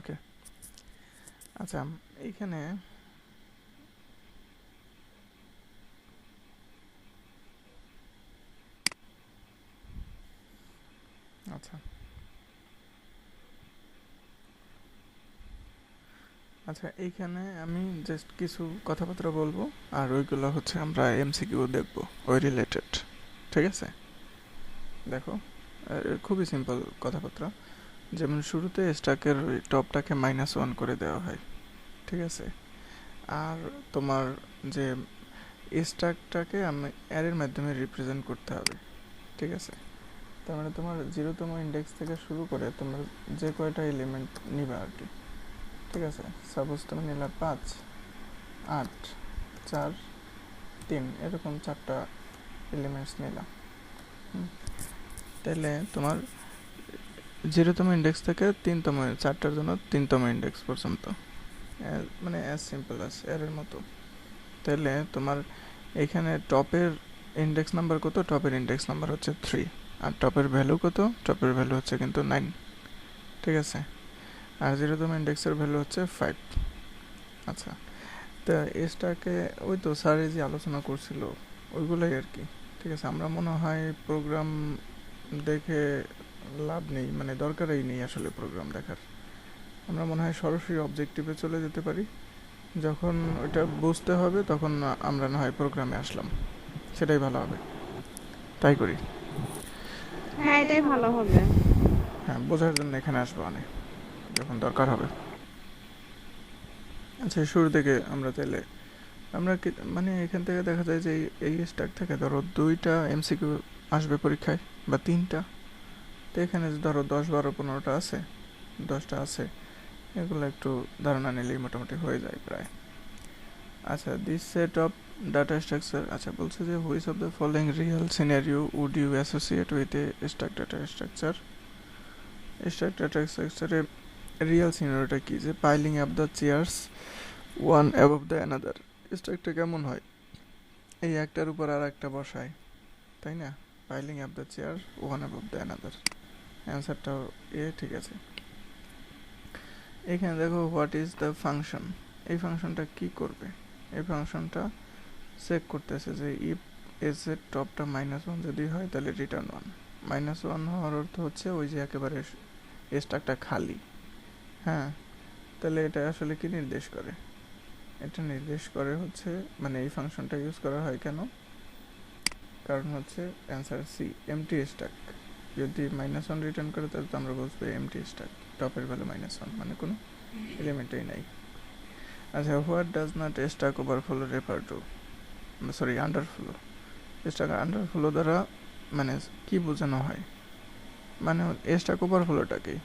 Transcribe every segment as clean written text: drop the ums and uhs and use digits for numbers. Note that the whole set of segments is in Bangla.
ওকে। আচ্ছা, এইখানে আচ্ছা আচ্ছা এইখানে আমি জাস্ট কিছু কথাবার্তা বলবো, আর ওইগুলো হচ্ছে আমরা এমসিকিউ দেখবো ওই রিলেটেড। ঠিক আছে, দেখো খুবই সিম্পল কথাবার্তা। যেমন শুরুতে স্ট্যাকের টপটাকে -1 করে দেওয়া হয়, ঠিক আছে। আর তোমার যে স্ট্যাকটাকে আমি অ্যারের মাধ্যমে রিপ্রেজেন্ট করতে হবে, ঠিক আছে। তার মানে তোমার 0তম ইন্ডেক্স থেকে শুরু করে তোমার যে কয়টা এলিমেন্ট নিবা আর কি, ঠিক আছে। সাপোজ তুমি নিলা 5, 8, 4, 3, এরকম 4টা এলিমেন্টস নিলাম। তাহলে তোমার 0তম ইন্ডেক্স থেকে 3তম, 4টার জন্য 3তম ইন্ডেক্স পর্যন্ত, মানে অ্যাজ সিম্পল অ্যাজ এর মতো। তাহলে তোমার এখানে টপের ইন্ডেক্স নাম্বার কত? টপের ইন্ডেক্স নাম্বার হচ্ছে 3। আর টপের ভ্যালু কত? টপের ভ্যালু হচ্ছে কিন্তু 9, ঠিক আছে। আর 0তম ইন্ডেক্সের ভ্যালু হচ্ছে 5। আচ্ছা, তা এসটাকে ওই তো স্যারে যে আলোচনা করছিল ওইগুলোই আর কি, ঠিক আছে। আমরা মনে হয় প্রোগ্রাম দেখে লাভ নেই, মানে দরকারই নেই আসলে প্রোগ্রাম দেখার। আমরা মনে হয় সরাসরি অবজেক্টিভে চলে যেতে পারি। যখন ওইটা বুঝতে হবে তখন আমরা না হয় প্রোগ্রামে আসলাম, সেটাই ভালো হবে। তাই করি। হ্যাঁ, এটাই ভালো হবে। হ্যাঁ, বোঝার জন্য এখানে আসবো অনেক, যখন দরকার হবে। আচ্ছা, শুরু থেকে আমরা তাহলে আমরা মানে এখান থেকে দেখা যায় যে এই স্ট্যাক থেকে ধরো 2টা এমসিকিউ আসবে পরীক্ষায়, বা 3টা। তো এখানে ধরো 10, 12, 15টা আছে, 10টা আছে, এগুলো একটু ধারণা নিলেই মোটামুটি হয়ে যায় প্রায়। আচ্ছা, this set of data structure, আচ্ছা বলছে যে which of the following real scenario would you associate with a stack data structure. Stack data স্ট্রাকচারে রিয়েল সিনারিওটা কি? যে piling up the chairs one above the another. স্ট্রাকটা কেমন হয়? এই একটার উপর আর একটা বসায়, তাই না? Piling up the chair one above the another. অ্যান্সারটাও ঠিক আছে। এখানে দেখো হোয়াট ইজ দ্য ফাংশন। এই ফাংশনটা কি করবে? এই ফাংশনটা চেক করতেছে যে ইফ এস এর টপটা -1 যদি হয় তাহলে রিটার্ন 1। -1 হওয়ার অর্থ হচ্ছে ওই যে একেবারে স্ট্যাকটা খালি। হ্যাঁ, তাহলে এটা আসলে কি নির্দেশ করে? এটা নির্দেশ করে হচ্ছে, মানে এই ফাংশনটা ইউজ করা হয় কেন? কারণ হচ্ছে অ্যান্সার সি, এমটি স্ট্যাক। যদি -1 রিটার্ন করে তাহলে তো আমরা বুঝবো এমটি স্ট্যাক, টপের ভ্যালু -1, মানে কোনো এলিমেন্টই নাই। আচ্ছা, what does not stack overflow refer to? Sorry, underflow. Stack underflow দ্বারা মানে কি বোঝানো হয়? মানে স্ট্যাক ওভারফ্লোটা কি?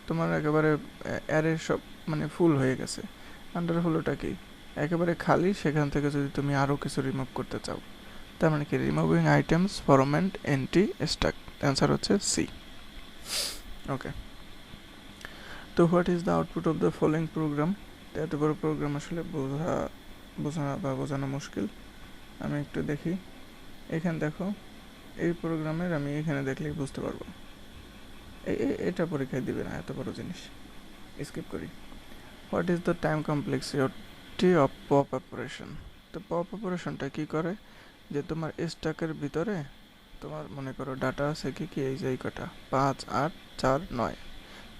তোমার একেবারে অ্যারে সব মানে ফুল হয়ে গেছে। আন্ডারফ্লোটা কি? একেবারে খালি, সেখান থেকে যদি তুমি আরও কিছু রিমুভ করতে চাও। তার মানে কি? Removing items from an empty stack. Answer হচ্ছে সি। ওকে, তো what is the output of the following program? এত বড় প্রোগ্রাম আসলে বোঝানো বা বোঝানো মুশকিল। আমি একটু দেখি। এখানে দেখো, এই প্রোগ্রামের আমি এখানে দেখলেই বুঝতে পারবো। এটা পরীক্ষায় দিবে না, এত বড় জিনিস, স্কিপ করি। What is the time complexity of pop operation? তো পপ অপারেশনটা কী করে? যে তোমার স্ট্যাকের ভিতরে তোমার মনে করো ডাটা আছে কি কি, এই যে এই কটা 5, 8, 4, 9।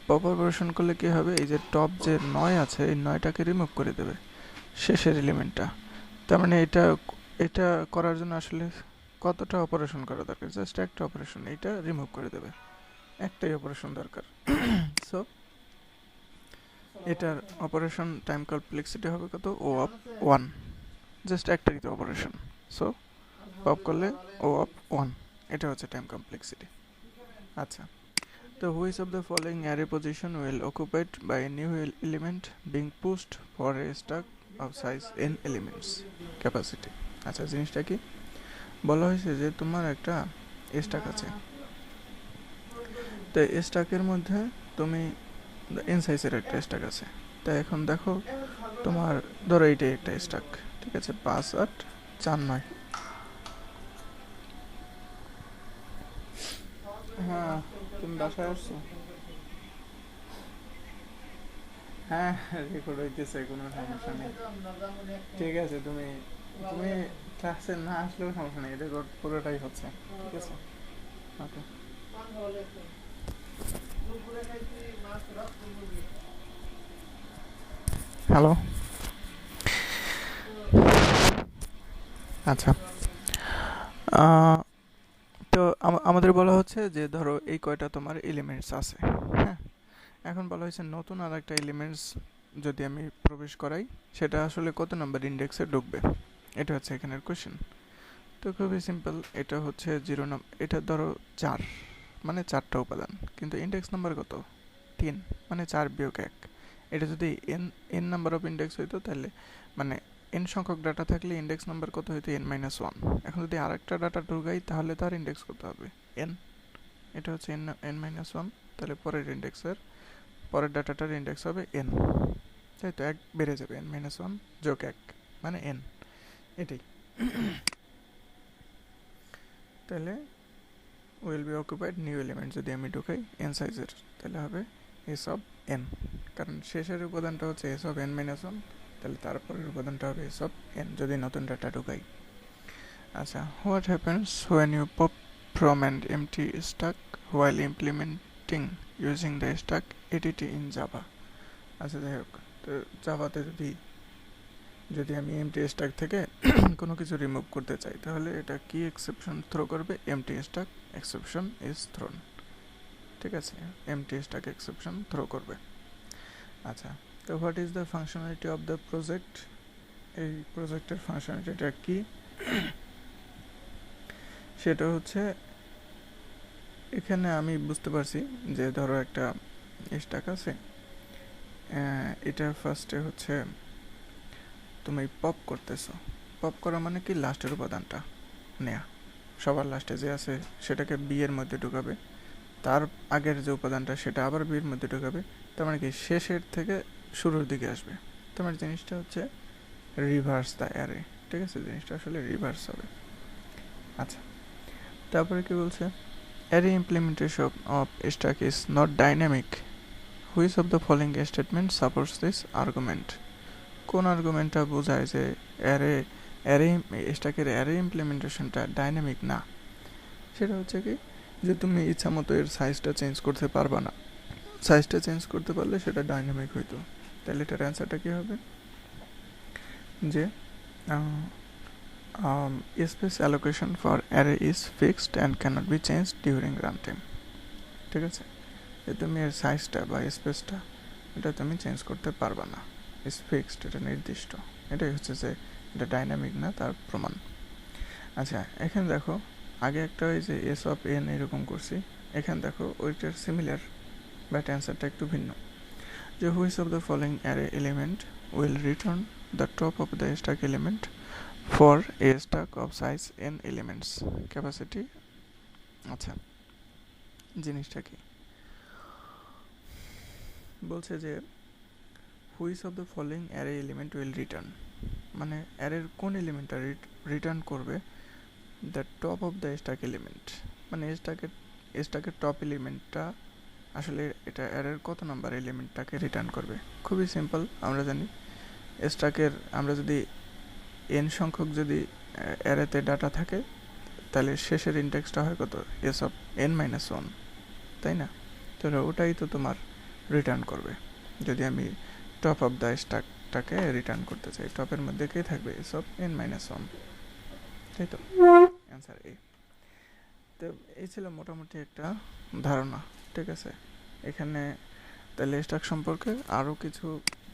পপ অপারেশন করলে কি হবে? এই যে টপ যে 9 আছে, এই 9টাকে রিমুভ করে দেবে, শেষের এলিমেন্টটা। তার মানে এটা এটা করার জন্য আসলে কতটা অপারেশন করা দরকার? জাস্ট একটা অপারেশন, এইটা রিমুভ করে দেবে, একটাই অপারেশন দরকার। সো এটার অপারেশন টাইম কমপ্লেক্সিটি হবে কত? O of 1। জাস্ট একটাই তো অপারেশন, সো পপ করলে ও অফ 1। এটা হচ্ছে টাইম কমপ্লেক্সিটি। আচ্ছা, তো which of the following array position will occupied by a new element being pushed for a stack of size n elements capacity. আচ্ছা, জিনিসটা কি বলা হয়েছে? যে তোমার একটা স্ট্যাক আছে, তো স্ট্যাকের মধ্যে তুমি এন সাইজের একটা স্ট্যাক আছে। তাই এখন দেখো, তোমার ধরো এইটাই একটা স্ট্যাক, ঠিক আছে, 5, 8, 4, 9। হ্যাঁ, তুমি বাসায় আসছো? হ্যাঁ, রেকর্ড হইতেছে, কোনো সমস্যা নেই। ঠিক আছে, তুমি তুমি ক্লাসে না আসলেও সমস্যা নেই, রেকর্ড পুরোটাই হচ্ছে। ঠিক আছে, ওকে। হ্যালো। আচ্ছা, আহ, তো আমাদের বলা হচ্ছে যে ধরো এই কয়টা তোমার এলিমেন্টস আছে। হ্যাঁ, এখন বলা হয়েছে নতুন আর একটা এলিমেন্টস যদি আমি প্রবেশ করাই, সেটা আসলে কত নাম্বার ইন্ডেক্সে ঢুকবে, এটা হচ্ছে এখানের কোয়েশ্চেন। তো খুবই সিম্পল, এটা হচ্ছে 0 এটা ধরো 4, মানে 4টা উপাদান, কিন্তু ইন্ডেক্স নাম্বার কত, 3, মানে 4 - 1। এটা যদি এন নাম্বার অফ ইন্ডেক্স হইতো, তাহলে মানে এন সংখ্যক ডাটা থাকলে ইন্ডেক্স নাম্বার কত হইতো, n-1। এখন যদি আরেকটা ডাটা ঢুকাই, তাহলে তার ইন্ডেক্স কত হবে, n। এটা হচ্ছে n-1, তাহলে পরের ডাটাটার ইন্ডেক্স হবে n। তাই তো 1 বেড়ে যাবে, n-1 যোগ 1 মানে n, এটাই। তাহলে will be occupied new element যদি আমি ঢুকাই n সাইজের, তাহলে হবে s অফ n, কারণ শেষের উপাদানটা হচ্ছে s অফ n-1, তাহলে তারপরের উপাদানটা হবে s অফ n যদি নতুন ডাটা ঢুকাই। আচ্ছা, what happens when you pop from an empty stack while implementing using the stack ATT in Java? আচ্ছা, যাই হোক, তো জাভাতে যদি যদি আমি এমটি স্ট্যাক থেকে কোনো কিছু রিমুভ করতে চাই, তাহলে এটা কি এক্সেপশন থ্রো করবে, empty stack exception is thrown. ঠিক আছে, এমটি স্ট্যাক এক্সেপশন থ্রো করবে। আচ্ছা, তো what is the functionality of the project, এই প্রজেক্টের ফাংশনালিটিটা কি, সেটা হচ্ছে এখানে আমি বুঝতে পারছি যে ধরো একটা স্ট্যাক আছে, এটা ফার্স্টে হচ্ছে তুমি পপ করতেছো। পপ করা মানে কি, লাস্টের উপাদানটা নেয়া, সবার লাস্টে যে আছে সেটাকে বি এর মধ্যে ঢুকাবে, তার আগের যে উপাদানটা সেটা আবার বি এর মধ্যে ঢুকাবে, তার মানে কি শেষের থেকে শুরুর দিকে আসবে। তোমার জিনিসটা হচ্ছে রিভার্স দ্য অ্যারে। ঠিক আছে, জিনিসটা আসলে রিভার্স হবে। আচ্ছা, তারপরে কি বলছে, array implementation of stack is not dynamic, which of the following statement supports this argument. কোন আর্গুমেন্টটা বোঝায় যে অ্যারে অ্যারে স্ট্যাকের অ্যারে ইমপ্লিমেন্টেশনটা ডাইনামিক না। সেটা হচ্ছে কি, যে তুমি ইচ্ছা মতো এর সাইজটা চেঞ্জ করতে পারবা না, সাইজটা চেঞ্জ করতে পারলে সেটা ডাইনামিক হইতো। তাহলে এটার অ্যান্সারটা কী হবে, যে space allocation for array is fixed and cannot be change during run time. ঠিক আছে, যে তুমি এর সাইজটা বা স্পেসটা এটা তুমি চেঞ্জ করতে পারবা না, ইজ ফিক্সড, এটা নির্দিষ্ট। এটাই হচ্ছে যে এটা ডাইনামিক না তার প্রমাণ। আচ্ছা, এখানে দেখো, আগে একটা ওই যে এস অফ এন এরকম করছি, এখানে দেখো ওইটার সিমিলার, বাট অ্যান্সারটা একটু ভিন্ন। যে which of the following array element will return the top of the stack element for a stack of size N elements capacity. আচ্ছা, জিনিসটা কি বলছে, যে which of the following array element will return, মানে অ্যারের কোন এলিমেন্টটা রিটার্ন করবে the top of the stack element, মানে স্ট্যাকের টপ এলিমেন্টটা আসলে এটা অ্যারের কত নাম্বার এলিমেন্টটাকে রিটার্ন করবে। খুবই সিম্পল, আমরা জানি স্ট্যাকের আমরা যদি এন সংখ্যক যদি অ্যারেতে ডাটা থাকে, তাহলে শেষের ইন্ডেক্সটা হয় কত, এস অফ n-1, তাই না? তাহলে ওটাই তো তোমার রিটার্ন করবে। যদি আমি টপ অফ দ্য স্ট্যাকটাকে রিটার্ন করতে চাই, টপের মধ্যে কে থাকবে, এস অফ n-1, তাই তো, অ্যান্সার এ। তো এই ছিল মোটামুটি একটা ধারণা। ঠিক আছে, এখানে তাহলে স্ট্যাক সম্পর্কে আরও কিছু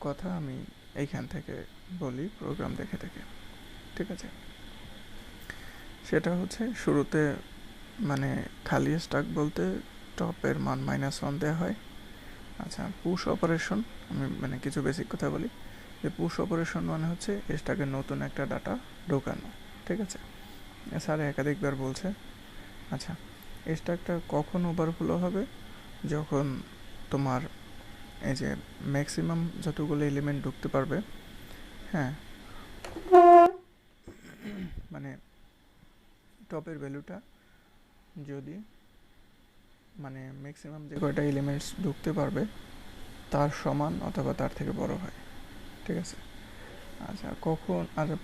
কথা আমি এইখান থেকে বলি প্রোগ্রাম দেখে দেখে। ঠিক আছে, সেটা হচ্ছে শুরুতে মানে খালি স্ট্যাক বলতে টপের মান -1 দেওয়া হয়। আচ্ছা, পুশ অপারেশন, আমি মানে কিছু বেসিক কথা বলি, যে পুশ অপারেশন মানে হচ্ছে স্ট্যাকে নতুন একটা ডাটা ঢোকানো। ঠিক আছে, স্যার একাধিকবার বলছে। আচ্ছা, স্ট্যাকটা কখন ওভারফ্লো হবে, যখন তোমার এই যে ম্যাক্সিমাম যতগুলো এলিমেন্ট ঢুকতে পারবে, হ্যাঁ, মানে টপের ভ্যালুটা যদি মানে ম্যাক্সিমাম যে কয়টা এলিমেন্টস ঢুকতে পারবে, তার সমান অথবা তার থেকে বড় হয়, ঠিক আছে। আচ্ছা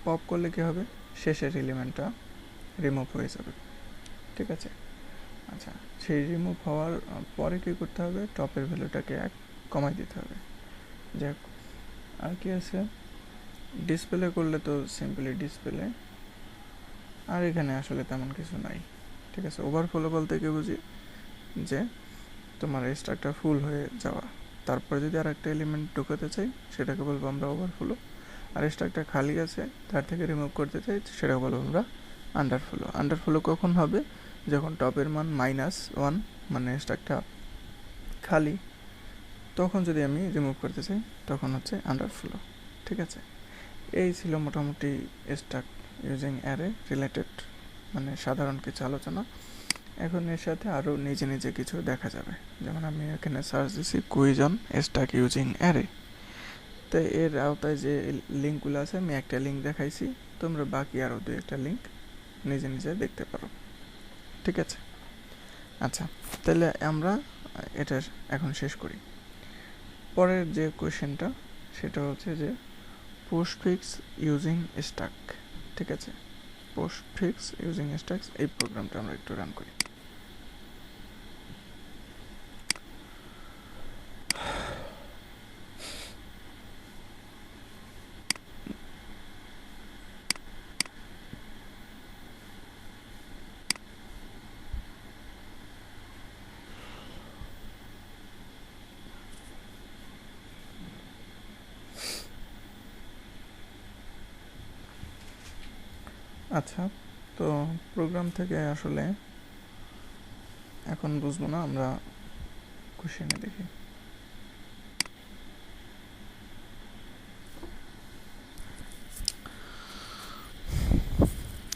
পপ করলে কি হবে, শেষের এলিমেন্টটা রিমুভ হয়ে যাবে, ঠিক আছে। আচ্ছা, সেই রিমুভ হওয়ার পরে কী করতে হবে, টপের ভ্যালুটাকে 1 কমাই দিতে হবে। যাক, আর কি আছে, ডিসপ্লে করলে তো সিম্পলি ডিসপ্লে, আর এখানে আসলে তেমন কিছু নাই, ঠিক আছে। ওভারফ্লো বলতে কি বুঝি, যে তোমার স্ট্রাকটা ফুল হয়ে যাওয়া, তারপরে যদি আর একটা এলিমেন্ট ঢুকাতে চাই সেটাকে বলবো আমরা ওভারফ্লো, আর স্ট্রাকটা খালি আছে তার থেকে রিমুভ করতে চাই সেটাকে বলবো আমরা আন্ডারফ্লো। আন্ডারফ্লো কখন হবে, যখন টপের মান -1 মানে স্ট্রাকটা খালি, তখন যদি আমি রিমুভ করতে চাই তখন হচ্ছে আন্ডারফ্লো, ঠিক আছে। এই ছিল মোটামুটি স্ট্রাক ইউজিং অ্যারে রিলেটেড মানে সাধারণ কিছু আলোচনা। এখন এর সাথে আরও নিজে নিজে কিছু দেখা যাবে, যেমন আমি এখানে সার্চ দিছি quiz on stack using array. তো এর আওতায় যে লিঙ্কগুলো আছে আমি একটা লিঙ্ক দেখাইছি, তোমরা বাকি আরও 2-1টা লিঙ্ক নিজে নিজে দেখতে পারো, ঠিক আছে। আচ্ছা, তাহলে আমরা এটা এখন শেষ করি। পরের যে কোয়েশ্চেনটা সেটা হচ্ছে যে পোস্টফিক্স ইউজিং স্ট্রাক, ঠিক আছে। পোস্টফিক্স ইউজিং স্ট্রাকস, এই প্রোগ্রামটা আমরা একটু রান করি। আচ্ছা, তো প্রোগ্রাম থেকে আসলে এখন বুঝবো না, আমরা কোশ্চেনে দেখি।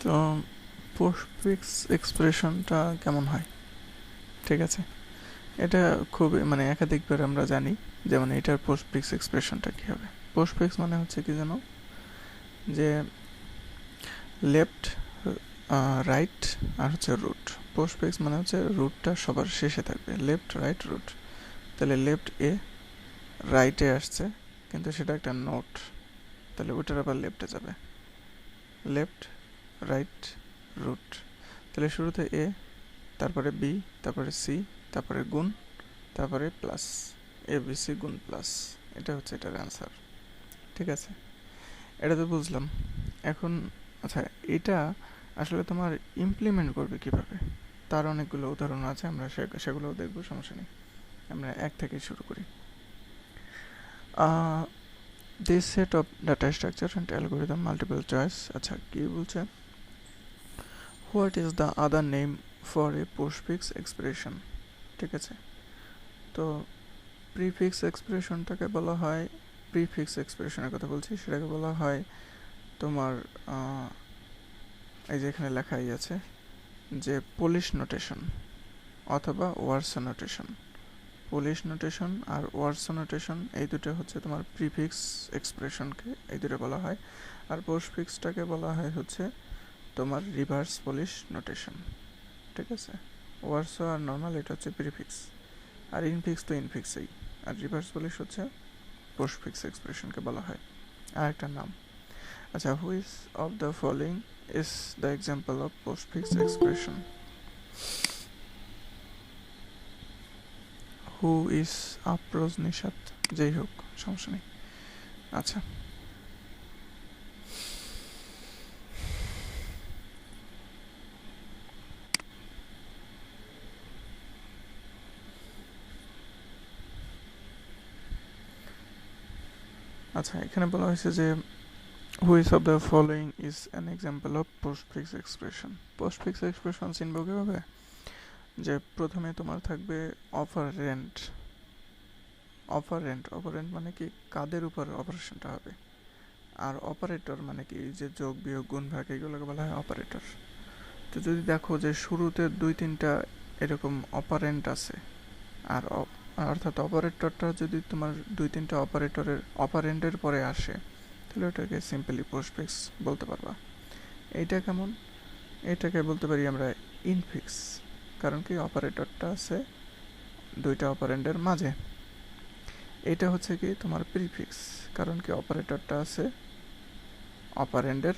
তো পোস্টফিক্স এক্সপ্রেশনটা কেমন হয়, ঠিক আছে। এটা খুবই মানে একাধিকবার আমরা জানি, যেমন এটার পোস্টফিক্স এক্সপ্রেশনটা কী হবে। পোস্টফিক্স মানে হচ্ছে কি জানো, যে লেফট রাইট আর হচ্ছে রুট। পোস্টফিক্স মানে হচ্ছে রুটটা সবার শেষে থাকবে, লেফট রাইট রুট। তাহলে লেফট এ রাইটে আসছে কিন্তু সেটা একটা নোট, তাহলে ওটার আবার লেফটে যাবে, লেফট রাইট রুট। তাহলে শুরুতে এ, তারপরে বি, তারপরে সি, তারপরে গুণ, তারপরে প্লাস, এ বি সি গুণ প্লাস, এটা হচ্ছে এটার অ্যান্সার, ঠিক আছে। এটা তো বুঝলাম। এখন আচ্ছা, এটা আসলে তোমার ইমপ্লিমেন্ট করবে কিভাবে, তার অনেকগুলো উদাহরণ আছে, আমরা সেগুলোও দেখবো, সমস্যা নেই। আমরা 1 থেকে শুরু করি। This set of data structure and algorithm multiple choice. আচ্ছা, কি বলছে, what is the other name for a postfix expression, ঠিক আছে। তো প্রিফিক্স এক্সপ্রেশনটাকে বলা হয়, প্রিফিক্স এক্সপ্রেশনের কথা বলছি, সেটাকে বলা হয় তোমার এই যে এখানে লেখাই আছে যে পোলিশ নোটেশন অথবা ওয়ারসা নোটেশন। পোলিশ নোটেশন আর ওয়ারসা নোটেশন এই দুটো হচ্ছে তোমার প্রিফিক্স এক্সপ্রেশনকে, এই দুটো বলা হয়। আর পোস্টফিক্সটাকে বলা হয় হচ্ছে তোমার রিভার্স পোলিশ নোটেশন, ঠিক আছে। ওয়ারসা আর নর্মাল এটা হচ্ছে প্রিফিক্স, আর ইনফিক্স তো ইনফিক্সেই, আর রিভার্স পোলিশ হচ্ছে পোস্টফিক্স এক্সপ্রেশনকে বলা হয়। আর একটা নাম, আচ্ছা, which of the following is the example of postfix expression. Who is আপ্রোজ নিষাদ, যাই হোক সমস্যা নেই। আচ্ছা, আচ্ছা, এখানে বলা হয়েছে যে which of the following is an example of postfix expression. Postfix expression চিনব কীভাবে, যে প্রথমে তোমার থাকবে অপারেন্ট। অপারেন্ট মানে কি, কাদের উপর অপারেশনটা হবে। আর অপারেটর মানে কি, যে যোগ বিয়োগ গুণ ভাগ এগুলোকে বলা হয় অপারেটর। তো যদি দেখো যে শুরুতে 2-3টা এরকম অপারেন্ট আছে, আর অর্থাৎ অপারেটরটা যদি তোমার 2-3টা অপারেন্টের পরে আসে, তাহলে ওটাকে সিম্পলি পোস্টফিক্স বলতে পারবা। এইটা কেমন, এটাকে বলতে পারি আমরা ইনফিক্স, কারণ কি অপারেটরটা আছে 2টা অপারেন্টের মাঝে। এটা হচ্ছে কি তোমার প্রিফিক্স, কারণ কি অপারেটরটা আছে অপারেন্ডের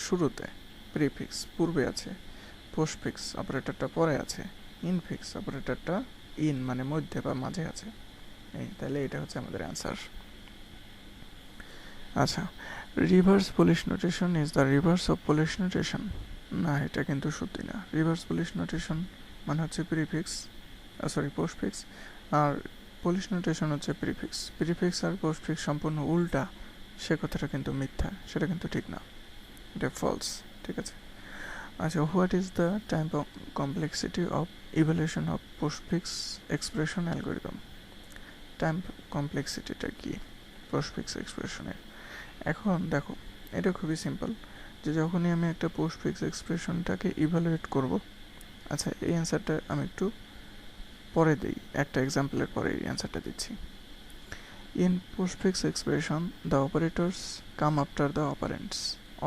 শুরুতে, প্রিফিক্স পূর্বে আছে, পোস্টফিক্স অপারেটরটা পরে আছে, ইনফিক্স অপারেটরটা ইন মানে মধ্যে বা মাঝে আছে। এই তাহলে এটা হচ্ছে আমাদের অ্যান্সার। আচ্ছা, reverse Polish notation is the reverse of Polish notation. না, এটা কিন্তু সত্যি না। রিভার্স পুলিশ নোটেশন মানে হচ্ছে প্রিফিক্স, সরি পোস্টফিক্স, আর পুলিশ নোটেশন হচ্ছে প্রিফিক্স। প্রিফিক্স আর পোস্টফিক্স সম্পূর্ণ উল্টা, সে কথাটা কিন্তু মিথ্যা, সেটা কিন্তু ঠিক না, এটা ফলস। ঠিক আছে। আচ্ছা, what is the type of complexity of evaluation of postfix expression algorithm? Time কমপ্লেক্সিটিটা কি পোস্টফিক্স এক্সপ্রেশনের? এখন দেখো, এটা খুবই সিম্পল, যে যখনই আমি একটা পোস্টফিক্স এক্সপ্রেশনটাকে ইভ্যালুয়েট করব, আচ্ছা এই অ্যান্সারটা আমি একটু পরে দিই, একটা এক্সাম্পলের পরে এই অ্যান্সারটা দিচ্ছি। In postfix expression the operators come after the operands.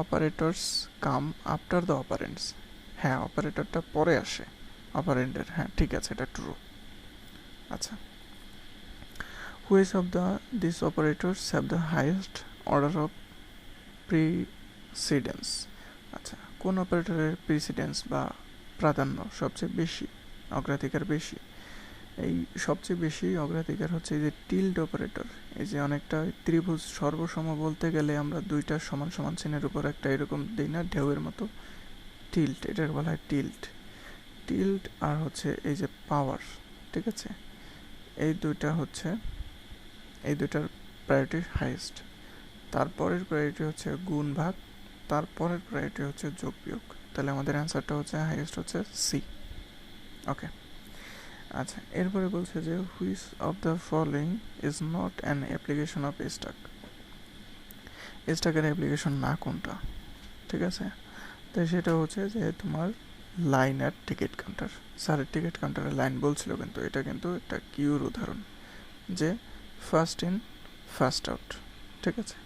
Operators come after the operands, হ্যাঁ অপারেটরটা পরে আসে অপারেন্টের, হ্যাঁ ঠিক আছে, এটা ট্রু। আচ্ছা, which of the this operators have the highest order of precedence? আচ্ছা, কোন অপারেটরের প্রিসিডেন্স বা প্রাধান্য সবচেয়ে বেশি, অগ্রাধিকার বেশি? এই সবচেয়ে বেশি অগ্রাধিকার হচ্ছে এই যে টিল্ড অপারেটর। এই যে অনেকটা ত্রিভুজ সর্বসম বলতে গেলে আমরা দুইটা সমান সমান চিহ্নের উপর একটা এরকম দিই না, ঢেউয়ের মতো, টিল্ট, এটাকে বলা হয় টিল্ট। টিল্ট আর হচ্ছে এই যে পাওয়ার, ঠিক আছে, এই দুইটা হচ্ছে, এই দুইটার প্রায়োরিটি হাইয়েস্ট। তারপরের প্রায়োরিটি হচ্ছে গুণ ভাগ, তারপরের প্রায়োরিটি হচ্ছে যোগ বিয়োগ। তাহলে আমাদের অ্যান্সারটা হচ্ছে হাইয়েস্ট হচ্ছে সি। ওকে। আচ্ছা, এরপরে বলছে যে which of the following is not an application of stack? স্টাকের অ্যাপ্লিকেশন না কোনটা? ঠিক আছে, তাই সেটা হচ্ছে যে তোমার লাইন আর টিকিট কাউন্টার। স্যারের টিকিট কাউন্টারের লাইন বলছিল, কিন্তু এটা কিন্তু একটা কিউর উদাহরণ, যে ফার্স্ট ইন ফার্স্ট আউট। ঠিক আছে,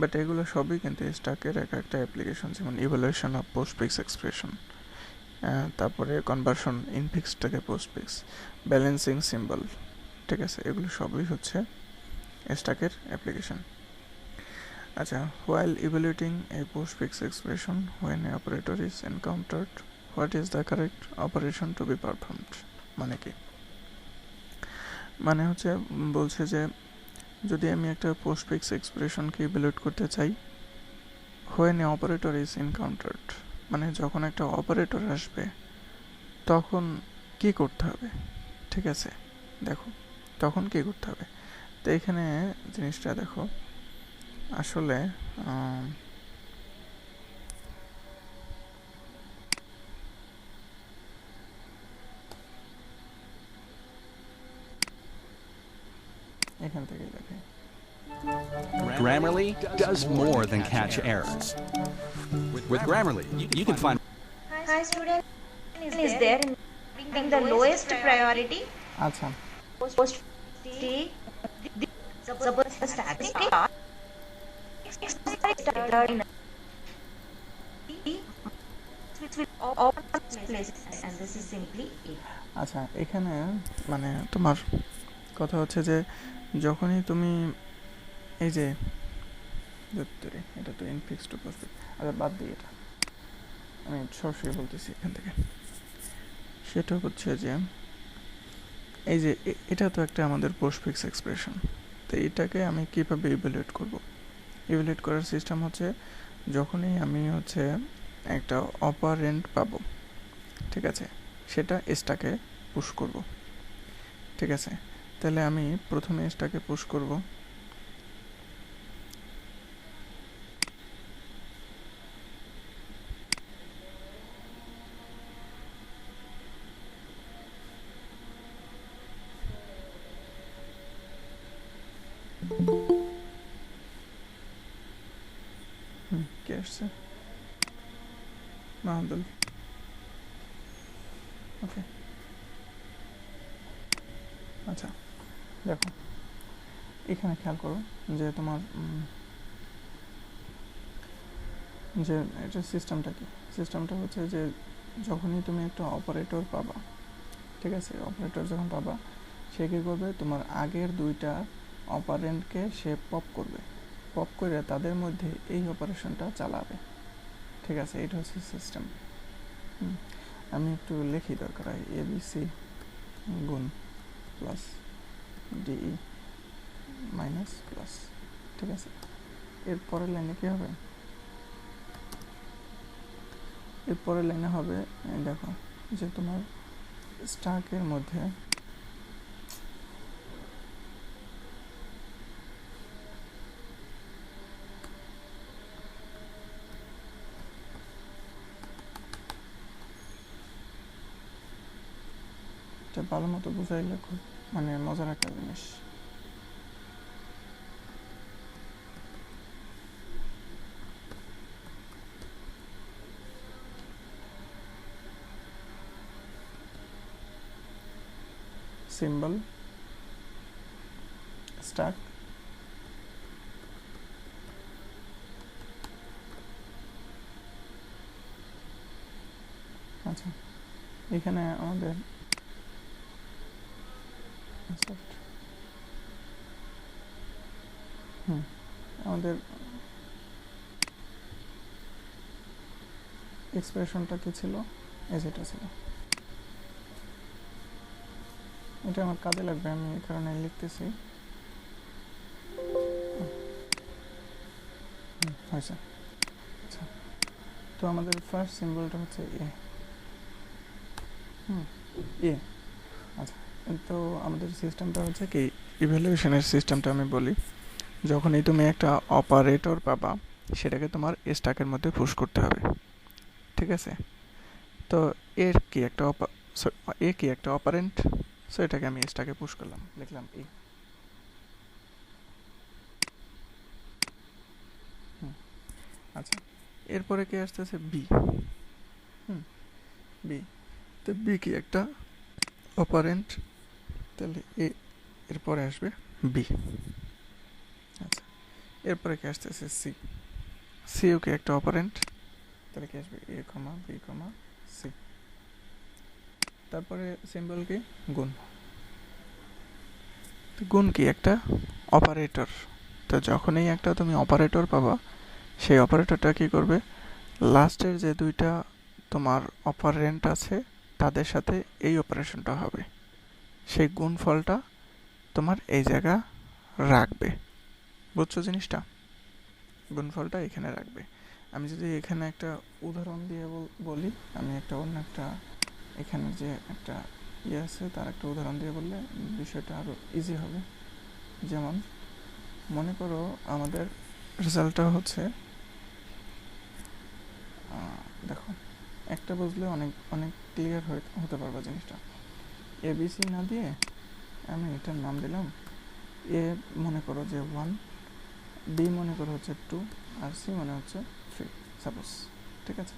বাট এগুলো সবই কিন্তু স্টাকের এক একটা অ্যাপ্লিকেশন, যেমন ইভ্যালুয়েশন অফ পোস্টফিক্স এক্সপ্রেশন, তারপরে কনভার্সন ইনফিক্স থেকে পোস্টফিক্স, ব্যালেন্সিং সিম্বল, ঠিক আছে, এগুলো সবই হচ্ছে স্টাকের অ্যাপ্লিকেশন। আচ্ছা, while evaluating a postfix expression when a operator is encountered, what is the correct operation to be performed? মানে কি? মানে হচ্ছে বলছে যে যদি আমি একটা পোস্টফিক্স এক্সপ্রেশনকে ইভ্যালুয়েট করতে চাই, when a operator is encountered মানে যখন একটা অপারেটর আসবে তখন কি করতে হবে? ঠিক আছে, দেখো তখন কি করতে হবে, তো এখানে জিনিসটা দেখো আসলে এখান থেকেই দেখে Grammarly does more than catch errors. With Grammarly, you can find Hi student, is there in the lowest priority? আচ্ছা Post the suppose the static and this is simply it. আচ্ছা, এখানে মানে তোমার কথা হচ্ছে যে যখনই তুমি এই যে এটা তো ইনফিক্স টু পোস্টফিক্স, আচ্ছা বাদ দিই, এটা আমি সরাসরি বলতেছি এখান থেকে। সেটা হচ্ছে যে এই যে এটা তো একটা আমাদের পোস্টফিক্স এক্সপ্রেশন, তো এটাকে আমি কীভাবে ইভ্যালুয়েট করব? ইভ্যালুয়েট করার সিস্টেম হচ্ছে যখনই আমি হচ্ছে একটা অপারেন্ট পাবো, ঠিক আছে, সেটা এসটাকে পুশ করব। ঠিক আছে, তাহলে আমি প্রথমে এসটাকে পুশ করব, কে আসছে? মাহমুদুল। ওকে, আচ্ছা দেখো এখানে খেয়াল করো যে তোমার যে এটা সিস্টেমটা কি, সিস্টেমটা হচ্ছে যে যখনই তুমি একটা অপারেটর পাবা, ঠিক আছে, অপারেটর যখন পাবা সে কী করবে, তোমার আগের দুইটা অপারেন্টকে সে পপ করবে, পপ করে তাদের মধ্যে এই অপারেশনটা চালাবে। ঠিক আছে, এটা হচ্ছে সিস্টেম। আমি একটু লিখি দরকার হয়, ABC গুণ প্লাস DE মাইনাস প্লাস। ঠিক আছে, এর পরের লাইনে কী হবে? এর পরের লাইনে হবে, দেখো যে তোমার স্টাকের মধ্যে ভালো মতো বুঝাইলে খুব মানে মজার একটা জিনিস। সিম্বল স্টাক, আচ্ছা এখানে আমাদের আমাদের এক্সপ্রেশনটা কি ছিল? যেটা ছিল এটা আমার কাজে লাগবে, আমি এই কারণে লিখতেছি। হয়েছে। আচ্ছা, তো আমাদের ফার্স্ট সিম্বলটা হচ্ছে এ। আচ্ছা, তো আমাদের সিস্টেমটা হচ্ছে কি, ইভ্যালুয়েশনের সিস্টেমটা আমি বলি। যখনই তুমি একটা অপারেটর পাবা, সেটাকে তোমার স্ট্যাকের মধ্যে পুশ করতে হবে। ঠিক আছে, তো এর কি একটা এ কি একটা অপারেন্ট, সো এটাকে আমি স্ট্যাকে পুশ করলাম, লিখলাম এ। আচ্ছা, এরপরে কি আসতেছে? বি। বি, তো বি কি একটা অপারেন্ট, তাহলে এ এরপরে আসবে বি। আচ্ছা, এরপরে কি আসতেছে? সি। সিও কি একটা অপারেন্ট, তাহলে কি আসবে? এ কমা বি কমা সি। তারপরে সিম্বল কি? গুণ। গুণ কি একটা অপারেটর, তো যখনই একটা তুমি অপারেটর পাবা, সেই অপারেটরটা কি করবে? লাস্টের যে দুইটা তোমার অপারেন্ট আছে তাদের সাথে এই অপারেশনটা হবে, সেই গুণফলটা তোমার এই জায়গা রাখবে। বুঝছো জিনিসটা? গুণফলটা এখানে রাখবে। আমি যদি এখানে একটা উদাহরণ দিয়ে বলি, আমি একটা অন্য একটা এখানে যে একটা ইয়ে আছে তার একটা উদাহরণ দিয়ে বললে বিষয়টা আরও ইজি হবে। যেমন মনে করো আমাদের রেজাল্টটা হচ্ছে, দেখো একটা বুঝলে অনেক অনেক ক্লিয়ার হতে পারবে জিনিসটা। ABC না দিয়ে আমি এটার নাম দিলাম এ, মনে করো যে 1, বি মনে করো হচ্ছে 2, আর সি মানে হচ্ছে 3 সাপোজ। ঠিক আছে,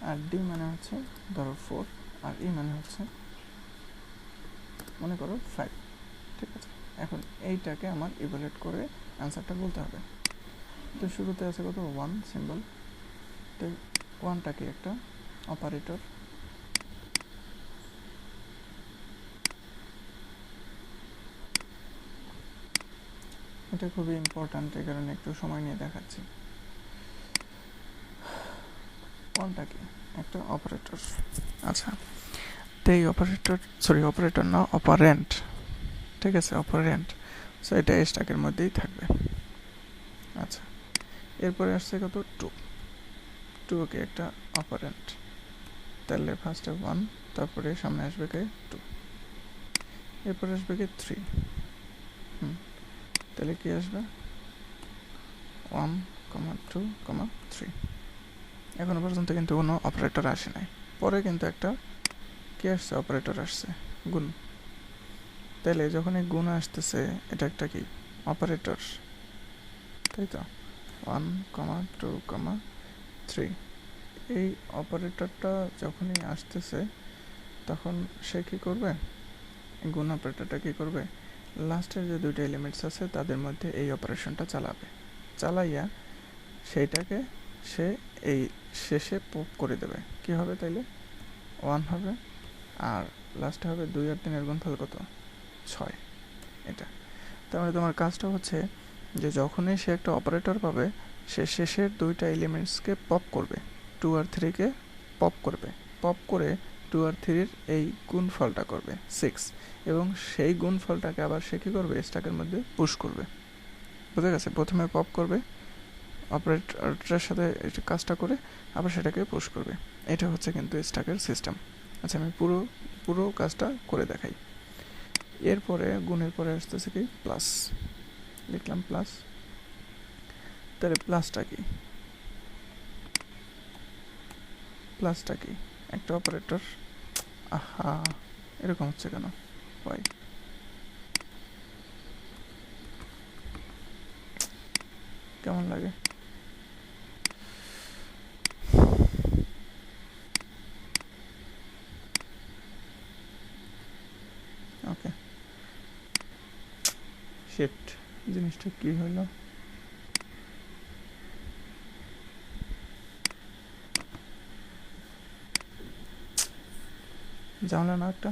আর ডি মানে হচ্ছে ধরো 4, আর ই মানে হচ্ছে মনে করো 5। ঠিক আছে, এখন এইটাকে আমার ইভালুয়েট করে অ্যান্সারটা বলতে হবে। তো শুরুতে আছে কত? 1 সিম্বল। তো 1টা কি একটা অপারেটর, এটা খুবই ইম্পর্ট্যান্ট, এই কারণে একটু সময় নিয়ে দেখাচ্ছি। 1টা কি একটা অপারেটর। আচ্ছা, তো এই অপারেটর না, অপারেন্ট। ঠিক আছে, অপারেন্ট, সো এটা স্ট্যাকের মধ্যেই থাকবে। আচ্ছা, এরপরে আসছে কত? 2 কি একটা অপারেন্ট, তাহলে ফার্স্টে 1, তারপরে সামনে আসবে কে? 2, এরপরে আসবে কি? 3। তাহলে কি আসবে? 1, 2, 3। এখনো পর্যন্ত কিন্তু কোনো অপারেটর আসে নাই, পরে কিন্তু একটা কি আসছে? অপারেটর আসছে, গুণ। তাহলে যখন এই গুণ আসতেছে, এটা একটা কি অপারেটর, তাই তো? 1, 2, 3। এই অপারেটরটা যখনই আসতেছে তখন সে কি করবে? গুণ অপারেটরটা কি করবে? লাস্টের যে দুইটা এলিমেন্টস আছে তাদের মধ্যে এই অপারেশনটা চালাবে, চালাইয়া সেইটাকে সে এই শেষে পপ করে দেবে। কি হবে তাইলে? 1 হবে, আর লাস্টে হবে 2 আর 3 এর গুণফল কত? 6। এটা তাহলে তোমার কাজটা হচ্ছে যে যখনই সে একটা অপারেটর পাবে সে শেষের দুইটা এলিমেন্টসকে পপ করবে, 2 আর 3-কে পপ করবে, পপ করে 2 আর 3-র এই গুণফলটা করবে 6, এবং সেই গুণফলটাকে আবার সে কী করবে, স্ট্যাকের মধ্যে পুশ করবে। বুঝা গেছে? প্রথমে পপ করবে, অপারেটরের সাথে কাজটা করে আবার সেটাকে পুশ করবে। এটা হচ্ছে কিন্তু স্ট্যাকের সিস্টেম। আচ্ছা, আমি পুরো কাজটা করে দেখাই। এরপরে গুণের পরে আসতেছে কি, প্লাস। লিখলাম প্লাস। তাহলে প্লাসটা কি? প্লাসটা কি? একটা অপারেটর। আহা, এরকম হচ্ছে কেন? ওয়াই? কেমন লাগে? ওকে, শিফট। জিনিসটা কি হলো? জানলা না একটা?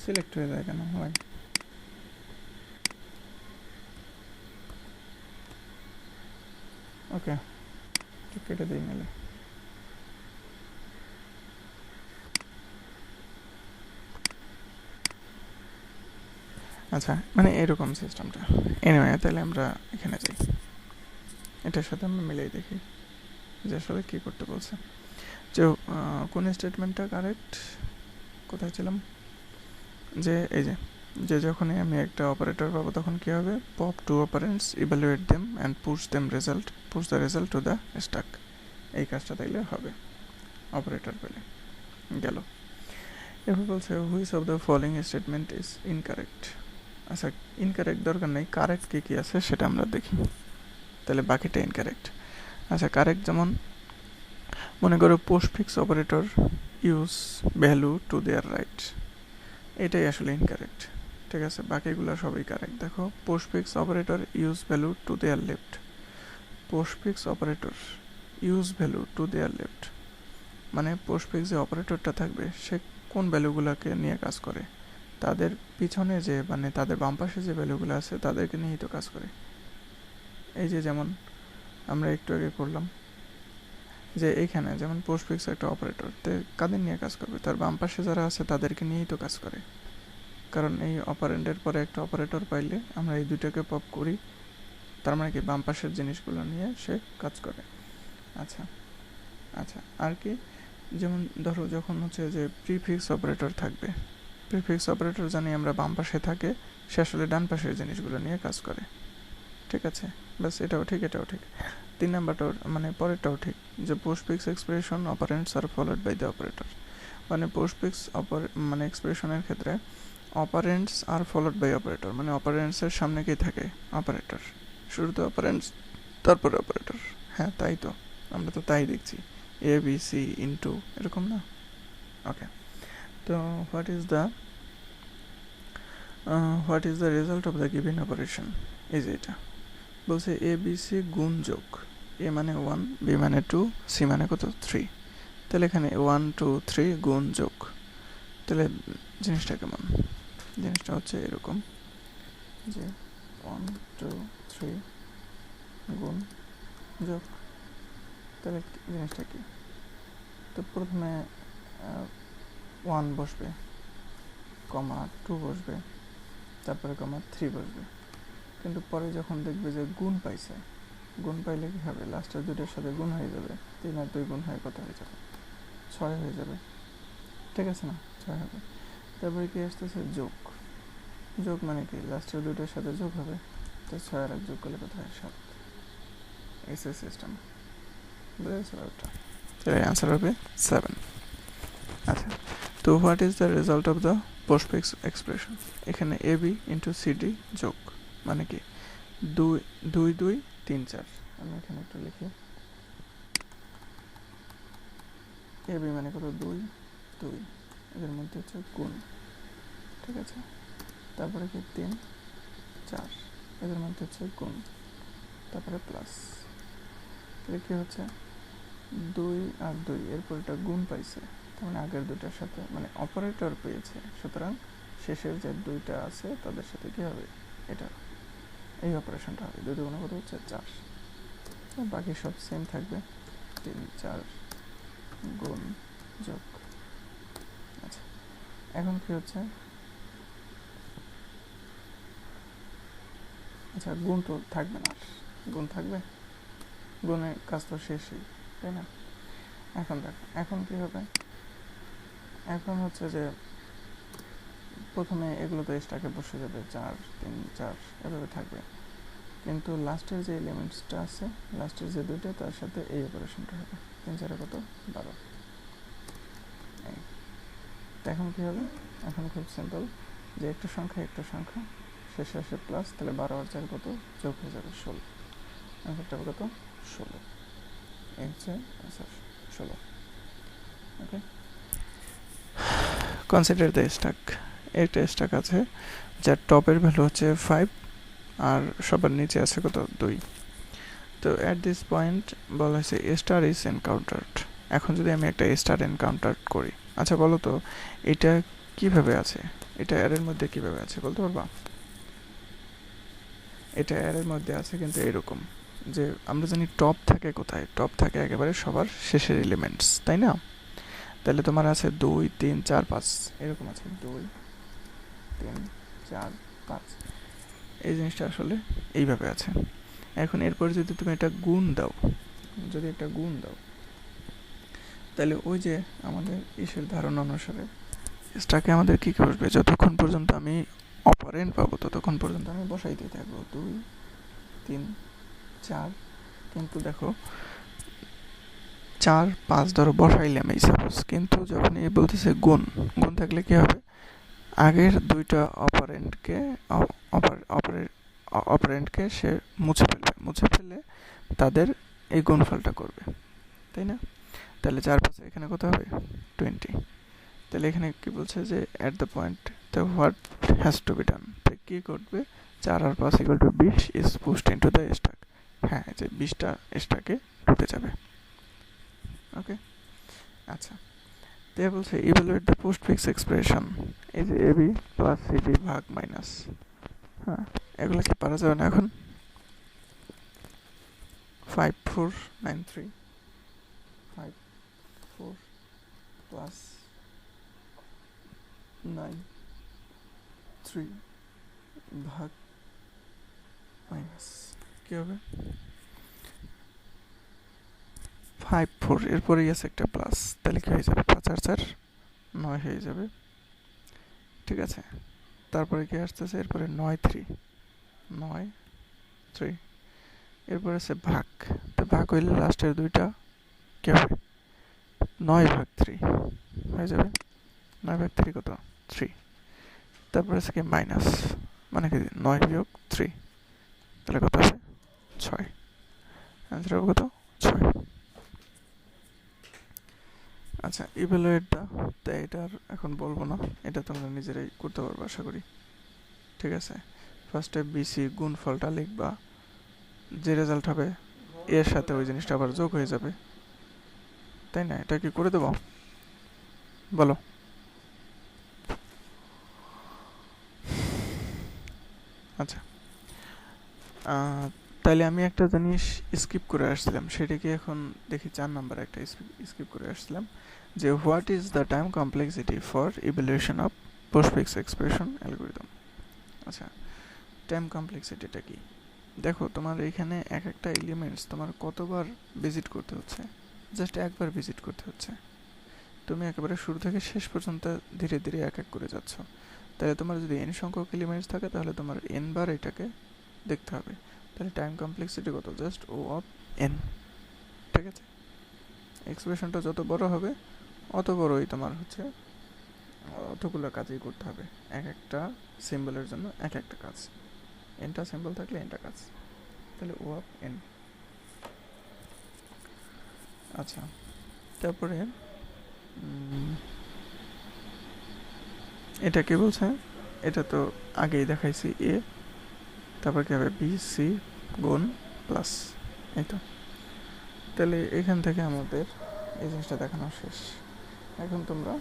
সিলেক্ট হয়ে যায় কেন? হয় ওকে, কেটে দিই নাহলে। আচ্ছা, মানে এরকম সিস্টেমটা। এনিওয়ে, তাহলে আমরা এখানে যাই, এটার সাথে আমরা মিলাই দেখি যে আসলে কী করতে বলছে। যে কোন স্টেটমেন্টটা কারেক্ট? কোথায় ছিলাম? যে এই যে যখনই আমি একটা অপারেটর পাবো তখন কী হবে, pop two operands, evaluate them and push the result to the stack. এই কাজটা তাইলে হবে অপারেটর পেলে। গেল। এরপর বলছে which of the following statement is incorrect. আচ্ছা, ইনকারেক্ট দরকার নেই, কারেক্ট কী আছে সেটা আমরা দেখি, তাহলে বাকিটা ইনকারেক্ট। আচ্ছা, কারেক্ট যেমন মনে করো postfix operator use value to their right, এটাই আসলে ইনকারেক্ট। ঠিক আছে, বাকিগুলো সবই কারেক্ট। দেখো, postfix operator use value to their left, postfix operator use value to their left মানে পোস্টফিক্স যে অপারেটরটা থাকবে সে কোন ভ্যালুগুলোকে নিয়ে কাজ করে, তাদের পিছনে যে মানে তাদের বাম পাশে যে ভ্যালুগুলো আছে তাদেরকে নিয়েই তো কাজ করে। এই যে যেমন আমরা একটু আগে করলাম যে এইখানে যেমন পোস্টফিক্স একটা অপারেটর, তো কাদের নিয়ে কাজ করবে, তার বাম পাশে যারা আছে তাদেরকে নিয়েই তো কাজ করে, কারণ এই অপারেন্ডের পরে একটা অপারেটর পাইলে আমরা এই দুইটাকে পপ করি, তার মানে কি বাম পাশের জিনিসগুলো নিয়ে সে কাজ করে। আচ্ছা আচ্ছা, আর কি, যেমন ধরো যখন হচ্ছে যে প্রিফিক্স অপারেটর থাকবে, প্রিফিক্স অপারেটর জানি আমরা বাম পাশে থাকে, সে আসলে ডান পাশের জিনিসগুলো নিয়ে কাজ করে। ঠিক আছে, বাস এটাও ঠিক, এটাও ঠিক। 3 নাম্বারটাও মানে পরেরটাও ঠিক, যে postfix expression operands are followed by the operator, মানে পোস্টফিক্স মানে এক্সপ্রেশনের ক্ষেত্রে operands are followed by operator, মানে অপারেন্টসের সামনে কি থাকে, অপারেটর, শুরুতে অপারেন্টস তারপরে অপারেটর। হ্যাঁ তাই তো, আমরা তো তাই দেখছি, এ বি সি ইনটু এরকম না। ওকে, তো what is the result of the given operation, এই যে এটা বলছে এ বি সি গুণ যোগ, এ মানে 1, বি মানে 2, সি মানে কত 3, তাহলে এখানে 1 2 3 গুণ যোগ, তাহলে জিনিসটা কেমন? জিনিসটা হচ্ছে এরকম যে 1 2 3 গুণ যোগ, তাহলে জিনিসটা কি, তো প্রথমে 1 বসবে, কমা 2 বসবে, তারপরে কমা 3 বসবে, কিন্তু পরে যখন দেখবে যে গুণ পাইছে, গুণ পাইলে কী হবে, লাস্টের দুটোর সাথে গুণ হয়ে যাবে, 3 আর 2 গুণ হয়ে কত হয়ে যাবে, 6 হয়ে যাবে। ঠিক আছে না, 6 হবে। তারপরে কি আসতেছে যোগ, যোগ মানে কি লাস্টের দুটোর সাথে যোগ হবে, তো 6 আর 1 যোগ করলে কত হয় 7। এসএস সিস্টেম বুঝেছো ব্যাপারটা, তাহলে অ্যান্সার হবে 7। আচ্ছা, তো what is the result of the postfix expression, এখানে এ বি ইন্টু সিডি যোগ মানে কি 2 2 2 3 4, আমি এখানে একটু লিখি, এ বি মানে কত 2 2, এদের মধ্যে হচ্ছে গুণ। ঠিক আছে, তারপরে কি 3 4, এদের মধ্যে হচ্ছে গুণ, তারপরে প্লাস, তাহলে কি হচ্ছে 2 আর 2 এরপর এটা গুণ পাইছে, তার মানে আগের দুটার সাথে মানে অপারেটর পেয়েছে, সুতরাং শেষের যে দুইটা আছে তাদের সাথে কি হবে, এটা এই অপারেশনটা হবে। 2 দুগুণে কত হচ্ছে 4, বাকি সব সেম থাকবে, 3 4 গুণ যোগ। আচ্ছা এখন কি হচ্ছে, আচ্ছা গুণ তো থাকবে না, গুণ থাকবে, গুণের কাজ তো শেষই, তাই না? এখন দেখো এখন কি হবে, এখন হচ্ছে যে প্রথমে এগুলো তো স্ট্যাকে বসে যাবে, 4 3 4 এভাবে থাকবে, কিন্তু লাস্টের যে এলিমেন্টসটা আছে, লাস্টের যে দুইটা তার সাথে এই অপারেশনটা হবে, 3 4 কত 12। তো এখন কি হবে, এখন খুব সিম্পল, যে একটা সংখ্যা শেষে আসে প্লাস, তাহলে 12 আর 4 কত যোগ হয়ে যাবে 16, অ্যান্সারটা হবে কত 16, এই হচ্ছে answer 16। Okay, consider the stack. একটা স্ট্যাক আছে যার টপের ভ্যালু হচ্ছে 5 আর সবার নিচে আছে কত 2। তো অ্যাট দিস পয়েন্ট বলা হয়েছে স্টার ইজ এনকাউন্টার্ড। এখন যদি আমি একটা স্টার এনকাউন্টার করি, আচ্ছা বলো তো এটা কিভাবে আছে, এটা অ্যারের মধ্যে কিভাবে আছে বলতে পারবা? এটা অ্যারের মধ্যে আছে কিন্তু এরকম যে আমরা জানি টপ থাকে কোথায়, টপ থাকে একেবারে সবার শেষের এলিমেন্টস, তাই না? তাহলে তোমার আছে 2 3 4 5 এরকম আছে, 2 3 4 5, এই জিনিসটা আসলে এইভাবে আছে। এখন এরপর যদি তুমি এটা গুণ দাও, যদি একটা গুণ দাও, তাহলে ওই যে আমাদের ইসের ধারণা অনুসারে স্ট্যাকে আমাদের কী করবে, যতক্ষণ পর্যন্ত আমি অপারেন্ট পাবো ততক্ষণ পর্যন্ত আমি বসাইতেই থাকবো 2 3 4, কিন্তু দেখো 4 5 ধরো বসাইলাম এই সাপোজ, কিন্তু যখন এই বলতেছে গুণ, গুণ থাকলে কি হবে, আগের দুইটা অপারেন্টকে সে মুছে ফেলে তাদের এই গুণফলটা করবে, তাই না? তাহলে 4 5 এখানে কত হবে 20। তাহলে এখানে কি বলছে যে at the point the what has to be done, তো কী করবে, 4 আর 5 equal to 20 is pushed into the stack. হ্যাঁ, যে 20টা স্ট্যাকে ঢুকে যাবে। ওকে, আচ্ছা তো বলছে ইভ্যালুয়েট দ্য পোস্টফিক্স এক্সপ্রেশন, এই যে এবি প্লাস সিডি ভাগ মাইনাস, হ্যাঁ এগুলো কি পারা যাবে না এখন? 5 4 9 3 5 4 প্লাস 9 3 ভাগ মাইনাস কি হবে, 5 4 এরপরেই আছে একটা প্লাস, তাহলে কি হয়ে যাবে 5 আর 4 9 হয়ে যাবে, ঠিক আছে? তারপরে কি আসতেছে, এরপরে 9 3, এরপরে আছে ভাগ, তো ভাগ হইলে লাস্টের দুইটা কি হবে, 9 ভাগ 3 হয়ে যাবে, 9 ভাগ 3 কত 3, তারপরে আছে কি মাইনাস, মানে কি 9 বিয়োগ 3, তাহলে কত আছে 6, অ্যান্সার হবে কত 6। আচ্ছা ইভ্যালুয়েট দা, তাই এটা আর এখন বলবো না, এটা তোমরা নিজেরাই করতে পারবে আশা করি, ঠিক আছে? ফার্স্টে বিসি গুণফলটা লিখবা, যে রেজাল্ট হবে এর সাথে ওই জিনিসটা আবার যোগ হয়ে যাবে, তাই না? এটা কি করে দেবো বলো? আচ্ছা তাইলে আমি একটা জিনিস স্কিপ করে আসছিলাম, সেটা কি এখন দেখি 4 নাম্বার একটা স্কিপ করে আসছিলাম, যে what is the time complexity for evaluation of postfix expression algorithm. আচ্ছা টাইম কমপ্লেক্সিটিটা কি, দেখো তোমার এখানে এক একটা এলিমেন্টস তোমার কতবার ভিজিট করতে হচ্ছে, জাস্ট একবার ভিজিট করতে হচ্ছে, তুমি একেবারে শুরু থেকে শেষ পর্যন্ত ধীরে ধীরে এক এক করে যাচ্ছ, তাহলে তোমার যদি n সংখ্যক এলিমেন্টস থাকে তাহলে তোমার n বার এটাকে দেখতে হবে, তাহলে টাইম কমপ্লেক্সিটি কত, জাস্ট ও অফ n, ঠিক আছে? এক্সপ্রেশনটা যত বড় হবে অত বড়ই তোমার হচ্ছে অতগুলো কাজই করতে হবে, এক একটা সিম্বলের জন্য এক একটা কাজ, nটা সিম্বল থাকলে nটা কাজ, তাহলে ও অফ n। আচ্ছা তারপরে এটা কি বলছে, এটা তো আগেই দেখাইছি, এ তারপর কি হবে বি সি গুণ প্লাস, এই তো তাহলে এখান থেকে আমাদের এই জিনিসটা দেখানো শেষ। এখন তোমরা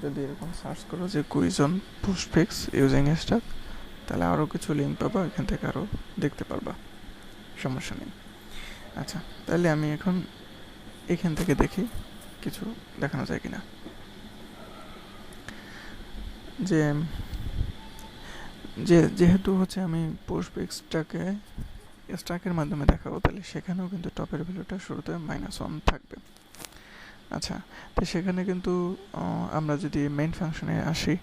যদি এরকম সার্চ করো যে quiz on postfix using stack, তাহলে আরও কিছু লিঙ্ক পাবা, এখান থেকে আরও দেখতে পারবা, সমস্যা নেই। আচ্ছা, তাহলে আমি এখন এখান থেকে দেখি কিছু দেখানো যায় কিনা। যেহেতু হচ্ছে আমি পোস্টফিক্সটাকে স্ট্যাকের মাধ্যমে দেখাবো, তাহলে সেখানেও কিন্তু টপের ভ্যালুটা শুরুতে -1 থাকবে। আচ্ছা, তো সেখানে কিন্তু আমরা যদি মেইন ফাংশনে আসি,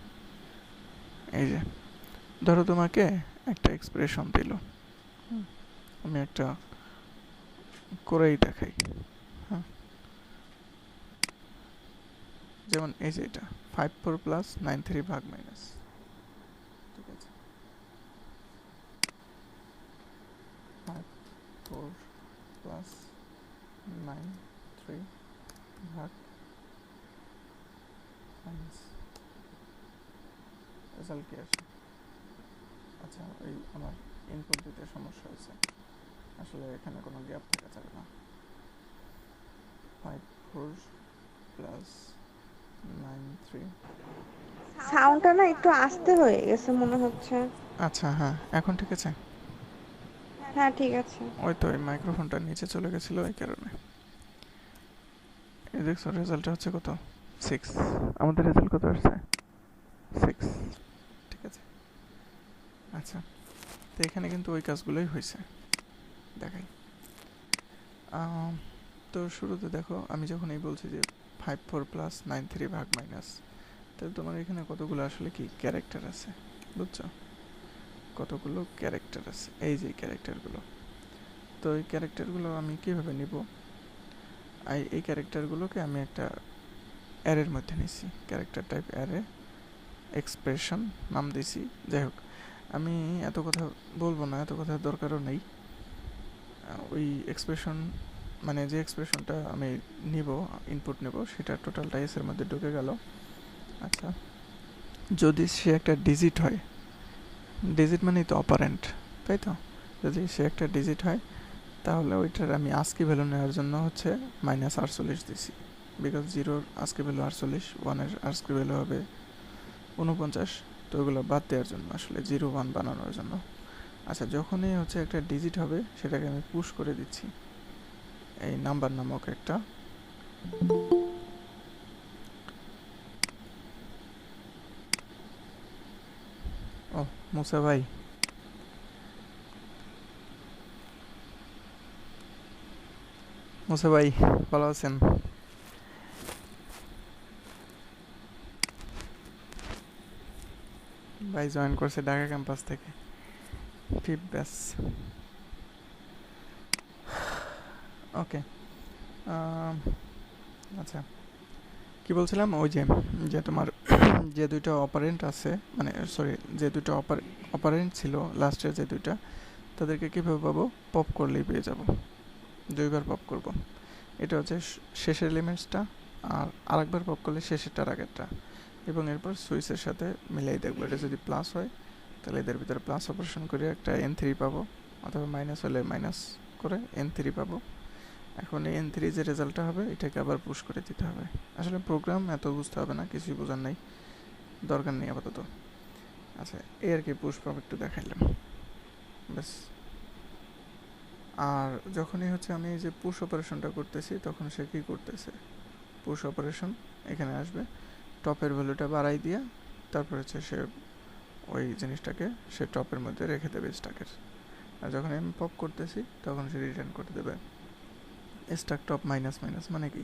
এই যে ধরো তোমাকে একটা এক্সপ্রেশন দিল, আমি একটা করেই দেখাই। হ্যাঁ, যেমন এই যে এটা 54 + 93 ভাগ মাইনাস, ঠিক আছে, 54 + 93 ভাগ মাইনাস, রেজাল্ট কি আসে? আচ্ছা, ওই আমার ইনপুট দিতে সমস্যা হয়েছে, আসলে এখানে কোনো গ্যাপ থাকা যাবে না। 54 + 93। সাউন্ডটা না একটু আস্তে হয়ে গেছে মনে হচ্ছে। আচ্ছা, হ্যাঁ, এখন ঠিক আছে। হ্যাঁ ঠিক আছে। ওই তো ওই মাইক্রোফোনটা নিচে চলে গেছিলো, এই কারণে। এই দেখছো রেজাল্টটা হচ্ছে কত? 6। আমাদের রেজাল্ট কত আসছে? 6, ঠিক আছে। আচ্ছা, তো এখানে কিন্তু ওই কাজগুলোই হয়েছে, দেখাই। তো শুরুতে দেখো, আমি যখন এই বলছি যে 54 + 93 ভাগ মাইনাস, তাহলে তোমার এখানে কতগুলো আসলে কি ক্যারেক্টার আছে, বুঝছো? কতগুলো ক্যারেক্টার আছে, এই যে ক্যারেক্টারগুলো। তো এই ক্যারেক্টারগুলো আমি কীভাবে নিব? এই ক্যারেক্টারগুলোকে আমি একটা অ্যারের মধ্যে নিছি, ক্যারেক্টার টাইপ অ্যারে, এক্সপ্রেশন নাম দিছি। যাই হোক, আমি এত কথা বলবো না, এত কথার দরকারও নেই। ওই এক্সপ্রেশন মানে যে এক্সপ্রেশনটা আমি নিব, ইনপুট নেব, সেটা টোটালটা এসের মধ্যে ঢুকে গেল। আচ্ছা, যদি সে একটা ডিজিট হয়, ডিজিট মানেই তো অপারেন্ট, তাই তো? যদি সে একটা ডিজিট হয়, তাহলে ওইটার আমি আস্কি ভ্যালু নেওয়ার জন্য হচ্ছে -48 দিছি, বিকজ 0-র আস্কি ভ্যালু 48, 1-এর আস্কি ভ্যালু হবে 49, তো ওগুলো বাদ দেওয়ার জন্য, আসলে 0, 1 বানানোর জন্য। আচ্ছা, যখনই হচ্ছে একটা ডিজিট হবে, সেটাকে আমি পুশ করে দিচ্ছি এই নাম্বার নামক একটা ও মুসা ভাই, মুসা ভাই ভালো আছেন? ভাই জয়েন করছে ঢাকা ক্যাম্পাস থেকে, ফিফ ব্যাচ। ওকে, আচ্ছা, কি বলছিলাম? ওই যে তোমার যে দুইটা অপারেন্ট আছে, মানে সরি, যে দুইটা অপারেন্ট ছিল লাস্টের যে দুইটা, তাদেরকে কীভাবে পাবো? পপ করলেই পেয়ে যাব, 2বার পপ করব। এটা হচ্ছে শেষের এলিমেন্টসটা, আর আরেকবার পপ করলে শেষেরটার আগেরটা, এবং এরপর সুইচের সাথে মিলাই দেখবো। এটা যদি প্লাস হয়, তাহলে এদের ভিতরে প্লাস অপারেশন করে একটা N3 পাবো, অথবা মাইনাস হলে মাইনাস করে N3 পাবো। এখন এই N3 যে রেজাল্টটা হবে, এটাকে আবার পুশ করে দিতে হবে। আসলে প্রোগ্রাম এত বুঝতে হবে না, কিছুই বোঝার নেই, দরকার নেই আপাতত। আচ্ছা, এই আর কি পুশ পপ একটু দেখাইলাম, ব্যাস। আর যখনই হচ্ছে আমি এই যে পুশ অপারেশনটা করতেছি, তখন সে কী করতেছে? পুশ অপারেশন এখানে আসবে, টপের ভ্যালুটা বাড়াই দিয়া, তারপর হচ্ছে সে ওই জিনিসটাকে সে টপের মধ্যে রেখে দেবে স্ট্যাকের। আর যখন আমি পপ করতেছি, তখন সে রিটার্ন করে দেবে স্ট্যাক টপ মাইনাস মাইনাস। মানে কি,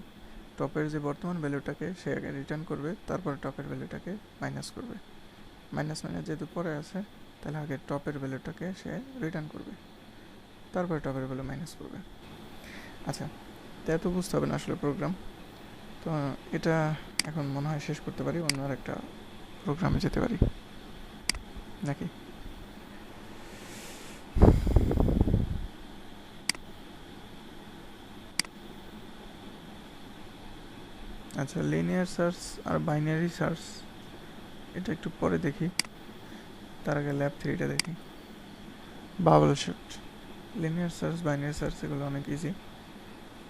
টপের যে বর্তমান ভ্যালুটাকে সে আগে রিটার্ন করবে, তারপর টপের ভ্যালুটাকে মাইনাস করবে। মাইনাস মাইনাস যেহেতু পরে আছে, তাহলে আগে টপের ভ্যালুটাকে সে রিটার্ন করবে, তারপরে টপের ভ্যালু মাইনাস করবে। আচ্ছা, তো এত বুঝতে হবে না আসলে প্রোগ্রাম। তো এটা এখন মনে হয় শেষ করতে পারি, অন্য আর একটা প্রোগ্রামে যেতে পারি নাকি? আচ্ছা, লিনিয়ার সার্চ আর বাইনারি সার্চ এটা একটু পরে দেখি, তার আগে ল্যাব 3টা দেখি। Bubble shoot, linear search, binary search এগুলো অনেক ইজি।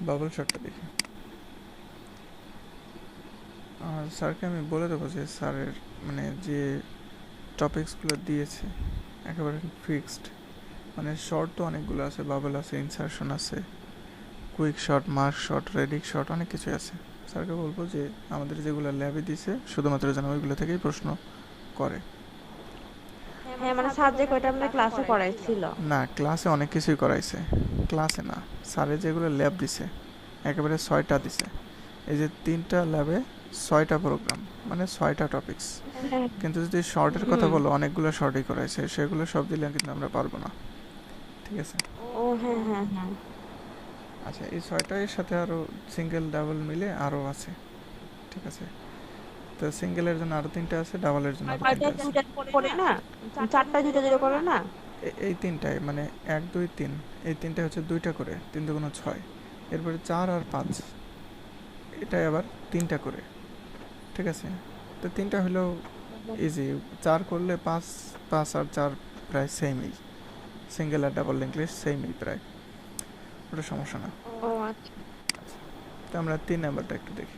বাবল শটটা দেখি। আর স্যারকে আমি বলে দেবো যে স্যারের মানে যে টপিকসগুলো দিয়েছে একেবারে ফিক্সড, মানে শর্ট তো অনেকগুলো আছে, বাবল আছে, ইনসারশন আছে, quick sort, merge sort, radix sort, অনেক কিছু আছে। স্যারকে বলবো যে আমাদের যেগুলো ল্যাবে দিছে শুধুমাত্র যেন ওইগুলো থেকেই প্রশ্ন করে। হ্যাঁ মানে সাবজেক্ট ওইটা আমাদের ক্লাসে করাইছিল। না, ক্লাসে অনেক কিছুই করাইছে, ক্লাসে না, স্যারে যেগুলো ল্যাব দিছে একেবারে 6টা দিছে। এই যে 3টা ল্যাবে 6টা প্রোগ্রাম, মানে 6টা টপিকস। হ্যাঁ। কিন্তু যদি শর্টের কথা বলো, অনেকগুলো শর্টই করাইছে, সেগুলো সব দিলে কিন্তু আমরা পারবো না, ঠিক আছে? ও হ্যাঁ হ্যাঁ হ্যাঁ। আচ্ছা, এই 6টার সাথে আরও সিঙ্গেল ডাবল মিলে আরও আছে, ঠিক আছে? তো সিঙ্গেলের জন্য আরও 3টা আছে, ডাবলের জন্য আরও 3টা আছে। দুইটা করে না, চারটা দুইটা দুইটা করে না। এই 3টায় মানে 1 2 3, এই 3টায় হচ্ছে 2টা করে, 3 দুগুণ 6, এরপরে 4 আর 5, এটাই আবার 3টা করে, ঠিক আছে? তো 3টা হলেও ইজি, 4 করলে 5, 5 আর 4 প্রায় সেমই, সিঙ্গেল আর ডাবল ইংলিশ সেমই প্রায়, ওটা সমস্যা না। ও আচ্ছা। তো আমরা 3 নাম্বারটা একটু দেখি।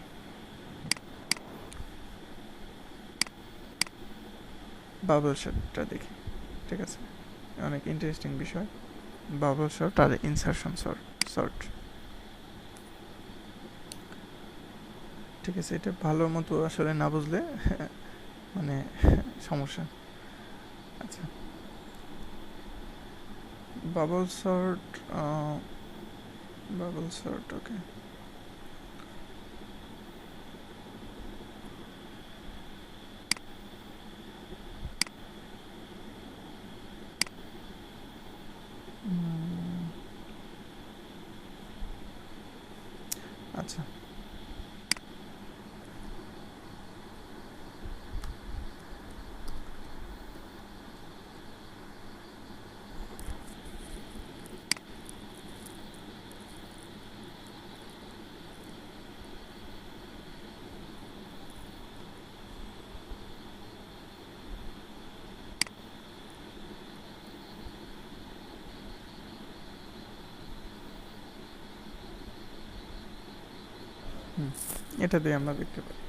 বাবল শটটা দেখি, ঠিক আছে? অনেক ইন্টারেস্টিং বিষয়, বাবল শট আর ইনসারশন শর্ট, ঠিক আছে? এটা ভালো মতো আসলে না বুঝলে মানে সমস্যা। আচ্ছা, বাবল শর্ট, বাবল শর্ট, ওকে। আচ্ছা, এটা দিয়ে আমরা দেখতে পারি।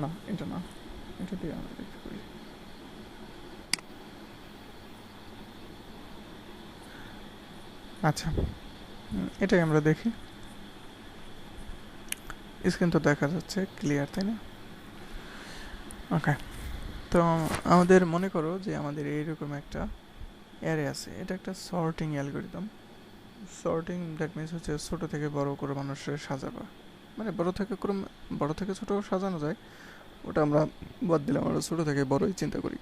না, এটা না, এটা দিয়ে আমরা দেখতে পারি। আচ্ছা, এটাই আমরা দেখি। স্ক্রিন তো দেখা যাচ্ছে ক্লিয়ার, তাই না? ওকে, তো আমাদের মনে করো যে আমাদের এইরকম একটা অ্যারে আছে, এটা একটা sorting algorithm. Sorting that means হচ্ছে ছোট থেকে বড় করে মানুষের সাজাবা, মানে বড় থেকে ছোট সাজানো যায়, ওটা আমরা বাদ দিলাম, আমরা ছোট থেকে বড়ই চিন্তা করি।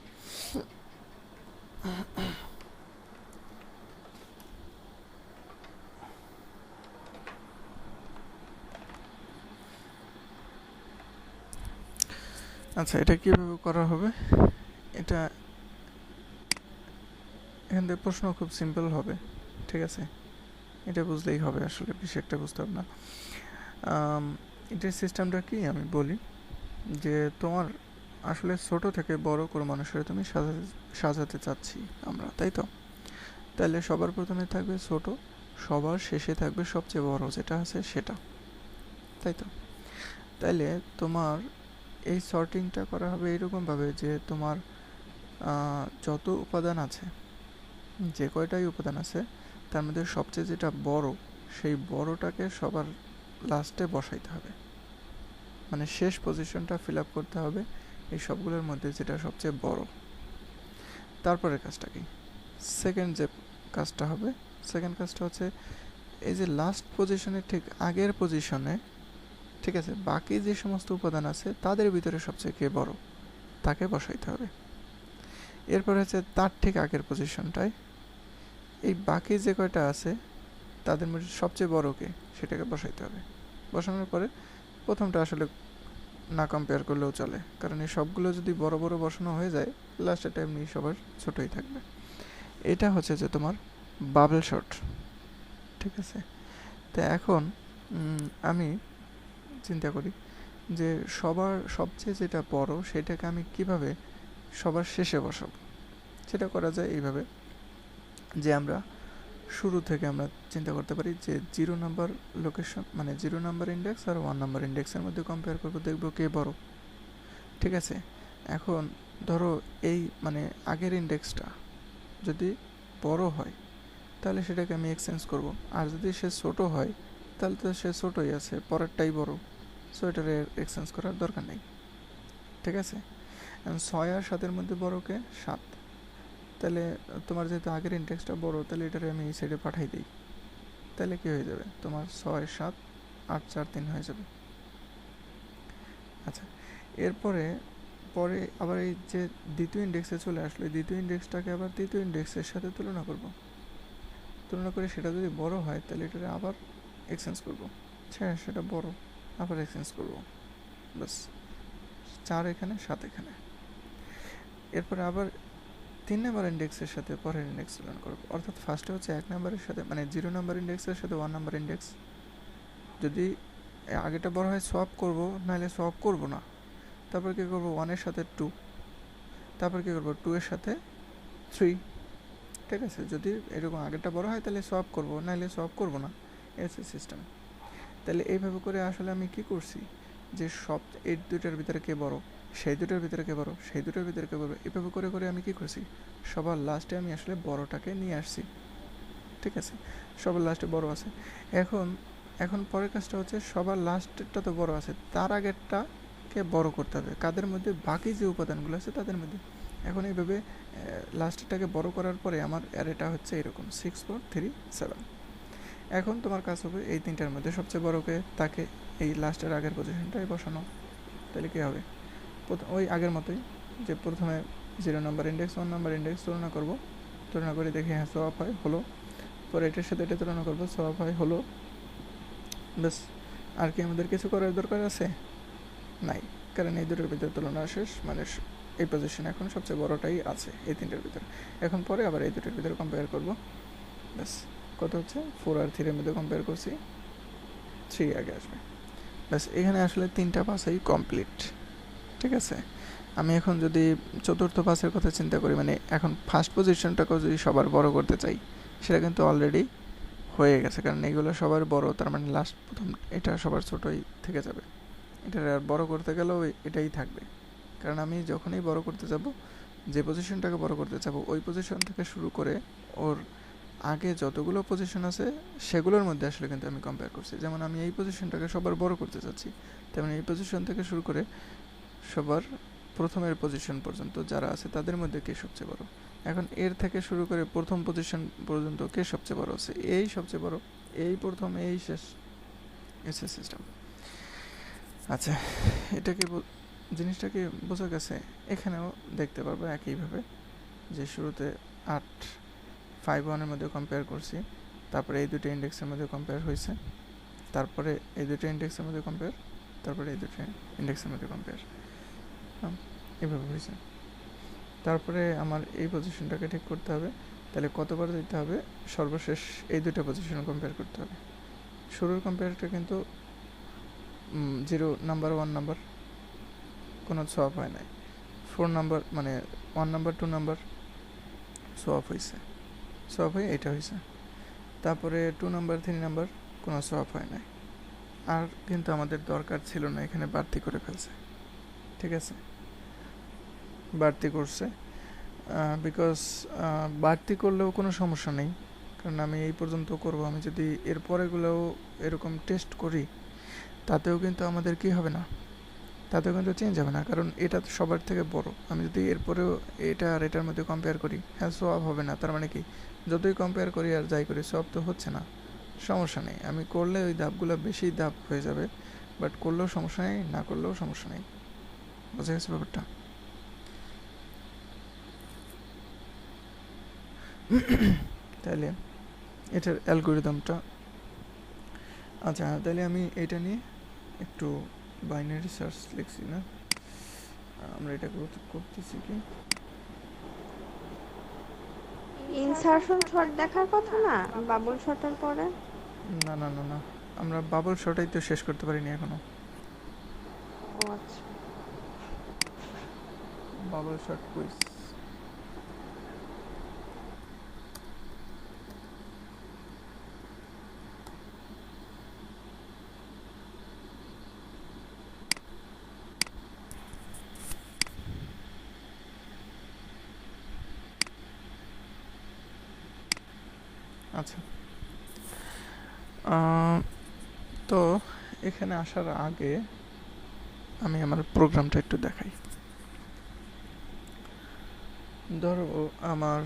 আচ্ছা, এটা কিভাবে করা হবে? এটা এখান থেকে প্রশ্ন খুব সিম্পল হবে, ঠিক আছে? এটা বুঝলেই হবে, আসলে বেশি একটা বুঝতে হবে না। এটার সিস্টেমটা কি আমি বলি, যে তোমার আসলে ছোট থেকে বড় করে মানুষের তুমি সাজাতে চাচ্ছি আমরা, তাই তো? তাহলে সবার প্রথমে থাকবে ছোট, সবার শেষে থাকবে সবচেয়ে বড় যেটা আছে সেটা, তাই তো? তাইলে তোমার এই সর্টিংটা করা হবে এইরকমভাবে যে তোমার যত উপাদান আছে, যে কয়টাই উপাদান আছে, তার মধ্যে সবচেয়ে যেটা বড়, সেই বড়টাকে সবার লাস্টে বসাইতে হবে, মানে শেষ পজিশনটা ফিল আপ করতে হবে এই সবগুলোর মধ্যে যেটা সবচেয়ে বড়। তারপরে কাজটা কি? সেকেন্ড যে কাজটা হবে, সেকেন্ড কাজটা হচ্ছে এই যে লাস্ট পজিশনের ঠিক আগের পজিশনে, ঠিক আছে, বাকি যে সমস্ত উপাদান আছে তাদের ভিতরে সবচেয়ে কে বড় তাকে বসাইতে হবে। এরপর হচ্ছে তার ঠিক আগের পজিশনটায় এই বাকি যে কয়টা আছে তাদের মধ্যে সবচেয়ে বড় কে সেটাকে বসাইতে হবে। বসানোর পরে প্রথমটা আসলে না কম্পেয়ার করলেও চলে, কারণ এই সবগুলো যদি বড় বড় বসানো হয়ে যায়, লাস্টের এমনি সবার ছোটই থাকবে। এটা হচ্ছে যে তোমার বাবল শট, ঠিক আছে? তো এখন আমি চিন্তা করি যে সবার সবচেয়ে যেটা বড় সেটাকে আমি কিভাবে সবার শেষে বসাবো। সেটা করা যায় এইভাবে যে আমরা শুরু থেকে আমরা চিন্তা করতে পারি যে 0 নাম্বার লোকেশন মানে 0 নাম্বার ইন্ডেক্স আর 1 নাম্বার ইন্ডেক্সের মধ্যে কম্পেয়ার করবো, দেখবো কে বড়। ঠিক আছে, এখন ধরো এই মানে আগের ইন্ডেক্সটা যদি বড় হয় তাহলে সেটাকে আমি এক্সচেঞ্জ করব, আর যদি সে ছোট হয় তাহলে তো সে ছোটই আছে, পরেরটাই বড়, সো এটার এক্সচেঞ্জ করার দরকার নেই। ঠিক আছে, 6 আর 7-এর মধ্যে বড় কে? 7। তাহলে তোমার যেহেতু আগের ইন্ডেক্সটা বড়, তাহলে এটারে আমি এই সাইডে পাঠাই দিই, তাহলে কি হয়ে যাবে তোমার 6 7 8 4 3 হয়ে যাবে। আচ্ছা, এরপরে পরে আবার এই যে দ্বিতীয় ইন্ডেক্সে চলে আসলো, দ্বিতীয় ইন্ডেক্সটাকে আবার তৃতীয় ইন্ডেক্সের সাথে তুলনা করব, তুলনা করে সেটা যদি বড় হয় তাহলে এটারে আবার এক্সচেঞ্জ করব, সেটা বড়, আবার এক্সচেঞ্জ করব, বাস 4 এখানে 7 এখানে। এরপরে আবার 3 নাম্বার ইন্ডেক্সের সাথে পরের ইন্ডেক্স তুলনা করব, অর্থাৎ ফার্স্টে হচ্ছে 1 নাম্বারের সাথে মানে 0 নাম্বার ইন্ডেক্সের সাথে 1 নাম্বার ইন্ডেক্স, যদি আগেটা বড় হয় সোয়াপ করব, নাহলে সোয়াপ করব না। তারপর কী করব, 1-এর সাথে 2, তারপর কী করব 2-এর সাথে 3। ঠিক আছে, যদি এরকম আগেরটা বড় হয় তাহলে সোয়াপ করব, নাহলে সোয়াপ করব না, এসে সিস্টেম। তাহলে এইভাবে করে আসলে আমি কি করছি যে সব এই দুটার ভিতরে কে বড়, সেই দুটার ভিতরে কে বড়, সেই দুটার ভিতরে কে বড়, এভাবে করে করে আমি কি করছি সবার লাস্টে আমি আসলে বড়টাকে নিয়ে আসছি। ঠিক আছে, সবার লাস্টে বড় আছে। এখন এখন পরের কাজটা হচ্ছে সবার লাস্টেরটা তো বড় আছে, তার আগেরটাকে বড় করতে হবে কাদের মধ্যে, বাকি যে উপাদানগুলো আছে তাদের মধ্যে। এখন এইভাবে লাস্টেরটাকে বড় করার পরে আমার অ্যারেটা হচ্ছে এরকম 6 4 3 7। এখন তোমার কাজ হবে এই তিনটার মধ্যে সবচেয়ে বড়কে তাকে এই লাস্টের আগের পজিশনটাই বসানো। তাহলে কী হবে, ওই আগের মতোই যে প্রথমে 0 নাম্বার ইন্ডেক্স 1 নাম্বার ইন্ডেক্স তুলনা করব, তুলনা করে দেখি হ্যাঁ সোয়াপ হয়, হলো। পরে এটার সাথে এটা তুলনা করবো, সোয়াপ হয়, হলো, ব্যাস। আর কি আমাদের কিছু করার দরকার আছে? নাই, কারণ এই দুটোর ভিতরে তুলনা শেষ, মানে এই পজিশন এখন সবচেয়ে বড়টাই আছে এই তিনটার ভিতরে। এখন পরে আবার এই দুটোর ভিতরে কম্পেয়ার করব, ব্যাস। কত হচ্ছে 4 আর 3-এর মধ্যে কম্পেয়ার করছি, 3 আগে আসবে, ব্যাস। এখানে আসলে 3টা পাসেই কমপ্লিট। ঠিক আছে, আমি এখন যদি চতুর্থ পাসের কথা চিন্তা করি, মানে এখন ফার্স্ট পজিশনটাকেও যদি সবার বড় করতে চাই, সেটা কিন্তু অলরেডি হয়ে গেছে, কারণ এইগুলো সবার বড়, তার মানে লাস্ট প্রথম এটা সবার ছোটই থেকে যাবে। এটা আর বড় করতে গেলেও এটাই থাকবে, কারণ আমি যখনই বড় করতে যাব, যে পজিশনটাকে বড় করতে চাবো ওই পজিশন থেকে শুরু করে ওর আগে যতগুলো পজিশন আছে সেগুলোর মধ্যে আসলে কিন্তু আমি কম্পেয়ার করছি। যেমন আমি এই পজিশনটাকে সবার বড় করতে চাচ্ছি, তেমন এই পজিশন থেকে শুরু করে সবার প্রথমের পজিশন পর্যন্ত যারা আছে তাদের মধ্যে কে সবচেয়ে বড়। এখন এর থেকে শুরু করে প্রথম পজিশন পর্যন্ত কে সবচেয়ে বড় আছে, এই সবচেয়ে বড়, এই প্রথম, এই শেষ, এসে সিস্টেম। আচ্ছা, এটাকে জিনিসটাকে বোঝা গেছে। এখানেও দেখতে পারবো একইভাবে যে শুরুতে 8 5 1-এর মধ্যে কম্পেয়ার করছি, তারপরে এই দুটো ইন্ডেক্সের মধ্যে কম্পেয়ার হয়েছে, তারপরে এই দুটো ইন্ডেক্সের মধ্যে কম্পেয়ার, তারপরে এই দুটো ইন্ডেক্সের মধ্যে কম্পেয়ার, এভাবে হয়েছে। তারপরে আমার এই পজিশনটাকে ঠিক করতে হবে, তাহলে কতবার দিতে হবে, সর্বশেষ এই দুটো পজিশন কম্পেয়ার করতে হবে। শুরুর কম্পেয়ারটা কিন্তু 0 নাম্বার 1 নাম্বার কোনো সোয়াপ হয় নাই, 4 নাম্বার মানে 1 নাম্বার 2 নাম্বার সোয়াপ হয়েছে, সোয়াপ হয়ে এটা হয়েছে। তারপরে 2 নাম্বার 3 নাম্বার কোনো সোয়াপ হয় নাই, আর কিন্তু আমাদের দরকার ছিল না, এখানে বাড়তি করে ফেলছে। ঠিক আছে, বাড়তি করছে, বিকজ বাড়তি করলেও কোনো সমস্যা নেই, কারণ আমি এই পর্যন্ত করব। আমি যদি এর পরেগুলোও এরকম টেস্ট করি তাতেও কিন্তু আমাদের কি হবে না, তাতেও কিন্তু চেঞ্জ হবে না, কারণ এটা সবার থেকে বড়। আমি যদি এরপরেও এটা আর এটার মধ্যে কম্পেয়ার করি, হ্যাঁ সোয়াপ হবে না, তার মানে কি যতই কম্পেয়ার করি আর যাই করি সোয়াপ তো হচ্ছে না, সমস্যা নেই। আমি করলে ওই ধাপগুলো বেশি ধাপ হয়ে যাবে, বাট করলেও সমস্যা নেই, না করলেও সমস্যা নেই। বোঝা গেছে ব্যাপারটা? তাহলে এটার অ্যালগোরিদমটা, আচ্ছা তাহলে আমি এটা নিয়ে একটু বাইনারি সার্চ লিখছি না, আমরা এটা করতেছি কি, ইনসারশন শর্ট দেখার কথা না, বাবল শর্টের পরে। না না না না, আমরা বাবল শটাই তো শেষ করতে পারিনি এখনো। আচ্ছা। Bubble shot quiz. আচ্ছা, তো এখানে আসার আগে আমি আমার প্রোগ্রামটা একটু দেখাই। ধরো আমার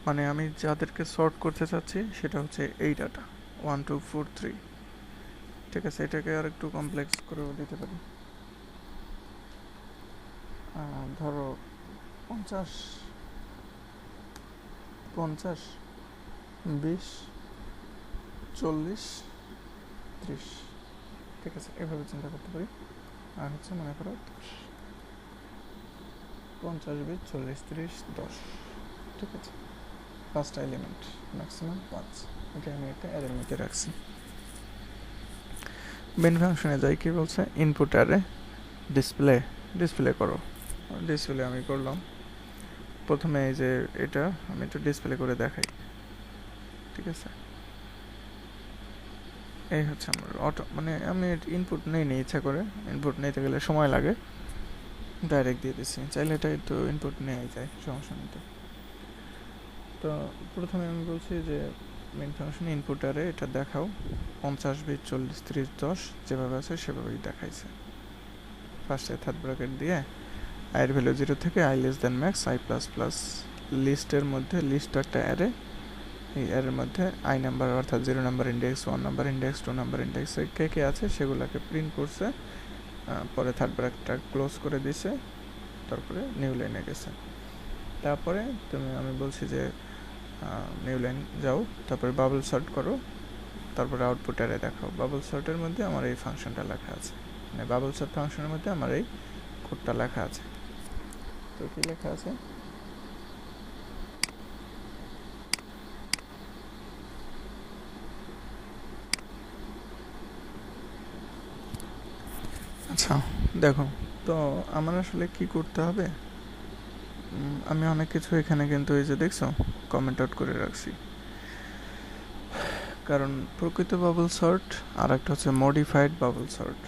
মানে আমি যাদেরকে সর্ট করতে চাচ্ছি সেটা হচ্ছে এই ডাটা 1 2 4 3, ঠিক আছে। এটাকে আর একটু কমপ্লেক্স করেও দিতে পারি। ধরো 50 50 20 40 30, ঠিক আছে, এভাবে চিন্তা করতে পারি। আর হচ্ছে মনে করো 50 20 40 30 10, ঠিক আছে। পাঁচটা এলিমেন্ট, ম্যাক্সিমাম 5, এটা আমি একটা অ্যারের মধ্যে রাখছি। মেন ফাংশনে যাই, কি বলছে, ইনপুট অ্যারে ডিসপ্লে করো। ডিসপ্লে আমি করলাম। প্রথমে এই যে এটা আমি একটু ডিসপ্লে করে দেখাই, ঠিক আছে। এই হচ্ছে আমার অটো, মানে আমি ইনপুট নেই ইচ্ছা করে, ইনপুট নিতে গেলে সময় লাগে, ডাইরেক্ট দিয়ে দিচ্ছি। চাইলে এটা একটু ইনপুট নেওয়াই যায়, সমস্যা নেই। তো প্রথমে আমি বলছি যে মেন ফাংশনে ইনপুট আরে এটা দেখাও 50 20 40 30 10, যেভাবে আছে সেভাবেই দেখাইছে। ফার্স্টে থার্ড ব্র্যাকেট দিয়ে আইয়ের ভ্যালু 0 থেকে I less than max I plus plus, লিস্টের মধ্যে লিস্ট একটা অ্যারে, এই অ্যারের মধ্যে আই নাম্বার অর্থাৎ 0 number index 1 number index 2 number index কে কে আছে সেগুলোকে প্রিন্ট করছে। পরে থার্ড ব্র্যাকেটটা ক্লোজ করে দিছে, তারপরে নিউ লাইনে গেছে। তারপরে আমি বলছি যে নিউ লাইন যাও, তারপরে বাবল সর্ট করো, তারপরে আউটপুট অ্যারে দেখাও। বাবল সর্টের মধ্যে আমার এই ফাংশনটা লেখা আছে, মানে বাবল সর্ট ফাংশনের মধ্যে আমার এই কোডটা লেখা আছে। তো কি লেখা আছে, আচ্ছা দেখো। তো আমার আসলে কি করতে হবে, আমি অনেক কিছু এখানে কিন্তু এই যে দেখছো কমেন্ট আউট করে রাখছি। কারণ প্রকৃত বাবল সর্ট আর একটা হচ্ছে মডিফাইড বাবল সর্ট,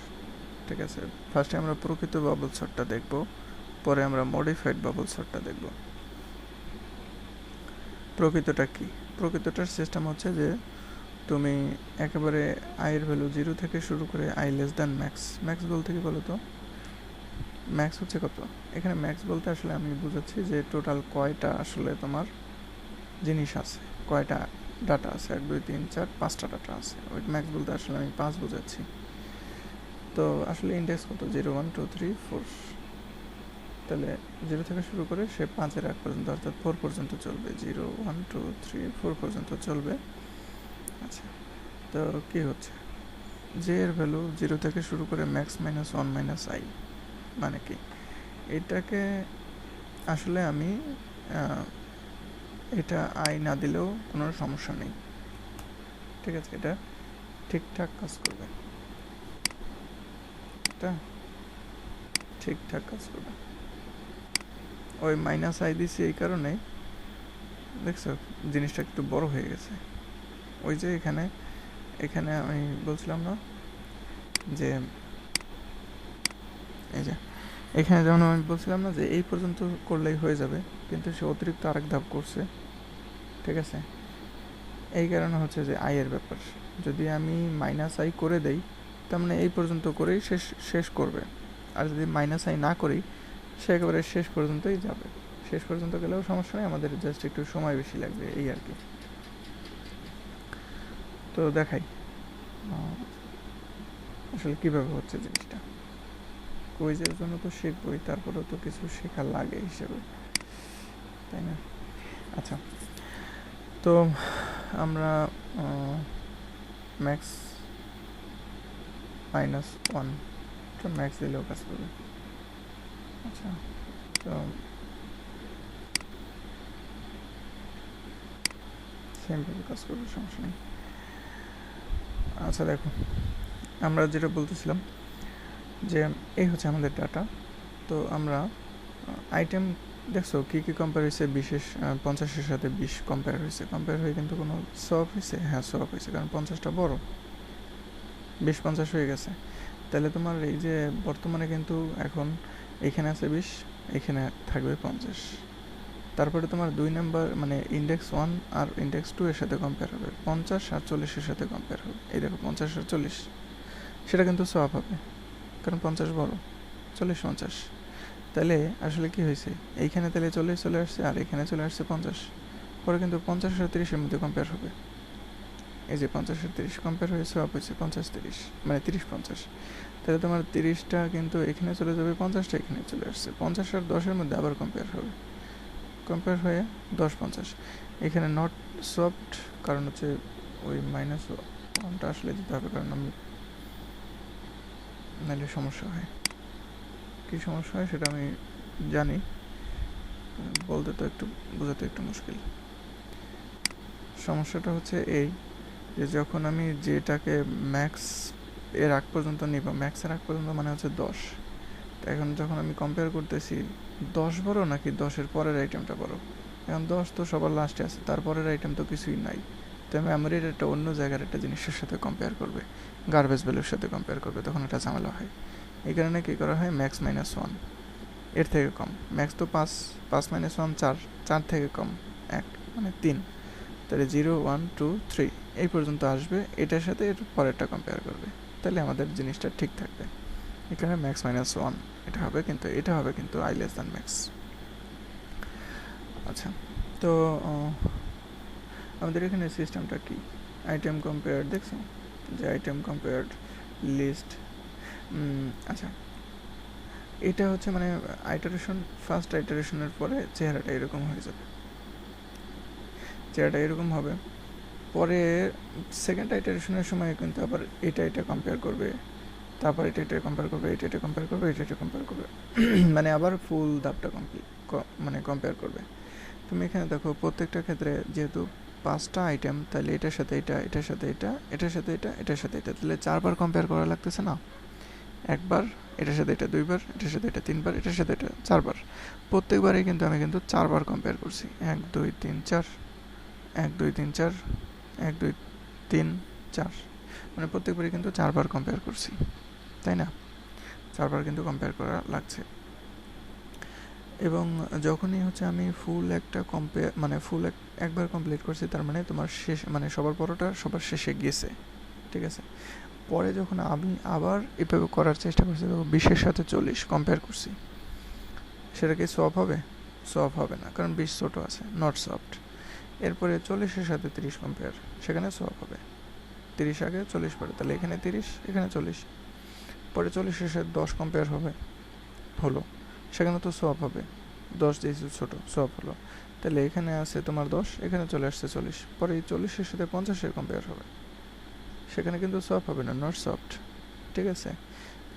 ঠিক আছে। ফার্স্টে আমরা প্রকৃত বাবল সর্টটা দেখব, পরে আমরা মডিফাইড বাবল সর্টটা দেখব। প্রকৃতটা কি, প্রকৃতটার সিস্টেম হচ্ছে যে তুমি একেবারে আইয়ের ভ্যালু 0 থেকে শুরু করে I less than max. Max বলতে কি বলো তো, ম্যাক্স হচ্ছে কত, এখানে ম্যাক্স বলতে আসলে আমি বুঝাচ্ছি যে টোটাল কয়টা আসলে তোমার জিনিস আছে, কয়টা ডাটা আছে, 1 2 3 4 5টা ডাটা আছে। ওই ম্যাক্স বলতে আসলে আমি 5 বোঝাচ্ছি। তো আসলে ইন্ডেক্স কত, 0 1 2 3 4, তাহলে 0 থেকে শুরু করে সে 5-এর আগ পর্যন্ত অর্থাৎ 4 পর্যন্ত চলবে, 0 1 2 3 4 পর্যন্ত চলবে। আচ্ছা, তো কি হচ্ছে, যে এর ভ্যালু 0 থেকে শুরু করে ম্যাক্স মাইনাস 1 মাইনাস আই, মানে কি, এটাকে আসলে আমি এটা আই না দিলেও কোনো সমস্যা নেই, ঠিক আছে। এটা ঠিকঠাক কাজ করবে, এটা ঠিকঠাক কাজ করবে। ওই মাইনাস আই দিছি এই কারণে, দেখছো জিনিসটা একটু বড় হয়ে গেছে। ওই যে এখানে এখানে আমি বলছিলাম না যে এই যে এখানে যেমন আমি বলছিলাম না যে এই পর্যন্ত করলেই হয়ে যাবে, কিন্তু সে অতিরিক্ত আরেক ধাপ করছে, ঠিক আছে। এই কারণে হচ্ছে যে আই এর ব্যাপার, যদি আমি মাইনাস আই করে দেই তার মানে এই পর্যন্ত করেই শেষ করবে, আর যদি মাইনাস আই না করি সে একেবারে শেষ পর্যন্তই যাবে। শেষ পর্যন্ত গেলেও সমস্যা নেই, আমাদের জাস্ট একটু সময় বেশি লাগবে, এই আর কি। তো দেখাই আসলে কীভাবে হচ্ছে জিনিসটা। কুইজের জন্য তো শিখবই, তারপরেও তো কিছু শেখা লাগে হিসেবে, তাই না? আচ্ছা, তো আমরা ম্যাক্স -1 তো ম্যাক্স দিলেও কাজ করবে। আচ্ছা, তো সেমভাবে কাজ করবে, সমস্যা নেই। আচ্ছা দেখো, আমরা যেটা বলতেছিলাম যে এই হচ্ছে আমাদের ডাটা। তো আমরা আইটেম দেখছো কী কী কম্পেয়ার হয়েছে, 50-এর সাথে 20 কম্পেয়ার হয়েছে। কম্পেয়ার হয়ে কিন্তু কোনো সোয়াপ হয়েছে? হ্যাঁ, সোয়াপ হয়েছে, কারণ 50টা বড়, 20-50 হয়ে গেছে। তাহলে তোমার এই যে বর্তমানে কিন্তু এখন এখানে আছে 20, এখানে থাকবে 50। তারপরে তোমার 2 নাম্বার মানে ইন্ডেক্স 1 আর ইন্ডেক্স 2 এর সাথে কম্পেয়ার হবে, 50 আর 40-এর সাথে কম্পেয়ার হবে। এই দেখো 50 আর 40, সেটা কিন্তু সোয়াপ হবে, কারণ 50 বড়, 40-50। তাহলে আসলে কি হয়েছে, এইখানে তাহলে 40 চলে আসছে আর এখানে চলে আসছে 50। পরে কিন্তু 50 আর 30-এর মধ্যে কম্পেয়ার হবে। এই যে 50 আর 30 কম্পেয়ার হয়ে সোয়াপ হয়েছে 50-30, মানে 30-50। তাহলে তোমার 30টা কিন্তু এখানে চলে যাবে, 50টা এখানে চলে আসছে। 50 আর 10-এর মধ্যে আবার কম্পেয়ার হবে, কম্পেয়ার হয়ে 10-50। এখানে নট সোয়াপড, কারণ হচ্ছে ওই -1টা আসলে দিতে হবে, কারণ আমি নাহলে সমস্যা হয়। কী সমস্যা হয় সেটা আমি জানি, বলতে তো একটু, বোঝাতে একটু মুশকিল। সমস্যাটা হচ্ছে এই যে যখন আমি যেটাকে ম্যাক্স এর আগ পর্যন্ত নিব, ম্যাক্সের আগ পর্যন্ত মানে হচ্ছে 10, তো এখন যখন আমি কম্পেয়ার করতেছি 10 বড় নাকি 10-এর পরের আইটেমটা বড়। এখন 10 তো সবার লাস্টে আছে, তারপরের আইটেম তো কিছুই নাই। তো মেমোরির একটা অন্য জায়গার একটা জিনিসের সাথে কম্পেয়ার করবে, গার্বেজ ভ্যালুর সাথে কম্পেয়ার করবে, তখন এটা ঝামেলা হয়। এই কারণে কী করা হয়, ম্যাক্স -1 এর থেকে কম। ম্যাক্স তো 5, 5 - 1 4, 4 থেকে কম 1 মানে 3। তাহলে 0 1 2 3 এই পর্যন্ত আসবে, এটার সাথে এর পরেরটা কম্পেয়ার করবে, তাহলে আমাদের জিনিসটা ঠিক থাকবে। এখানে ম্যাক্স -1 এটা হবে, কিন্তু এটা হবে কিন্তু i লেস দ্যান ম্যাক্স। আচ্ছা, তো আমাদের এখানে সিস্টেমটা কি, আইটেম কম্পেয়ার দেখছো, যে আইটেম কম্পেয়ার লিস্ট। আচ্ছা, এটা হচ্ছে মানে আইটারেশন, ফার্স্ট আইটারেশনের পরে চেহারাটা এরকম হয়ে যাবে, চেহারাটা এরকম হবে। পরে সেকেন্ড আইটারেশনের সময় কিন্তু আবার এটা কম্পেয়ার করবে, তারপর এটা কম্পেয়ার করবে, এটা কম্পেয়ার করবে, এটা কম্পেয়ার করবে, মানে আবার ফুল ধাপটা মানে কম্পেয়ার করবে। তুমি এখানে দেখো প্রত্যেকটা ক্ষেত্রে যেহেতু 5টা আইটেম, তাহলে এটার সাথে এটা, এটার সাথে এটা, এটার সাথে এটা, এটার সাথে এটা, তাহলে 4বার কম্পেয়ার করা লাগতেছে না? একবার, এটার সাথে এটা 2বার, এটার সাথে এটা 3বার, এটার সাথে এটা 4বার। প্রত্যেকবারই কিন্তু আমি কিন্তু 4বার কম্পেয়ার করছি, 1 2 3 4, 1 2 3 4, 1 2 3 4, মানে প্রত্যেকবারই কিন্তু 4বার কম্পেয়ার করছি, তাই না? 4বার কিন্তু কম্পেয়ার করা লাগছে। এবং যখনই হচ্ছে আমি ফুল একটা কম্পেয়ার মানে ফুল একবার কমপ্লিট করছি, তার মানে তোমার শেষ মানে সবার বড়টা সবার শেষে গেছে, ঠিক আছে? পরে যখন আমি আবার এভাবে করার চেষ্টা করছি, 20-এর সাথে 40 কম্পেয়ার করছি, সেটা কি সোয়াপ হবে? সোয়াপ হবে না, কারণ 20 ছোট আছে, নট সফট। এরপরে 40-এর সাথে 30 কম্পেয়ার, সেখানে সোয়াপ হবে। 30 আগে 40 পরে, তাহলে এখানে 30 এখানে 40। পরে 40-এর সাথে 10 কম্পেয়ার হবে, হলো, সেখানে তো সোয়াপ হবে, 10 যেহেতু ছোটো সোয়াপ হলো। তাহলে এখানে আছে তোমার 10, এখানে চলে আসছে 40, পরে এই 40-এর সাথে 50-এর কম্পেয়ার হবে, সেখানে কিন্তু সোয়াপ হবে না, নট সফট, ঠিক আছে?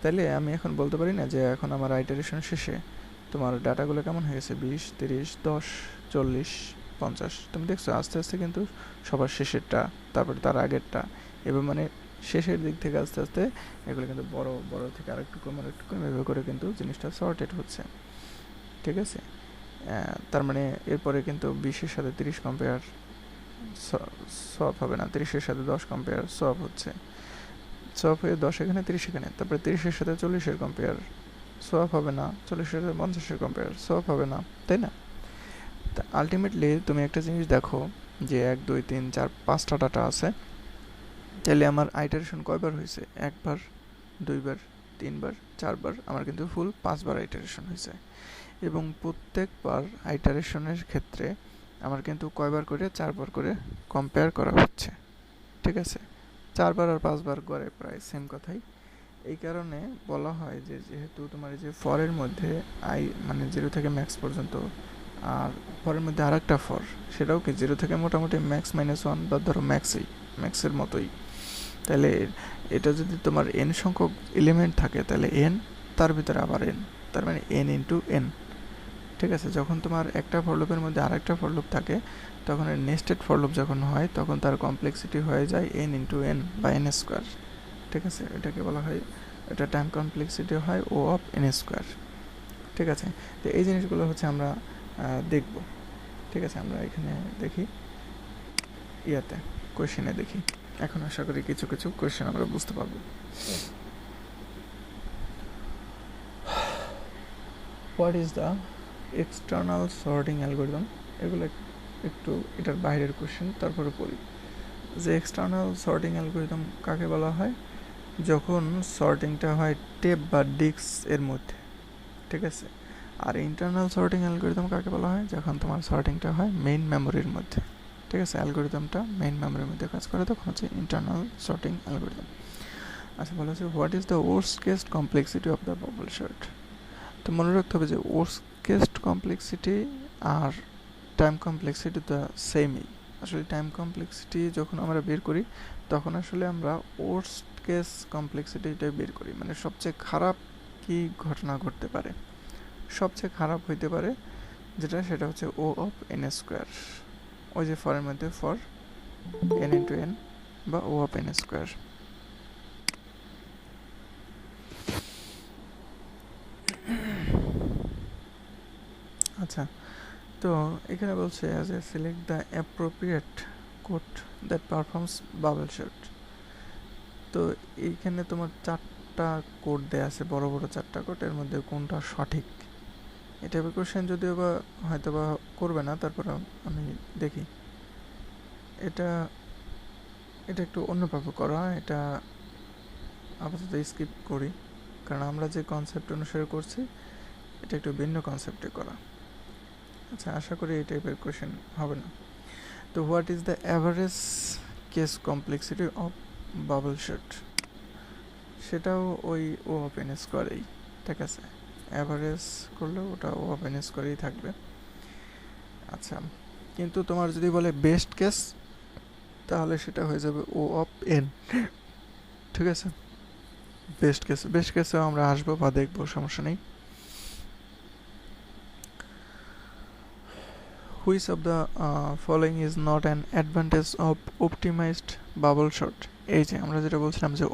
তাহলে আমি এখন বলতে পারি না যে এখন আমার আইটারেশন শেষে তোমার ডাটাগুলো কেমন হয়ে গেছে, 20 30 10 40 50। তুমি দেখছো আস্তে আস্তে কিন্তু সবার শেষেরটা, তারপরে তার আগেরটা, এবার মানে শেষের দিক থেকে আস্তে আস্তে এগুলো কিন্তু বড় বড় থেকে আরেকটু কম আরেকটু কম এভাবে করে কিন্তু জিনিসটা সর্টেড হচ্ছে, ঠিক আছে? তার মানে এরপরে কিন্তু 20-এর সাথে 30 কম্পেয়ার সোয়াপ হবে না, 30-এর সাথে 10 কম্পেয়ার সোয়াপ হচ্ছে, সোয়াপ হয়ে 10 এখানে 30 এখানে, তারপরে 30-এর সাথে 40-এর কম্পেয়ার সোয়াপ হবে না, 40-এর সাথে 50-এর কম্পেয়ার সোয়াপ হবে না, তাই না? তা আলটিমেটলি তুমি একটা জিনিস দেখো যে 1 2 3 4 5টা ডাটা আছে, তাহলে আমার আইটারেশন কয়বার হয়েছে, একবার, দুইবার, তিনবার, চারবার, আমার কিন্তু ফুল 5বার আইটারেশন হয়েছে। এবং প্রত্যেকবার আইটারেশনের ক্ষেত্রে আমার কিন্তু কয়বার করে, 4বার করে কম্পেয়ার করা হচ্ছে, ঠিক আছে? 4বার আর 5বার করে প্রায় সেম কথাই। এই কারণে বলা হয় যে যেহেতু তোমার এই যে ফরের মধ্যে মানে 0 থেকে ম্যাক্স পর্যন্ত, আর ফরের মধ্যে আর একটা ফর, সেটাও কি 0 থেকে মোটামুটি ম্যাক্স -1 বা ধরো ম্যাক্সের মতোই। তাহলে এটা যদি তোমার n সংখ্যক এলিমেন্ট থাকে, তাহলে n তার ভিতরে আবার n, তার মানে n ইন্টু n, ঠিক আছে? যখন তোমার একটা ফর লুপের মধ্যে আর একটা ফর লুপ থাকে, তখন নেস্টেড ফর লুপ যখন হয়, তখন তার কমপ্লেক্সিটি হয়ে যায় n ইন্টু n বা n স্কোয়ার, ঠিক আছে? এটাকে বলা হয় এটা টাইম কমপ্লেক্সিটি হয় ও অফ এন স্কোয়ার। ঠিক আছে, তো এই জিনিসগুলো হচ্ছে আমরা দেখব। ঠিক আছে, আমরা এখানে দেখি ইয়াতে কোয়েশ্চেনে দেখি। এখন আশা করি কিছু কিছু কোয়েশ্চেন আমরা বুঝতে পারবো। What is the external sorting algorithm? এগুলো একটু এটার বাইরের কোয়েশ্চেন, তারপরে পড়ি যে এক্সটার্নাল সর্টিং অ্যালগোরিদম কাকে বলা হয়? যখন সর্টিংটা হয় টেপ বা ডিস্ক এর মধ্যে। ঠিক আছে, আর ইন্টারনাল সর্টিং অ্যালগোরিদম কাকে বলা হয়? যখন তোমার সর্টিংটা হয় মেইন মেমোরির মধ্যে। ঠিক আছে, অ্যালগোরিদমটা মেইন মেমোরির মধ্যে কাজ করে, তখন হচ্ছে ইন্টারনাল সর্টিং অ্যালগোরিদম। আচ্ছা, বলা হচ্ছে what is the worst case complexity of the bubble short? তো মনে রাখতে হবে যে ওয়ার্স্ট কেস কমপ্লেক্সিটি আর টাইম কমপ্লেক্সিটি তো সেমই। আসলে টাইম কমপ্লেক্সিটি যখন আমরা বের করি তখন আসলে আমরা ওয়ার্স্ট কেস কমপ্লেক্সিটিটাই বের করি, মানে সবচেয়ে খারাপ কি ঘটনা ঘটতে পারে। সবচেয়ে খারাপ হইতে পারে যেটা, সেটা হচ্ছে ও অফ এন স্কোয়ার। ওই যে ফরের মধ্যে ফর এন ইন্টু এন বা ও অফ এন স্কোয়ার। আচ্ছা, তো এখানে বলছে as A select the appropriate code that performs bubble shot. তো এইখানে তোমার 4টা কোড দেয়া আছে, বড় বড় 4টা কোড, এর মধ্যে কোনটা সঠিক? এটা কোশ্চেন যদিও বা হয়তো বা করবে না, তারপর আমি দেখি। এটা একটু অন্যভাবে করা, এটা আপাতত স্কিপ করি, কারণ আমরা যে কনসেপ্ট অনুসারে করছি এটা একটু ভিন্ন কনসেপ্টে করা। আচ্ছা, আশা করি এই টাইপের কোশ্চেন হবে না। তো what is the average case complexity of bubble shot? সেটাও ওই ও অফ এন স্কোয়ারেই। ঠিক আছে, অ্যাভারেজ করলে ওটা ও অফ এন স্কোয়ারেই থাকবে। আচ্ছা, কিন্তু তোমার যদি বলে বেস্ট কেস, তাহলে সেটা হয়ে যাবে ও অফ এন। ঠিক আছে, বেস্ট কেসেও আমরা আসবো বা দেখবো, সমস্যা নেই। Which of the following is not an advantage of optimized bubble shot? এই যে আমরা যেটা বলছিলাম যে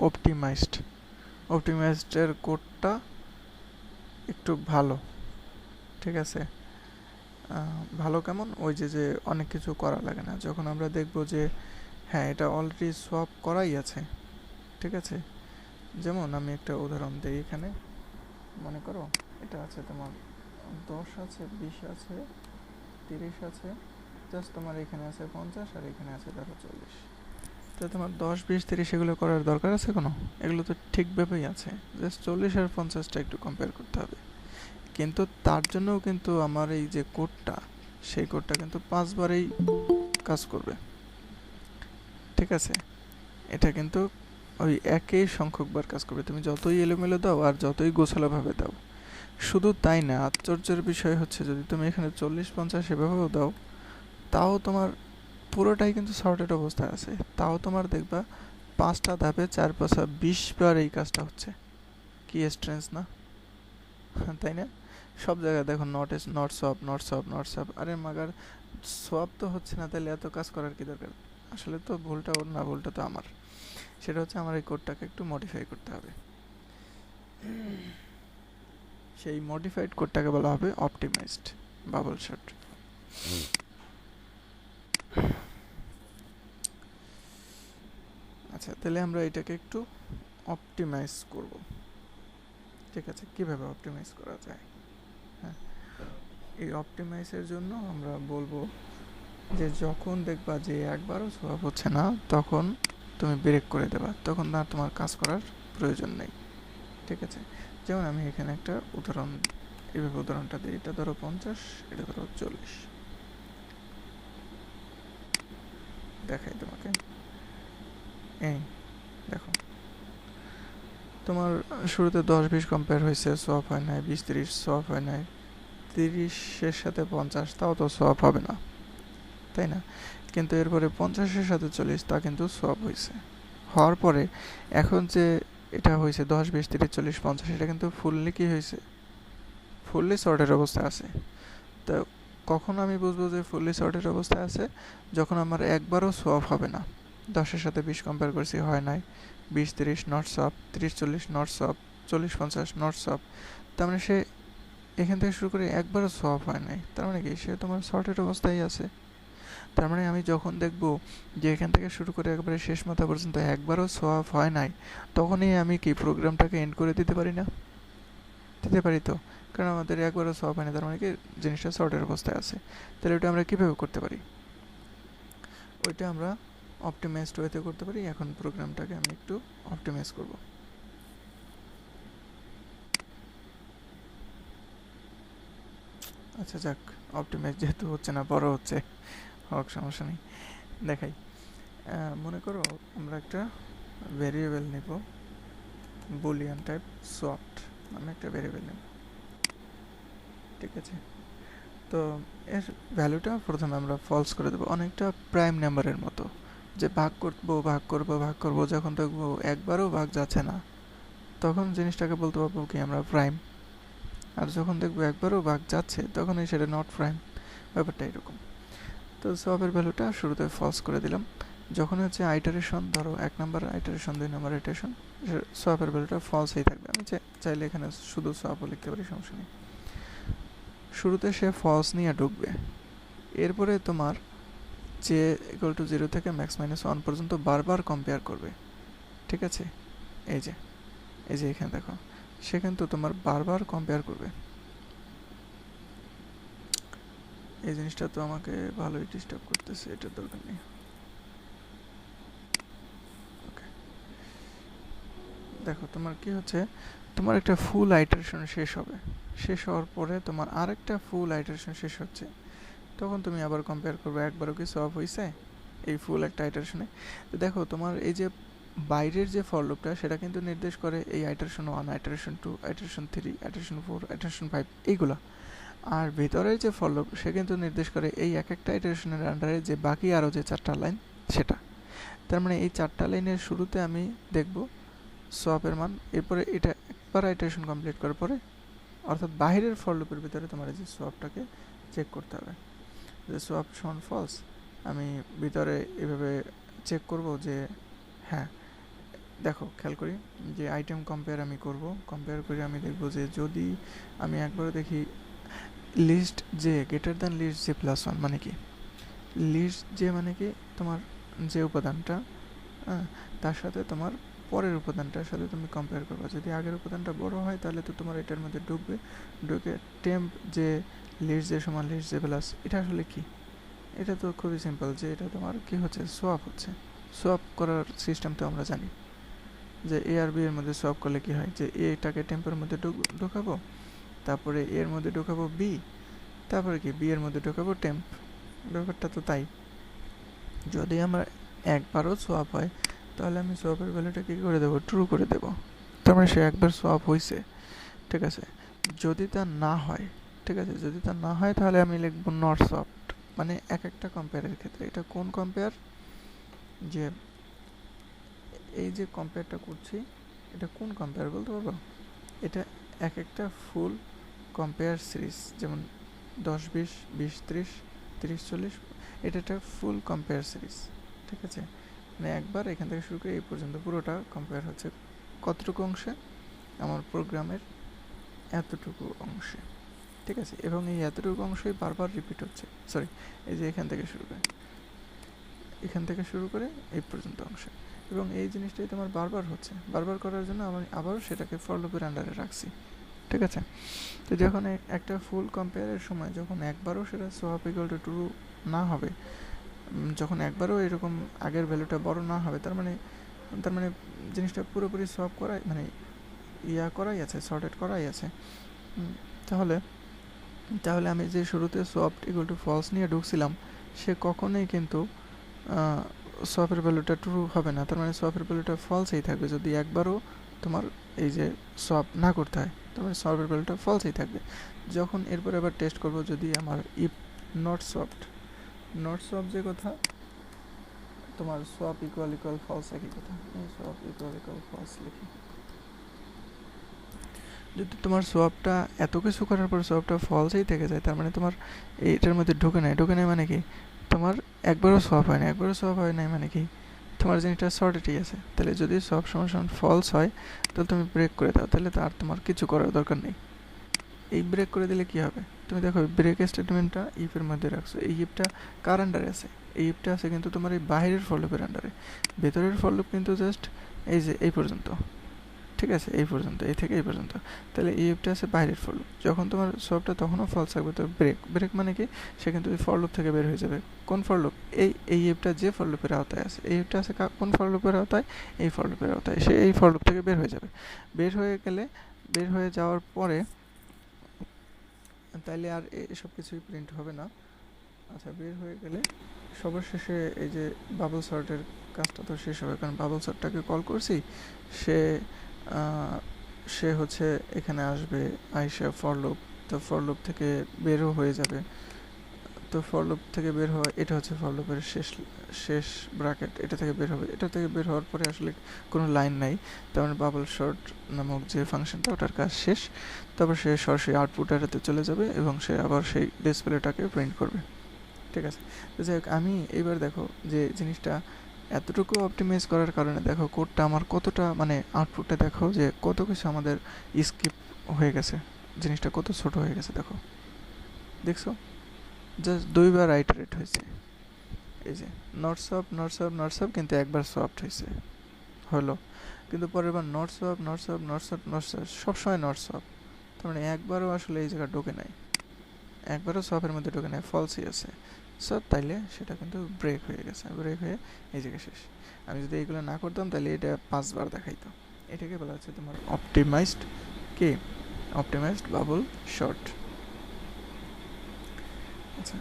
অপটিমাইজডের কোডটা একটু ভালো। ঠিক আছে, ভালো কেমন? ওই যে অনেক কিছু করা লাগে না, যখন আমরা দেখব যে হ্যাঁ এটা অলরেডি সোয়াপ করাই আছে। ঠিক আছে, যেমন আমি একটা উদাহরণ দিই। এখানে মনে করো এটা আছে তোমার 10 আছে, 20 আছে, 30 আছে, জাস্ট তোমার এখানে আছে 50 আর এখানে আছে ধরো 40। তো তোমার 10, 20, 30 এগুলো করার দরকার আছে কোনো? এগুলো তো ঠিকভাবেই আছে, জাস্ট 40 আর 50টা একটু কম্পেয়ার করতে হবে। কিন্তু তার জন্যও কিন্তু আমার এই যে কোডটা, সেই কোডটা কিন্তু 5 বারেই কাজ করবে। ঠিক আছে, এটা কিন্তু ওই একই সংখ্যকবার কাজ করবে, তুমি যতই এলোমেলো দাও আর যতই গোছালোভাবে দাও। শুধু তাই না, আশ্চর্যের বিষয় হচ্ছে যদি তুমি এখানে 40-50 এভাবেও দাও, তাও তোমার পুরোটাই কিন্তু সর্টেড অবস্থায় আছে, তাও তোমার দেখবা 5টা ধাপে 4-5 20 বার এই কাজটা হচ্ছে। কি স্ট্রেঞ্জ না? তাই না? সব জায়গায় দেখো নট সোয়াপ। আরে মাগার সোয়াপ তো হচ্ছে না, তাহলে এত কাজ করার কি দরকার? আসলে তো ভুলটা ওর না, ভুলটা তো আমার। সেটা হচ্ছে আমার এই কোডটাকে একটু মডিফাই করতে হবে। সেই মডিফাইড কোডটাকে বলা হবে অপটিমাইজড বাবল শট। আচ্ছা, তাহলে আমরা এটাকে একটু অপটিমাইজ করব। ঠিক আছে, কিভাবে অপটিমাইজ করা যায়? হ্যাঁ, এই অপটিমাইজের জন্য আমরা বলবো যে যখন দেখবা যে একবারও সোয়াপ হচ্ছে না, তখন তুমি ব্রেক করে দেবা, তখন না তোমার কাজ করার প্রয়োজন নেই। ঠিক আছে, যেমন আমি এখানে একটা উদাহরণ, এইভাবে উদাহরণটা দিই। এটা ধরো 50, এটা ধরো 40। দেখাই তোমাকে, এই দেখো তোমার শুরুতে 10-20 কম্পেয়ার হয়েছে, সোয়াপ হয় নাই। 20-30 সোয়াপ হয় নাই। 30-এর সাথে 50, তাও তো সোয়াপ হবে না, তাই না? কিন্তু এরপরে 50-এর সাথে 40, তা কিন্তু সোয়াপ হয়েছে। হওয়ার পরে এখন যে এটা হয়েছে 10, 20, 30, 40, 50, এটা কিন্তু ফুললি কি হয়েছে? ফুললি সর্টেড অবস্থায় আছে। তো কখন আমি বুঝবো যে ফুললি সর্টেড অবস্থায় আছে? যখন আমার একবারও সোয়াপ হবে না। 10-এর সাথে 20 কম্পেয়ার করছি, হয় নাই। 20-30 not swap, 30-40 not swap, 40-50 not swap, তার মানে সে এখান থেকে শুরু করে একবারও সোয়াপ হয় নাই, তার মানে কি সে তোমার সর্টেড অবস্থায় আছে। তার মানে আমি যখন দেখব যে এখান থেকে শুরু করে একবারে শেষ মাথা পর্যন্ত একবারও সোয়াপ হয় নাই, তখনই আমি কি প্রোগ্রামটাকে এন্ড করে দিতে পারি না? দিতে পারি তো, কারণ আমাদের একবারও সোয়াপ হয় না, তার মানে কি জিনিসটা সর্টেড অবস্থায় আছে। তাহলে ওটা আমরা কীভাবে করতে পারি? ওইটা আমরা অপটিমাইজড ওয়েতে করতে পারি। এখন প্রোগ্রামটাকে আমি একটু অপটিমাইজ করব। আচ্ছা যাক, অপটিমাইজ যেহেতু হচ্ছে না, বড় হচ্ছে, হোক, সমস্যা নেই। দেখাই, মনে করো আমরা একটা ভেরিয়েবল নেব, বুলিয়ান টাইপ সোয়াপড, আমি একটা ভেরিয়েবল নেব, ঠিক আছে। তো এর ভ্যালুটা প্রথমে আমরা ফলস করে দেবো, অনেকটা প্রাইম নাম্বারের মতো, যে ভাগ করবো ভাগ করবো ভাগ করবো, যখন দেখবো একবারও ভাগ যাচ্ছে না, তখন জিনিসটাকে বলতে পারবো কি আমরা প্রাইম। আর যখন দেখবো একবারও ভাগ যাচ্ছে, তখনই সেটা নট প্রাইম। ব্যাপারটা এরকম। তো সোয়াপের ভ্যালুটা শুরুতে ফলস করে দিলাম। যখন হচ্ছে আইটারেশন, ধরো 1 নাম্বার আইটারেশন, 2 নাম্বার আইটারেশন, সোয়াপের ভ্যালুটা ফলসই থাকবে। আমি চাইলে এখানে শুধু সোয়াপও লিখতে পারি, সমস্যা নেই। শুরুতে সে ফলস নিয়ে ঢুকবে, এরপরে তোমার যে ইকুয়াল টু 0 থেকে ম্যাক্স মাইনাস 1 পর্যন্ত বারবার কম্পেয়ার করবে, ঠিক আছে। এই যে এখানে দেখো, সে কিন্তু তোমার বারবার কম্পেয়ার করবে। এই জিনিসটা তো আমাকে ভালোই ডিস্টার্ব করতেছে, এটার দরকার নেই। ওকে, দেখো তোমার কি হচ্ছে, তোমার একটা ফুল আইটারেশন শেষ হবে, শেষ হওয়ার পরে তোমার আরেকটা ফুল আইটারেশন শেষ হচ্ছে, তখন তুমি আবার কম্পেয়ার করবে একবারও কি সলভ হয়েছে এই ফুল একটা আইটারেশনে। তো দেখো তোমার এই যে বাইরের যে ফর লুপটা, সেটা কিন্তু নির্দেশ করে এই iteration 1, iteration 2, iteration 3, iteration 4, iteration 5 এইগুলা। আর ভেতরের যে ফর লুপ, সে কিন্তু নির্দেশ করে এই এক একটা আইটারেশনের আন্ডারে যে বাকি আরও যে 4টা লাইন সেটা। তার মানে এই 4টা লাইনের শুরুতে আমি দেখব সোয়াপের মান, এরপরে এটা একবার আইটারেশন কমপ্লিট করার পরে, অর্থাৎ বাহিরের ফর লুপের ভিতরে তোমার এই যে সোয়াপটাকে চেক করতে হবে যে সোয়াপ শন ফলস। আমি ভিতরে এভাবে চেক করব যে হ্যাঁ, দেখো খেয়াল করি যে আইটেম কম্পেয়ার আমি করব, কম্পেয়ার করে আমি দেখব যে যদি আমি একবারে দেখি লিস্ট যে গ্রেটার দ্যান লিস্ট যে প্লাস 1 মানে কি, লিস্ট যে মানে কি তোমার যে উপাদানটা, তার সাথে তোমার পরের উপাদানটার সাথে তুমি কম্পেয়ার করবে। যদি আগের উপাদানটা বড় হয় তাহলে তো তোমার এটার মধ্যে ঢুকবে, ঢুকে টেম্প যে লিস্ট যে সমান লিস্ট যে প্লাস, এটা আসলে কি? এটা তো খুবই সিম্পল, যে এটা তোমার কি হচ্ছে, সোয়াপ হচ্ছে। সোয়াপ করার সিস্টেম তো আমরা জানি যে এ আর বি এর মধ্যে সোয়াপ করলে কি হয়, যে এটাকে টেম্পের মধ্যে ঢোকাবো, তারপরে এর মধ্যে ঢোকাবো বি, তারপরে কি বি এর মধ্যে ঢোকাবো টেম্প। ব্যাপারটা তো তাই। যদি আমার একবারও সোয়াপ হয়, তাহলে আমি সোয়াপের ভ্যালুটা কী করে দেবো, ট্রু করে দেবো। তার মানে সে একবার সোয়াপ হয়েছে, ঠিক আছে। যদি তা না হয়, ঠিক আছে, যদি তা না হয় তাহলে আমি লিখবো নট সোয়াপড। মানে এক একটা কম্পেয়ারের ক্ষেত্রে, এটা কোন কম্পেয়ার, যে এই যে কম্পেয়ারটা করছি এটা কোন কম্পেয়ার বলতে পারবো? এটা এক একটা ফুল কম্পেয়ার সিরিজ, যেমন 10, 20, 20, 30, 30, 40, এটা একটা ফুল কম্পেয়ার সিরিজ, ঠিক আছে। মানে একবার এখান থেকে শুরু করে এই পর্যন্ত পুরোটা কম্পেয়ার হচ্ছে কতটুকু অংশে, আমার প্রোগ্রামের এতটুকু অংশে, ঠিক আছে। এবং এই এতটুকু অংশই বারবার রিপিট হচ্ছে, সরি, এই যে এখান থেকে শুরু করে এই পর্যন্ত অংশে, এবং এই জিনিসটাই তোমার বারবার হচ্ছে। বারবার করার জন্য আমি আবারও সেটাকে ফর লুপের আন্ডারে রাখছি, ঠিক আছে। তো যখন একটা ফুল কম্পেয়ারের সময় যখন একবারও সেটা সোয়াপ ইকুয়াল টু ট্রু না হবে, যখন একবারও এরকম আগের ভ্যালুটা বড় না হবে, তার মানে জিনিসটা পুরোপুরি সোয়াপ করাই, মানে করাই আছে, সর্টেড করাই আছে। তাহলে আমি যে শুরুতে সোয়াপ ইকুয়াল টু ফলস নিয়ে ঢুকছিলাম, সে কখনোই কিন্তু সোয়াপের ভ্যালুটা ট্রু হবে না। তার মানে সোয়াপের ভ্যালুটা ফলসই থাকবে যদি একবারও তোমার এই যে সোয়াপ না করতে হয়, তার মানে সোয়াপের ভ্যালুটা ফলসই থাকবে। যখন এরপর আবার টেস্ট করব, যদি আমার ইফ নট সোয়াপ যে কথা, তোমার সোয়াপ ইকুয়াল ফলস একই কথা, সোয়াপ ইকুয়াল ফলস লিখি। যদি তোমার সোয়াপটা এত কিছু করার পর সোয়াপটা ফলসই থেকে যায়, তার মানে তোমার এইটার মধ্যে ঢুকে নেয় মানে কি, তোমার একবারও সোয়াপ হয় না। একবারও সোয়াপ হয় নাই মানে কি, তোমার জিনিসটা সর্টেডই আছে। তাহলে যদি সব সময় ফলস হয় তাহলে তুমি ব্রেক করে দাও, তাহলে আর তোমার কিছু করার দরকার নেই। এই ব্রেক করে দিলে কি হবে, তুমি দেখো ব্রেক স্টেটমেন্টটা ইফের মধ্যে রাখছো, এই ইফটা কার আন্ডারে আছে, এই ইফটা আছে কিন্তু তোমার এই বাইরের ফর লুপের আন্ডারে। ভেতরের ফর লুপ কিন্তু জাস্ট এই যে এই পর্যন্ত, ঠিক আছে, এই পর্যন্ত, এই থেকে এই পর্যন্ত। তাহলে এই ইফটা আছে বাইরের ফর লুপ, যখন তোমার সবটা তখনও ফলস থাকবে, তো ব্রেক মানে কি, সে কিন্তু এই ফর লুপ থেকে বের হয়ে যাবে। কোন ফর লুপ, এই ইফটা যে ফর লুপের আওতায় আছে, এই ইফটা আছে কোন ফর লুপের আওতায়, এই ফর লুপের আওতায়, সে এই ফর লুপ থেকে বের হয়ে যাবে। বের হয়ে গেলে, বের হয়ে যাওয়ার পরে তাইলে আর এসব কিছুই প্রিন্ট হবে না। আচ্ছা, বের হয়ে গেলে সবার শেষে এই যে বাবল সর্টের কাজটা তো শেষ হবে, কারণ বাবল সর্টটাকে কল করছি, সে সে হচ্ছে এখানে আসবে, আইসা ফর লুপ, তো ফর লুপ থেকে বেরও হয়ে যাবে। তো ফর লুপ থেকে বের হওয়া, এটা হচ্ছে ফর লুপের শেষ ব্র্যাকেট, এটা থেকে বের হবে। এটা থেকে বের হওয়ার পরে আসলে কোনো লাইন নাই, তার মানে বাবল শর্ট নামক যে ফাংশনটা, ওটার কাজ শেষ। তারপর সে সরাসরি আউটপুট এটাতে চলে যাবে এবং সে আবার সেই ডিসপ্লেটাকে প্রিন্ট করবে। ঠিক আছে, তো যাই হোক, আমি এইবার দেখো যে জিনিসটা এতটুকু অপটিমাইজ করার কারণে দেখো কোডটা আমার কতটা, মানে আউটপুটটা দেখো যে কত কিছু আমাদের স্কিপ হয়ে গেছে, জিনিসটা কত ছোট হয়ে গেছে। দেখো, দেখছো, জাস্ট 2বার আইটারেট হয়েছে। এই যে not swapped, not swapped, not swapped, কিন্তু একবার সফট হয়েছে, হলো। কিন্তু পরের বার not swapped, not swapped, not swapped, not swapped, সবসময় নট সফট। তার মানে একবারও আসলে এই জায়গা ঢোকে নাই, একবারও সফের মধ্যে ঢোকে নাই, ফলসই আছে সব। তাইলে সেটা কিন্তু ব্রেক হয়ে গেছে, ব্রেক হয়ে এই জায়গায় শেষ। আমি যদি এইগুলো না করতাম তাহলে এটা 5বার দেখাইতো। এটাকে বলা হচ্ছে তোমার অপটিমাইজড কে, অপটিমাইজড বাবল শর্ট। আচ্ছা,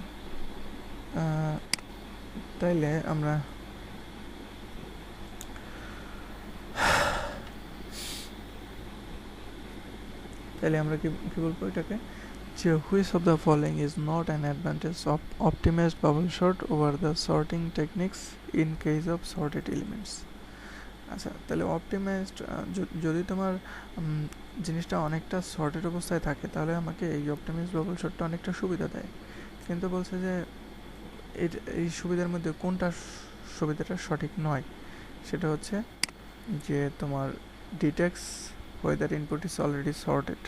তাইলে আমরা কি বলবো এটাকে, যে which of the following is not an advantage of optimized bubble sort over the sorting techniques in case of sorted elements. আচ্ছা, তাহলে অপটিমাইজড, যদি তোমার জিনিসটা অনেকটা সর্টেড অবস্থায় থাকে তাহলে আমাকে এই অপটিমাইজড বাবল শর্টটা অনেকটা সুবিধা দেয়। কিন্তু বলছে যে এই সুবিধার মধ্যে কোনটা সুবিধাটা সঠিক নয়, সেটা হচ্ছে যে তোমার detects whether input is already sorted,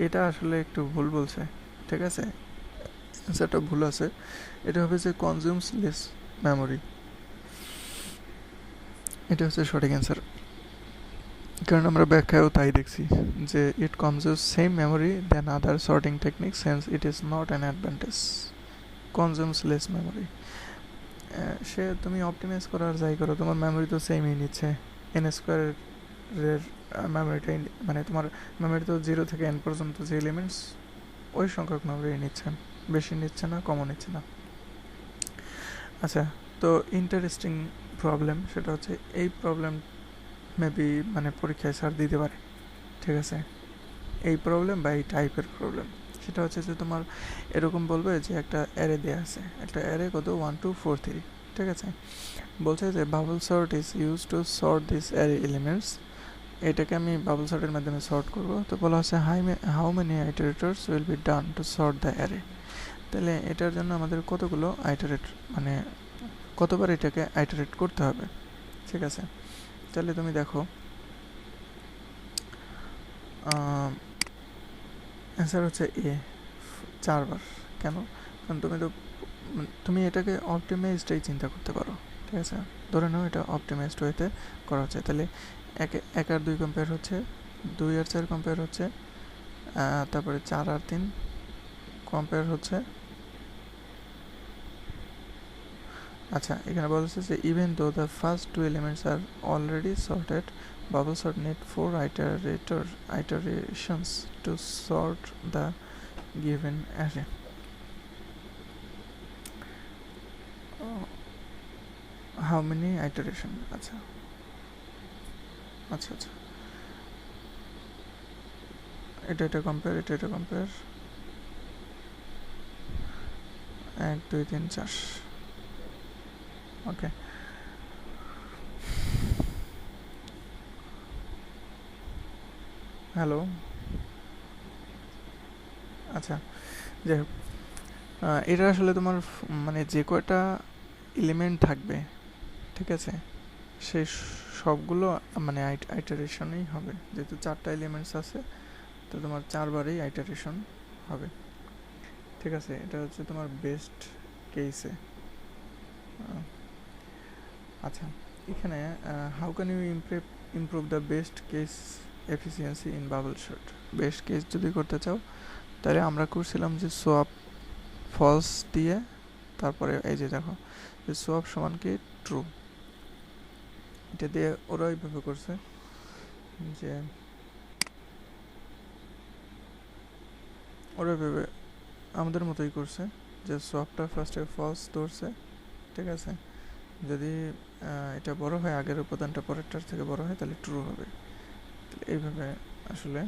এটা আসলে একটু ভুল বলছে। ঠিক আছে, অ্যান্সারটা ভুল আছে। এটা হবে যে কনজিউমস লেস মেমোরি, এটা হচ্ছে সঠিক অ্যান্সার। কারণ আমরা ব্যাখ্যায়ও তাই দেখছি যে it consumes same memory than other sorting techniques, hence it is not an advantage. Consumes less memory, সে তুমি অপটিমাইজ করার যাই করো, তোমার মেমোরি তো সেমই নিচ্ছে। এন স্কোয়ারের মেমোরিটাই, মানে তোমার মেমোরি তো 0 থেকে n পর্যন্ত যে এলিমেন্টস, ওই সংখ্যক মেমোরি নিচ্ছে, বেশি নিচ্ছে না, কমও নিচ্ছে না। আচ্ছা, তো ইন্টারেস্টিং প্রবলেম সেটা হচ্ছে এই প্রবলেম মেবি মানে পরীক্ষায় স্যার দিতে পারে। ঠিক আছে, এই প্রবলেম বা এই টাইপের প্রবলেম, সেটা হচ্ছে যে তোমার এরকম বলবে যে একটা অ্যারে দেওয়া আছে, একটা অ্যারে কত 1 2 4 3, ঠিক আছে, বলছে যে bubble sort is use to sort this array elements. এটাকে আমি বাবল সর্টের মাধ্যমে সর্ট করব। তো বলা হচ্ছে how many iterators will be done to sort the array. তাহলে এটার জন্য আমাদের কতগুলো আইটারেট, মানে কতবার এটাকে আইটারেট করতে হবে। ঠিক আছে, তাহলে তুমি দেখো অ্যান্সার হচ্ছে এ, 4বার। কেন? কারণ তুমি এটাকে অপটিমাইজডটাই চিন্তা করতে পারো। ঠিক আছে, ধরে নাও এটা অপটিমাইজড ওয়েতে করা হচ্ছে, তাহলে 1 আর 2 কম্পেয়ার হচ্ছে, 2 আর 4 কম্পেয়ার হচ্ছে, তারপরে 4 আর 3 কম্পেয়ার হচ্ছে। আচ্ছা, এখানে বলছে যে even though the first 2 elements are already sorted, bubble sort need 4 iterations to sort the given array. How many iteration? আচ্ছা, এটা কম্পেয়ার, এটা কম্পেয়ার, 1 2 3 4। ওকে, হ্যালো। আচ্ছা, যাই হোক, এটা আসলে তোমার মানে যে কয়টা এলিমেন্ট থাকবে ঠিক আছে, সেই সবগুলো মানে আইটারেশনই হবে, যেহেতু 4টা এলিমেন্টস আছে তো তোমার 4বারই আইটারেশন হবে। ঠিক আছে, এটা হচ্ছে তোমার বেস্ট কেসে। আচ্ছা, এখানে how can you improve the best case efficiency in bubble sort. Best case যদি করতে চাও তাহলে আমরা করছিলাম যে সোয়াপ ফলস দিয়ে, তারপরে এই যে দেখো যে সোয়াপ সমান কি ট্রু, এটা দিয়ে ওরা ওইভাবে করছে যে ওরা ওইভাবে আমাদের মতোই করছে যে সোয়াপটা ফার্স্টে ফলস ধরছে। ঠিক আছে, যদি এটা বড় হয়, আগের উপাদানটা পরেরটার থেকে বড় হয়, তাহলে ট্রু হবে। এইভাবে আসলে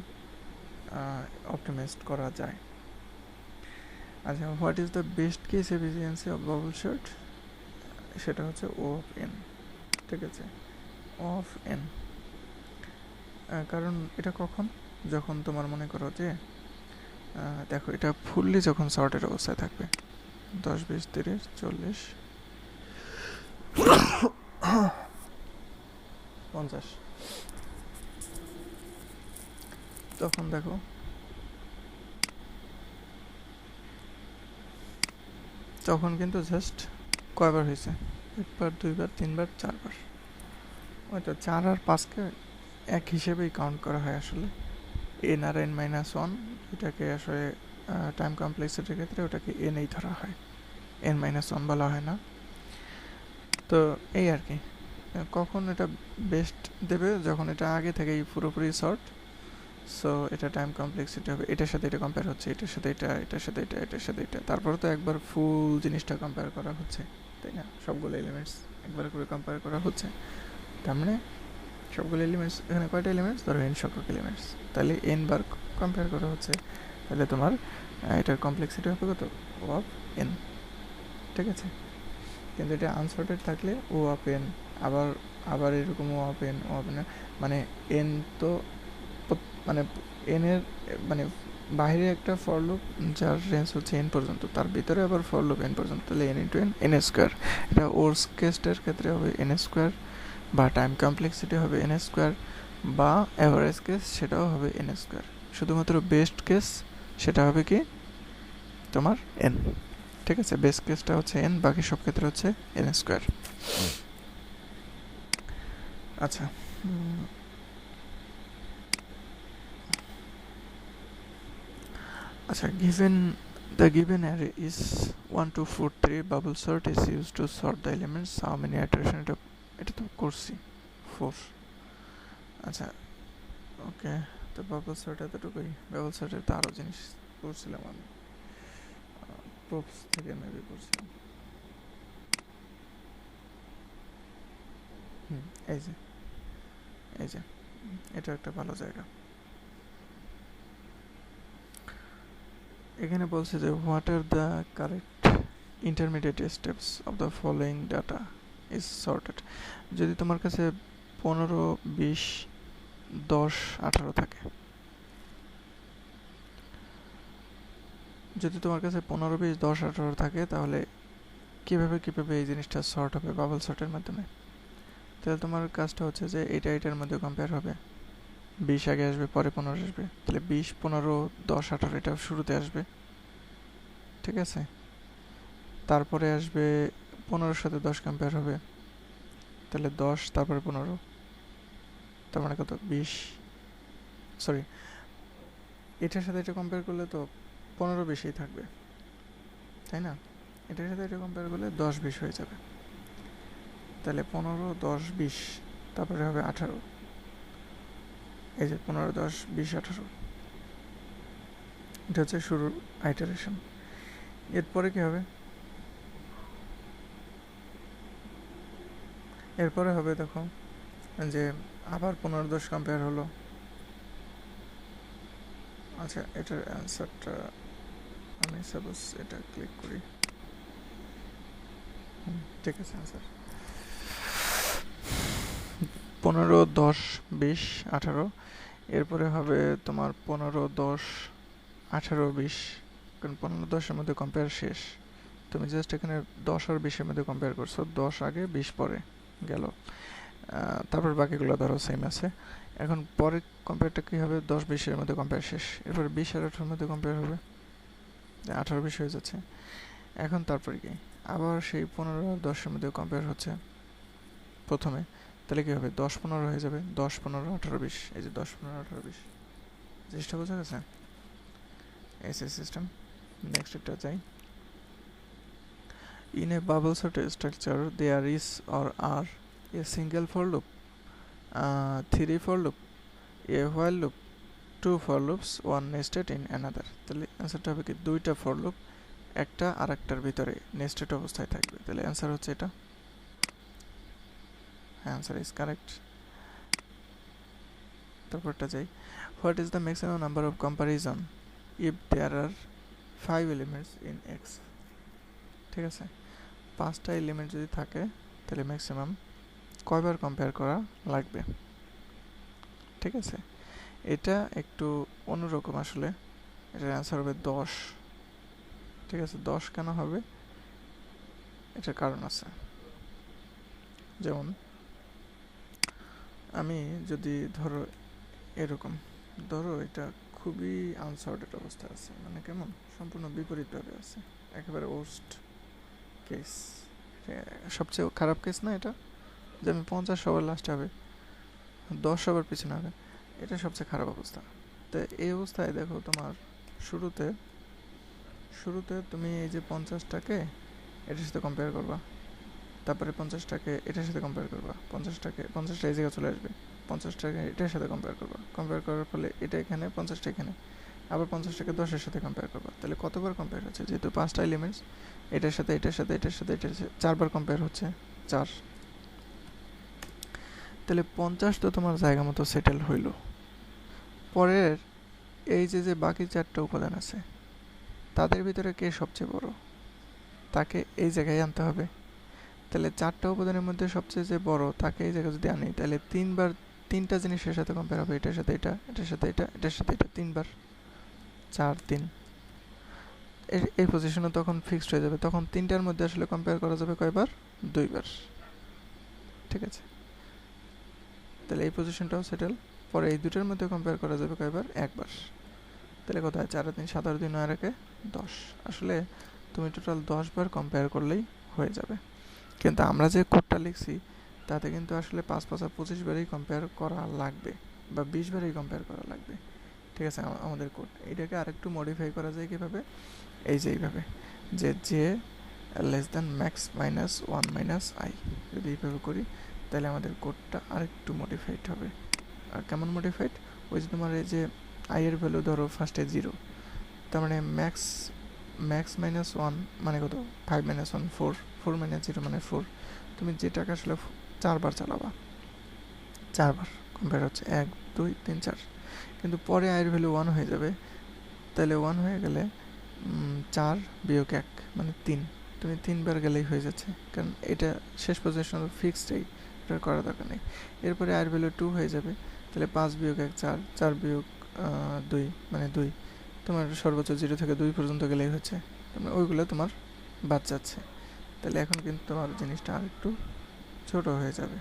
অপটিমাইজড করা যায়। আচ্ছা, what is the best case efficiency of bubble short, সেটা হচ্ছে ও অফ এন। ঠিক আছে, ও অফ এন, কারণ এটা কখন, যখন তোমার মনে করো যে দেখো এটা ফুললি যখন শর্টের অবস্থায় থাকবে 10 20 30 40 50, তখন দেখো তখন কিন্তু জাস্ট কয়বার হয়েছে, 1বার 2বার 3বার 4বার, হয়তো 4 আর 5কে এক হিসেবেই কাউন্ট করা হয় আসলে। এন আর এন মাইনাস ওয়ান, এটাকে আসলে টাইম কমপ্লেক্সিটির ক্ষেত্রে ওটাকে এনই ধরা হয়, এন মাইনাস ওয়ান বলা হয় না। তো এই আর কি, কখন এটা বেস্ট দেবে, যখন এটা আগে থেকেই পুরোপুরি শর্ট, সো এটা টাইম কমপ্লেক্সিটি হবে এটার সাথে এটা কম্পেয়ার হচ্ছে, এটার সাথে এটা, এটার সাথে এটা, এটার সাথে এটা, তারপরে তো একবার ফুল জিনিসটা কম্পেয়ার করা হচ্ছে, তাই না? সবগুলো এলিমেন্টস একবার করে কম্পেয়ার করা হচ্ছে, তার মানে সবগুলো এলিমেন্টস, এখানে কয়টা এলিমেন্টস, ধরো এন সংখ্যক এলিমেন্টস, তাহলে এন বার কম্পেয়ার করা হচ্ছে, তাহলে তোমার এটার কমপ্লেক্সিটি হবে কত, ও অফ এন। ঠিক আছে, কিন্তু এটা আনসর্টেড থাকলে ও অফ এন, আবার আবার এরকম O of n, O of n, মানে এন তো মানে এনের মানে বাইরে একটা ফর লুপ যার রেঞ্জ হচ্ছে এন পর্যন্ত, তার ভিতরে আবার ফর লুপ এন পর্যন্ত, তাহলে n into n, n square. এটা ওর্স কেসটার ক্ষেত্রে হবে এন স্কোয়ার, বা টাইম কমপ্লেক্সিটি হবে এন স্কোয়ার, বা অ্যাভারেজ কেস সেটাও হবে এন স্কোয়ার। শুধুমাত্র বেস্ট কেস সেটা হবে কি তোমার এন। ঠিক আছে, বেস্ট কেসটা হচ্ছে এন, বাকি সব ক্ষেত্রে হচ্ছে এন স্কোয়ার। আচ্ছা, আচ্ছা, the given array is 1 2 4 3, bubble sort is used to sort the elements. How many iteration এটা তো করছি 4। আচ্ছা, ওকে, তো বাবল সর্ট এতটুকুই। বাবল সর্টের তো আরও জিনিস করছিলাম আমি, প্রুফস থেকে মেবি করছিলাম। এই যে এই যে এটা একটা ভালো জায়গা। এখানে বলছে যে what are the correct intermediate steps of the following data is sorted. যদি তোমার কাছে 15 20 10 18 থাকে, যদি তোমার কাছে 15 20 10 18 থাকে, তাহলে কিভাবে এই জিনিসটা সর্ট হবে বাবল সর্টের মাধ্যমে? তাহলে তোমার কাজটা হচ্ছে যে এটার মধ্যে কম্পেয়ার হবে, 20 আগে আসবে, পরে 15 আসবে, তাহলে 20 15 10 18 এটা শুরুতে আসবে। ঠিক আছে, তারপরে আসবে 15-র সাথে 10 কম্পেয়ার হবে, তাহলে 10 তারপরে 15, তার মানে কত 20, সরি এটার সাথে এটা কম্পেয়ার করলে তো 15 বেশিই থাকবে, তাই না? এটার সাথে এটা কম্পেয়ার করলে 10 20 হয়ে যাবে, তাহলে 15 10 20, তারপরে হবে 18, এই যে 15 10 20 18, এটা হচ্ছে শুরুর আইটারেশন। এরপরে কি হবে, এরপরে হবে দেখো যে আবার 15 10 কম্পেয়ার হলো। আচ্ছা, এটার অ্যান্সারটা আমি সাপোজ এটা ক্লিক করি, ঠিক আছে, অ্যান্সার 15 10 20 18, এরপরে হবে তোমার 15 10 18 20, কারণ 15 10-এর মধ্যে কম্পেয়ার শেষ, তুমি জাস্ট এখানে 10 আর 20-এর মধ্যে কম্পেয়ার করছো, 10 আগে 20 পরে, গেল। তারপর বাকিগুলো ধরো সেম আছে। এখন পরের কম্পেয়ারটা কী হবে, 10-20-এর মধ্যে কম্পেয়ার শেষ। এরপর 20 আর 18-এর মধ্যে কম্পেয়ার হবে, 18-20 হয়ে যাচ্ছে। এখন তারপরে কি আবার সেই 15 আর 10-এর মধ্যে কম্পেয়ার হচ্ছে প্রথমে, তাহলে কী হবে, 10-15 হয়ে যাবে, 10-15-18-20, এই যে 10-15-18-20। জিনিসটা বোঝা গেছে? SA system. নেক্সট একটা যাই। In a bubble sort structure, there is or are a single for loop, 3 for loop, a while loop, 2 for loops, one nested in another. তাহলে অ্যান্সারটা হবে কি, 2টা ফর লুপ একটা আর একটার ভিতরে নেস্টেড অবস্থায় থাকবে। তাহলে অ্যান্সার হচ্ছে এটা। হ্যাঁ, অ্যান্সার ইজ কারেক্ট। তারপরটা যাই। What is the maximum number of comparison if there are 5 elements in x? ঠিক আছে, 5টা এলিমেন্ট যদি থাকে তাহলে ম্যাক্সিমাম কয়বার কম্পেয়ার করা লাগবে? ঠিক আছে, এটা একটু অন্যরকম আসলে। এটার অ্যান্সার হবে 10। ঠিক আছে, 10 কেন হবে এটার কারণ আছে। যেমন আমি যদি ধরো এরকম, ধরো এটা খুবই আনসর্টেড অবস্থা আছে, মানে কেমন সম্পূর্ণ বিপরীতভাবে আছে, একেবারে ওর্স্ট কেস, সবচেয়ে খারাপ কেস না এটা, যে আমি 50 সবার লাস্টে হবে, 10 সবার পিছনে হবে, এটা সবচেয়ে খারাপ অবস্থা। তো এই অবস্থায় দেখো তোমার শুরুতে তুমি এই যে 50টাকে এটার সাথে কম্পেয়ার করবা, তারপরে 50টাকে এটার সাথে কম্পেয়ার করবা, 50টা এই জায়গায় চলে আসবে, 50টাকে এটার সাথে কম্পেয়ার করবা, কম্পেয়ার করার ফলে এটা এখানে, 50টা এখানে, আবার 50টাকে 10-এর সাথে কম্পেয়ার করবা। তাহলে কতবার কম্পেয়ার হচ্ছে, যেহেতু 5টা এলিমেন্টস, এটার সাথে 4বার কম্পেয়ার হচ্ছে, 4। তাহলে 50 তো তোমার জায়গা মতো সেটেল হইল। পরের এই যে বাকি 4টা উপাদান আছে তাদের ভিতরে কে সবচেয়ে বড়, তাকে এই জায়গায় আনতে হবে। তাহলে 4টা উপাদানের মধ্যে সবচেয়ে যে বড় তাকে এই জায়গায় যদি আনি, তাহলে 3টা জিনিসের সাথে কম্পেয়ার হবে, এটার সাথে এটা, এটার সাথে এটা, এটার সাথে এটা, 3বার, 4 3। এই পজিশনে তখন ফিক্সড হয়ে যাবে, তখন 3টার মধ্যে আসলে কম্পেয়ার করা যাবে কয়বার, 2বার। ঠিক আছে, তাহলে এই পজিশনটাও সেটেল। পরে এই দুটোর মধ্যে কম্পেয়ার করা যাবে কয়বার, 1বার। তাহলে কত হয়, 4 আর 3 7 আর 2 9 আর 1 10। আসলে তুমি টোটাল 10বার কম্পেয়ার করলেই হয়ে যাবে। কিন্তু আমরা যে কোডটা লিখছি তাতে কিন্তু আসলে 5 5 আর 25 বারই কম্পেয়ার করা লাগবে, বা 20 বারই কম্পেয়ার করা লাগবে। ঠিক আছে, আমাদের কোড এটাকে আরেকটু মডিফাই করা যায় কীভাবে, এই যে এইভাবে, যে less than max minus 1 minus I, যদি এইভাবে করি তাহলে আমাদের কোডটা আরেকটু মডিফাইড হবে। আর কেমন মডিফাইড, ওই যে তোমার এই যে আই এর ভ্যালু ধরো ফার্স্টে 0, তার মানে ম্যাক্স মাইনাস 1 মানে কত, 5 মাইনাস 1 4, 4 মাইনাস 0 মানে 4। তুমি যেটাকে আসলে 4বার চালাবা, 4বার কম্পেয়ার হচ্ছে 1 2 3 4, কিন্তু পরে আয়ের ভ্যালু 1 হয়ে যাবে। তাহলে 1 হয়ে গেলে 4 বিয়োগ 1 মানে 3, তুমি 3বার গেলেই হয়ে যাচ্ছে, কারণ এটা শেষ পজিশন ফিক্সডই, এটা করার দরকার নেই। এরপরে আয়ের ভ্যালু 2 হয়ে যাবে, তাহলে 5 বিয়োগ 1 4, 4 বিয়োগ 2 মানে 2, তোমার সর্বোচ্চ 0 থেকে 2 পর্যন্ত গেলেই হচ্ছে, তোমার ওইগুলো তোমার বাদ যাচ্ছে। তাহলে এখন কিন্তু তোমার জিনিসটা আরেকটু ছোট হয়ে যাবে।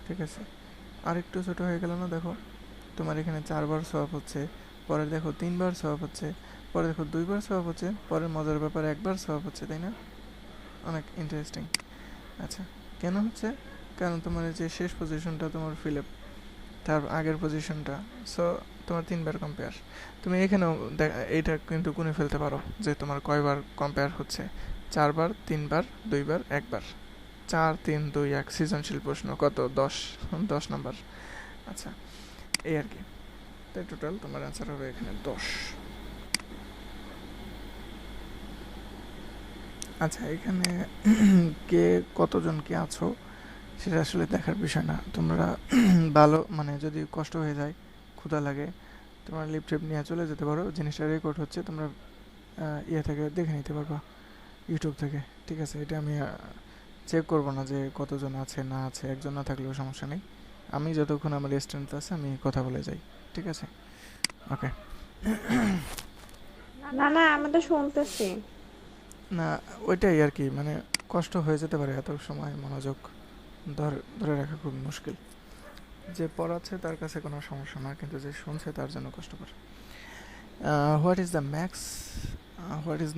ঠিক আছে, আরেকটু ছোট হয়ে গেল না, দেখো তোমার এখানে 4বার সওয়াব হচ্ছে, পরে দেখো 3বার সওয়াব হচ্ছে, পরে দেখো 2বার সওয়াব হচ্ছে, পরে মজার ব্যাপার 1বার সওয়াব হচ্ছে, তাই না? অনেক ইন্টারেস্টিং। আচ্ছা, কেন হচ্ছে, কারণ তোমার যে শেষ পজিশনটা তোমার ফিল আপ, তার আগের পজিশনটা, সো তোমার 3বার কম্পেয়ার। তুমি এখানেও এইটা কিন্তু গুনে ফেলতে পারো যে তোমার কয়বার কম্পেয়ার হচ্ছে, 4বার 3বার 2বার 1বার, 4 3 2 1 সৃজনশীল প্রশ্ন কত, 10 নাম্বার। আচ্ছা, এই আর কি, তাই টোটাল তোমার অ্যান্সার হবে এখানে 10। আচ্ছা, এখানে কে কতজন কে আছো সেটা আসলে দেখার বিষয় না, তোমরা ভালো মানে যদি কষ্ট হয়ে যায়, ক্ষুধা লাগে, তোমরা লিপটেপ নিয়ে চলে যেতে পারো, জিনিসটা রেকর্ড হচ্ছে, তোমরা ইয়ে থেকে দেখে নিতে পারবা, ইউটিউব থেকে। ঠিক আছে, এটা আমি চেক করবো না যে কতজন আছে না আছে, একজন না থাকলেও সমস্যা নেই, আমি যতক্ষণ আমার স্ট্রেংথ আছে আমি কথা বলে যাই। ঠিক আছে, ওকে। না না, আমাদের শুনতেছি। না, ওইটাই আর কি, মানে কষ্ট হয়ে যেতে পারে এত সময় মনোযোগ ধরে রাখা খুব মুশকিল। যে পড়াচ্ছে তার কাছে কোনো সমস্যা না, কিন্তু যে শুনছে তার জন্য কষ্টকর। What is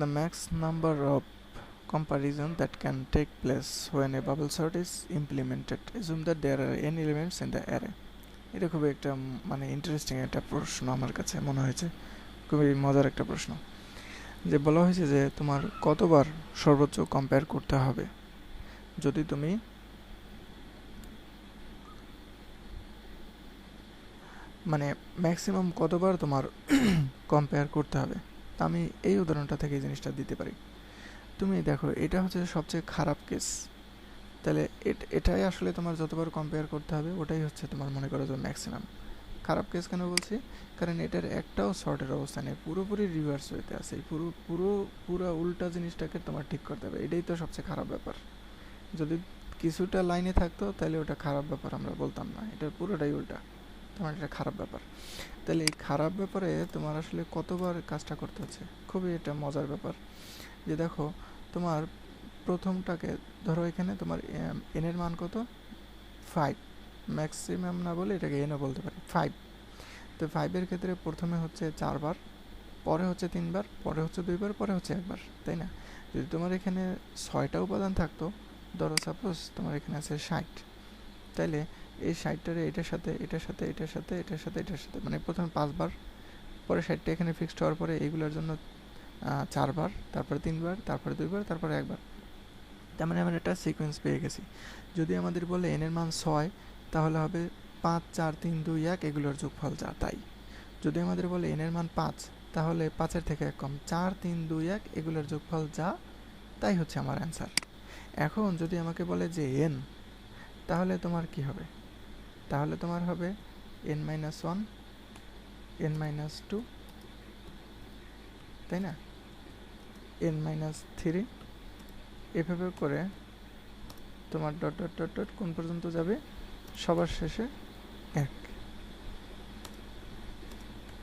the max number of comparison that can take place when a bubble sort is implemented? Assume that there are n elements in the array. এটা খুবই একটা মানে ইন্টারেস্টিং একটা প্রশ্ন আমার কাছে মনে হয়েছে, খুবই মজার একটা প্রশ্ন। যে বলা হয়েছে যে তোমার কতবার সর্বোচ্চ কম্পেয়ার করতে হবে যদি তুমি মানে ম্যাক্সিমাম কতবার তোমার কম্পেয়ার করতে হবে। তা আমি এই উদাহরণটা থেকে এই জিনিসটা দিতে পারি। তুমি দেখো, এটা হচ্ছে সবচেয়ে খারাপ কেস, তাহলে এটাই আসলে তোমার যতবার কম্পেয়ার করতে হবে ওটাই হচ্ছে তোমার মনে করো যে ম্যাক্সিমাম। খারাপ কেস কেন বলছি, কারণ এটার একটাও শর্টের অবস্থা নেই, পুরোপুরি রিভার্স হইতে আছে। এই পুরো উল্টা জিনিসটাকে তোমার ঠিক করতে হবে, এটাই তো সবচেয়ে খারাপ ব্যাপার। যদি কিছুটা লাইনে থাকতো তাহলে ওটা খারাপ ব্যাপার আমরা বলতাম না, এটা পুরোটাই উল্টা, তোমার এটা খারাপ ব্যাপার। তাহলে এই খারাপ ব্যাপারে তোমার আসলে কতবার কাজটা করতে হচ্ছে, খুবই এটা মজার ব্যাপার। যে দেখো তোমার প্রথমটাকে ধরো, এখানে তোমার এন এর মান কত, 5, ম্যাক্সিমাম না বলে এটাকে এনও বলতে পারি, 5। তো 5-এর ক্ষেত্রে প্রথমে হচ্ছে 4 বার, পরে হচ্ছে 3 বার, পরে হচ্ছে 2 বার, পরে হচ্ছে 1 বার, তাই না? যদি তোমার এখানে 6টা উপাদান থাকতো, ধরো সাপোজ তোমার এখানে আছে 60, তাইলে এই 60টারে এটার সাথে এটার সাথে এটার সাথে এটার সাথে এটার সাথে মানে প্রথমে 5 বার, পরে 60টা এখানে ফিক্সড হওয়ার পরে এইগুলোর জন্য 4 বার, তারপরে 3 বার, তারপরে 2 বার, তারপরে 1 বার। তার মানে আমরা একটা সিকোয়েন্স পেয়ে গেছি। যদি আমাদের বলে এন এর মান 6, তাহলে হবে 5, 4, 3, 2, 1 এগুলোর যোগফল যা তাই। যদি আমাদের বলে এন এর মান 5, তাহলে 5-এর থেকে 1 কম, 4, 3, 2, 1 এগুলোর যোগফল যা তাই হচ্ছে আমার অ্যান্সার। এখন যদি আমাকে বলে যে এন, তাহলে তোমার কি হবে? তাহলে তোমার হবে n-1, n-2, তাই না, n-3, এভাবে করে তোমার ডট ডট ডট ডট কোন পর্যন্ত যাবে, সবার শেষে 1।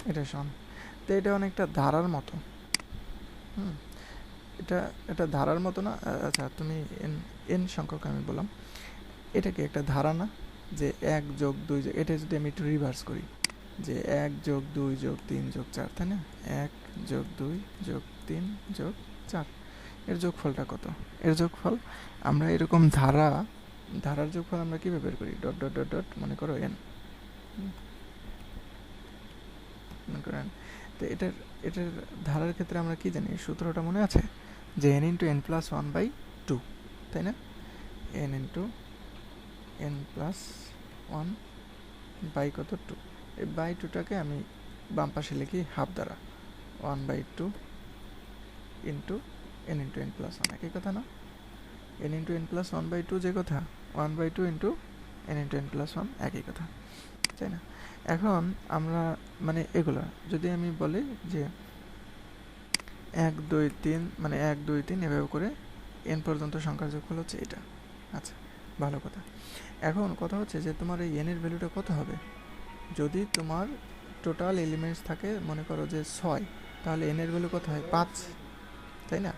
এটা শোন, তো এটা অনেকটা ধারার মতো। এটা ধারার মতো না? আচ্ছা, তুমি এন সংখ্যক আমি বললাম, এটা কি একটা ধারা না? যে 1 যোগ 2 যোগ, এটা যদি আমি একটু রিভার্স করি, যে 1 যোগ 2 যোগ 3 যোগ 4, তাই না? 1 যোগ 2 যোগ 3 যোগ 4, এর যোগফলটা কত? এর যোগফল আমরা এরকম ধারার যোগফল আমরা কীভাবে বের করি? ডট ডট ডট ডট মনে করো এন, মনে করেন। তো এটার ধারার ক্ষেত্রে আমরা কি জানি, সূত্রটা মনে আছে? যে n ইন্টু n প্লাস 1/2, তাই না? n into n plus 1 by কত, 2। এই বাই 2টাকে আমি বাম পাশে লিখি হাফ দ্বারা, 1/2 into n into n plus 1, একই কথা না? n ইন্টু n প্লাস 1/2 যে কথা, 1/2 into n into n plus 1 একই কথা, তাই না? এখন আমরা মানে এগুলো যদি আমি বলি যে 1, 2, 3 মানে 1, 2, 3 এভাবে করে n পর্যন্ত সংখ্যার যোগফল হচ্ছে এটা। আচ্ছা, ভালো কথা। এখন কথা হচ্ছে যে তোমার এই n এর ভ্যালুটা কত হবে? যদি তোমার টোটাল এলিমেন্টস থাকে মনে করো যে 6, তাহলে n এর ভ্যালু কত হয়? 5, তাই না?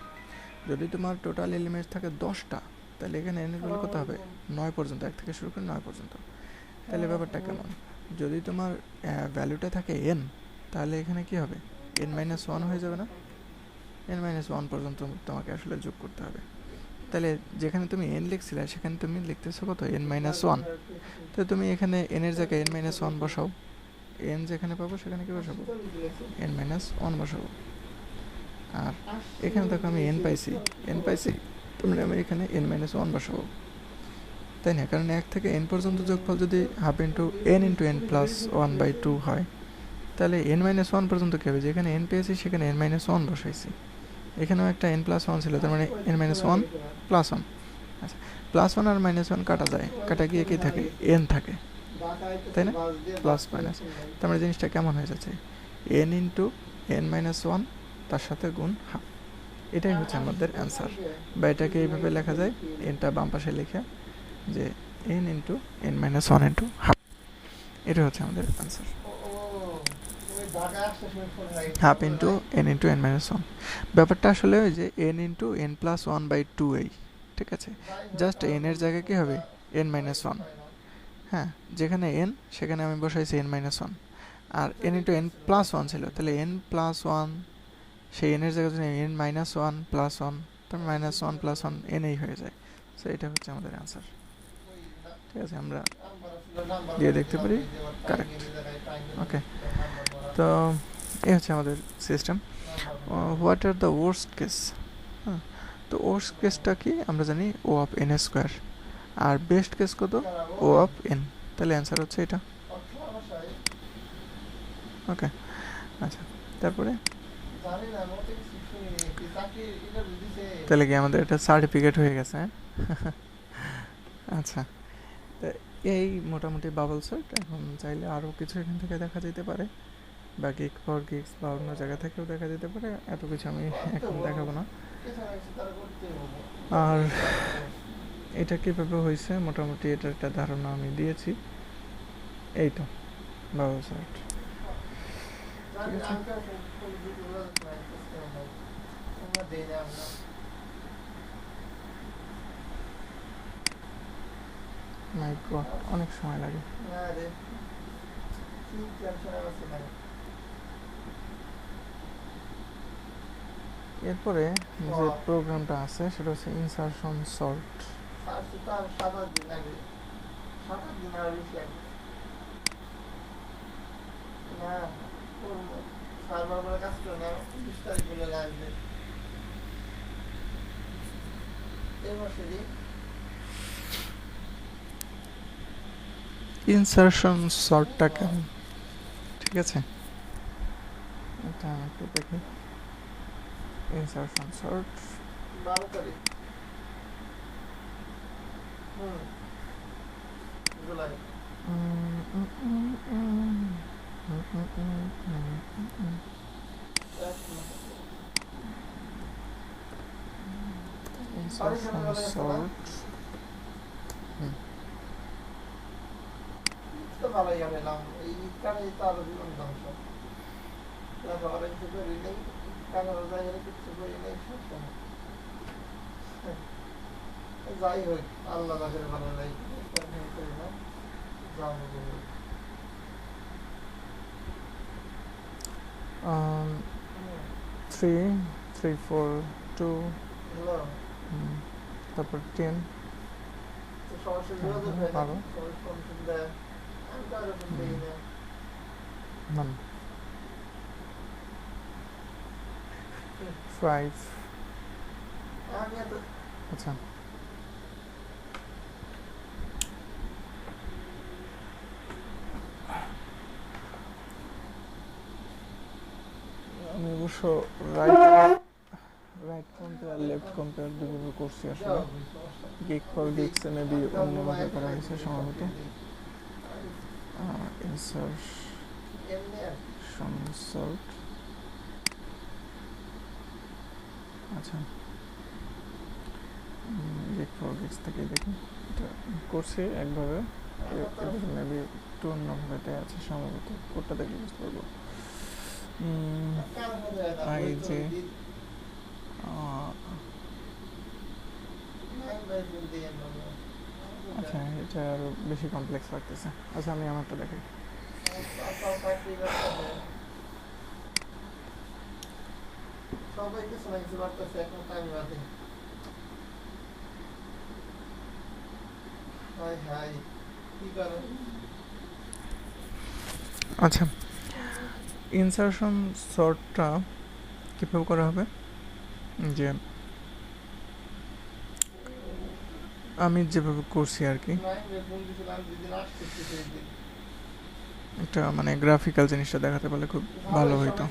যদি তোমার টোটাল এলিমেন্টস থাকে 10টা, তাহলে এখানে n এর ভ্যালু কত হবে? 9 পর্যন্ত, 1 থেকে শুরু করে 9 পর্যন্ত। তাহলে ব্যাপারটা কেমন? যদি তোমার ভ্যালুটা থাকে n, তাহলে এখানে কি হবে? n-1 হয়ে যাবে না? n-1 পর্যন্ত তোমাকে আসলে যোগ করতে হবে। তাহলে যেখানে তুমি n লিখছিলে সেখানে তুমি লিখতেছো কত? n-1। তো তুমি এখানে n এর জায়গায় n-1 বসাও, n যেখানে পাবো সেখানে কি বসাবো? n-1 বসাবো। আর এখানে দেখো আমি n পাইছি, তোমরা আমি এখানে n-1 বসাবো, তাই না? কারণ 1 থেকে n পর্যন্ত যোগফল যদি half into n into n plus 1/2 হয়, তাহলে n-1 পর্যন্ত কী হবে? যেখানে n পেয়েছি সেখানে n-1 বসাইছি, এখানেও একটা n প্লাস 1 ছিল, তার মানে n-1 প্লাস 1। আচ্ছা, প্লাস 1 আর -1 কাটা যায়, কাটা গিয়ে কি থাকে? n থাকে, তাই না? প্লাস মাইনাস, তার মানে জিনিসটা কেমন হয়ে যাচ্ছে? n ইন্টু n-1 তার সাথে গুণ হাফ, এটাই হচ্ছে আমাদের অ্যান্সার। বা এটাকে এইভাবে লেখা যায়, nটা বাম পাশে লিখে যে n into n-1 into half, এটা হচ্ছে আমাদের answer. Half into n into n-1। ব্যাপারটা আসলে ওই যে n ইন্টু n প্লাস 1/2, ঠিক আছে? জাস্ট n এর জায়গায় কী হবে? n minus one. হ্যাঁ, যেখানে n সেখানে আমি বসাইছি n মাইনাস ওয়ান, আর n into n plus one ছিল, তাহলে n প্লাস ওয়ান, সেই n এর জায়গায় যদি n minus one plus one, তাহলে minus one plus one n হয়ে যায়। সো এটা হচ্ছে আমাদের অ্যান্সার। ঠিক আছে, আমরা দিয়ে দেখতে পারি কারেক্ট। ওকে, তো এই হচ্ছে আমাদের system. What are the worst case? হ্যাঁ, তো ওয়ার্স্ট কেসটা কি আমরা জানি, ও অফ এন স্কোয়ার, আর বেস্ট কেস কত, ও অফ এন। তাহলে অ্যান্সার হচ্ছে এটা। ওকে, আচ্ছা, তারপরে তাহলে কি আমাদের এটা সার্টিফিকেট হয়ে গেছে? হ্যাঁ আচ্ছা, তো এই মোটামুটি বাবল সর্ট। এখন চাইলে আরও কিছু এখান থেকে দেখা যেতে পারে, বা গিক ফর গিক্স বা অন্য জায়গা থেকেও দেখা যেতে পারে, এত কিছু আমি এখন দেখাবো না। আর এটা কীভাবে হয়েছে মোটামুটি এটার একটা ধারণা আমি দিয়েছি। এই তো বাবল সর্ট, ঠিক আছে। মাই গড, অনেক সময় লাগে। এরপরে যে প্রোগ্রামটা আছে সেটা হচ্ছে ইনসারশন সর্ট। ইনসারশন সর্টটা কেমন, ঠিক আছে, এটা একটু দেখি। ইনসারশন সর্ট ইনসারশন সর্ট ভালোই গেলাম এই কারণে তো আরো জীবন ধ্বংস। যাই হোক, আল্লাহ ভালো লাগে। 3 3 4 2 তারপর 10 ভালো 5 আচ্ছা, আমি অবশ্য রাইট কম্পেয়ার লেফট কম্পেয়ার দুভাবে করছি আসলে। গিক ফর গিক্স মেবি অন্যভাবে করা হয়েছে সম্ভবত। ইনসারশন সর্ট, আচ্ছা, গিক ফর গিক্স থেকে দেখি এটা করছি একভাবে, এবার মেবি একটু অন্যভাবে দেওয়া আছে সম্ভবত। কোডটা দেখলে বুঝতে পারবো। আই যে আচ্ছা, এটা আরো বেশি কমপ্লেক্স লাগতেছে। আচ্ছা, আমি আমারটা দেখাই। আচ্ছা, ইনসারশন সর্টটা কীভাবে করা হবে, যে আমি যেভাবে করছি আর কি, একটা মানে গ্রাফিক্যাল জিনিসটা দেখাতে পারলে খুব ভালো হইতো।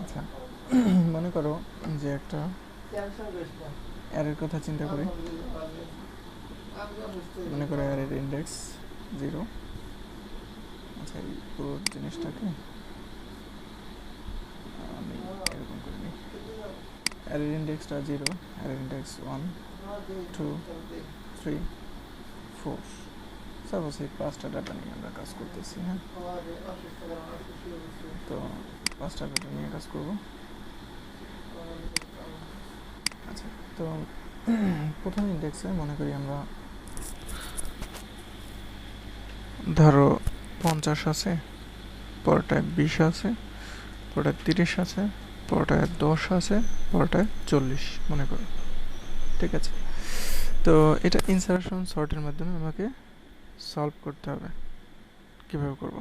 আচ্ছা, মনে করো যে একটা অ্যারের কথা চিন্তা করি। মনে করো অ্যারের ইন্ডেক্স 0। আচ্ছা, এই পুরো জিনিসটাকে আমি এরকম করে নিই। অ্যারের ইন্ডেক্সটা 0, অ্যারের ইন্ডেক্স 1 2 3 4, সাপোজ এই 5টা ডাটা নিয়ে আমরা কাজ করতেছি, হ্যাঁ। তো 5টা ডাটা নিয়ে কাজ করব। আচ্ছা, তো প্রথম ইন্ডেক্সে মনে করি আমরা ধরো 50 আছে, পরটায় 20 আছে, পরটায় 30 আছে, পরটায় 10 আছে, পরটায় 40 মনে করো, ঠিক আছে। তো এটা ইনসারশন সর্টের মাধ্যমে আমাকে সলভ করতে হবে। কিভাবে করব?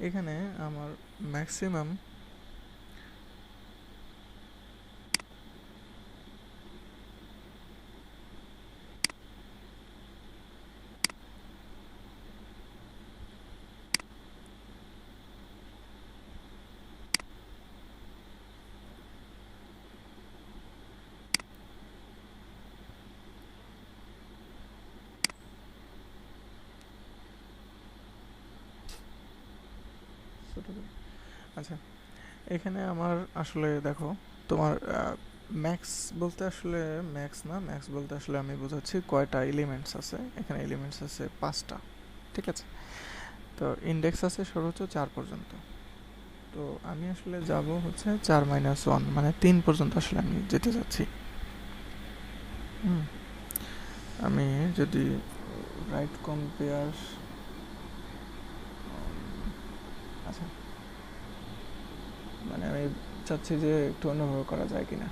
এখানে আমার ম্যাক্সিমাম আচ্ছা, এখানে আমার আসলে দেখো তোমার ম্যাক্স বলতে আসলে ম্যাক্স না, ম্যাক্স বলতে আসলে আমি বোঝাচ্ছি কয়টা এলিমেন্টস আছে। এখানে এলিমেন্টস আছে 5টা, ঠিক আছে। তো ইন্ডেক্স আছে সর্বোচ্চ 4 পর্যন্ত। তো আমি আসলে যাব হচ্ছে 4-1 মানে 3 পর্যন্ত আসলে আমি যেতে যাচ্ছি। আমি যদি রাইট কম্পেয়ার, আচ্ছা মানে আমি চাচ্ছি যে একটু অন্যভাবে করা যায় কিনা,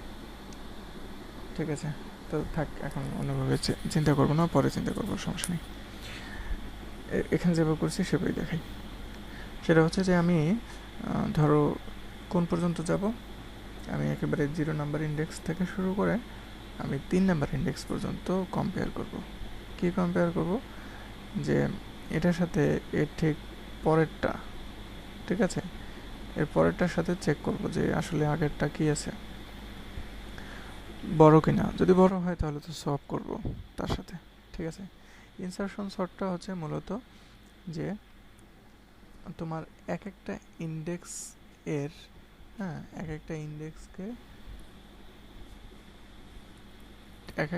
ঠিক আছে। তো থাক, এখন অন্যভাবে চিন্তা করবো না, পরে চিন্তা করবো, সমস্যা নেই। এখানে যেভাবে করছি সেভাবেই দেখাই। সেটা হচ্ছে যে আমি ধরো কোন পর্যন্ত যাব, আমি একেবারে 0 নাম্বার ইন্ডেক্স থেকে শুরু করে আমি 3 নাম্বার ইন্ডেক্স পর্যন্ত কম্পেয়ার করব। কি কম্পেয়ার করব? যে এটার সাথে এর ঠিক পরেরটা, ঠিক আছে, এর পরেরটার সাথে চেক করব যে আসলে আগেরটা কি আছে, বড় কিনা। যদি বড় হয় তাহলে তো সলভ করব তার সাথে, ঠিক আছে। ইনসারশন সর্টটা হচ্ছে মূলত যে তোমার এক একটা ইন্ডেক্স এর, হ্যাঁ, এক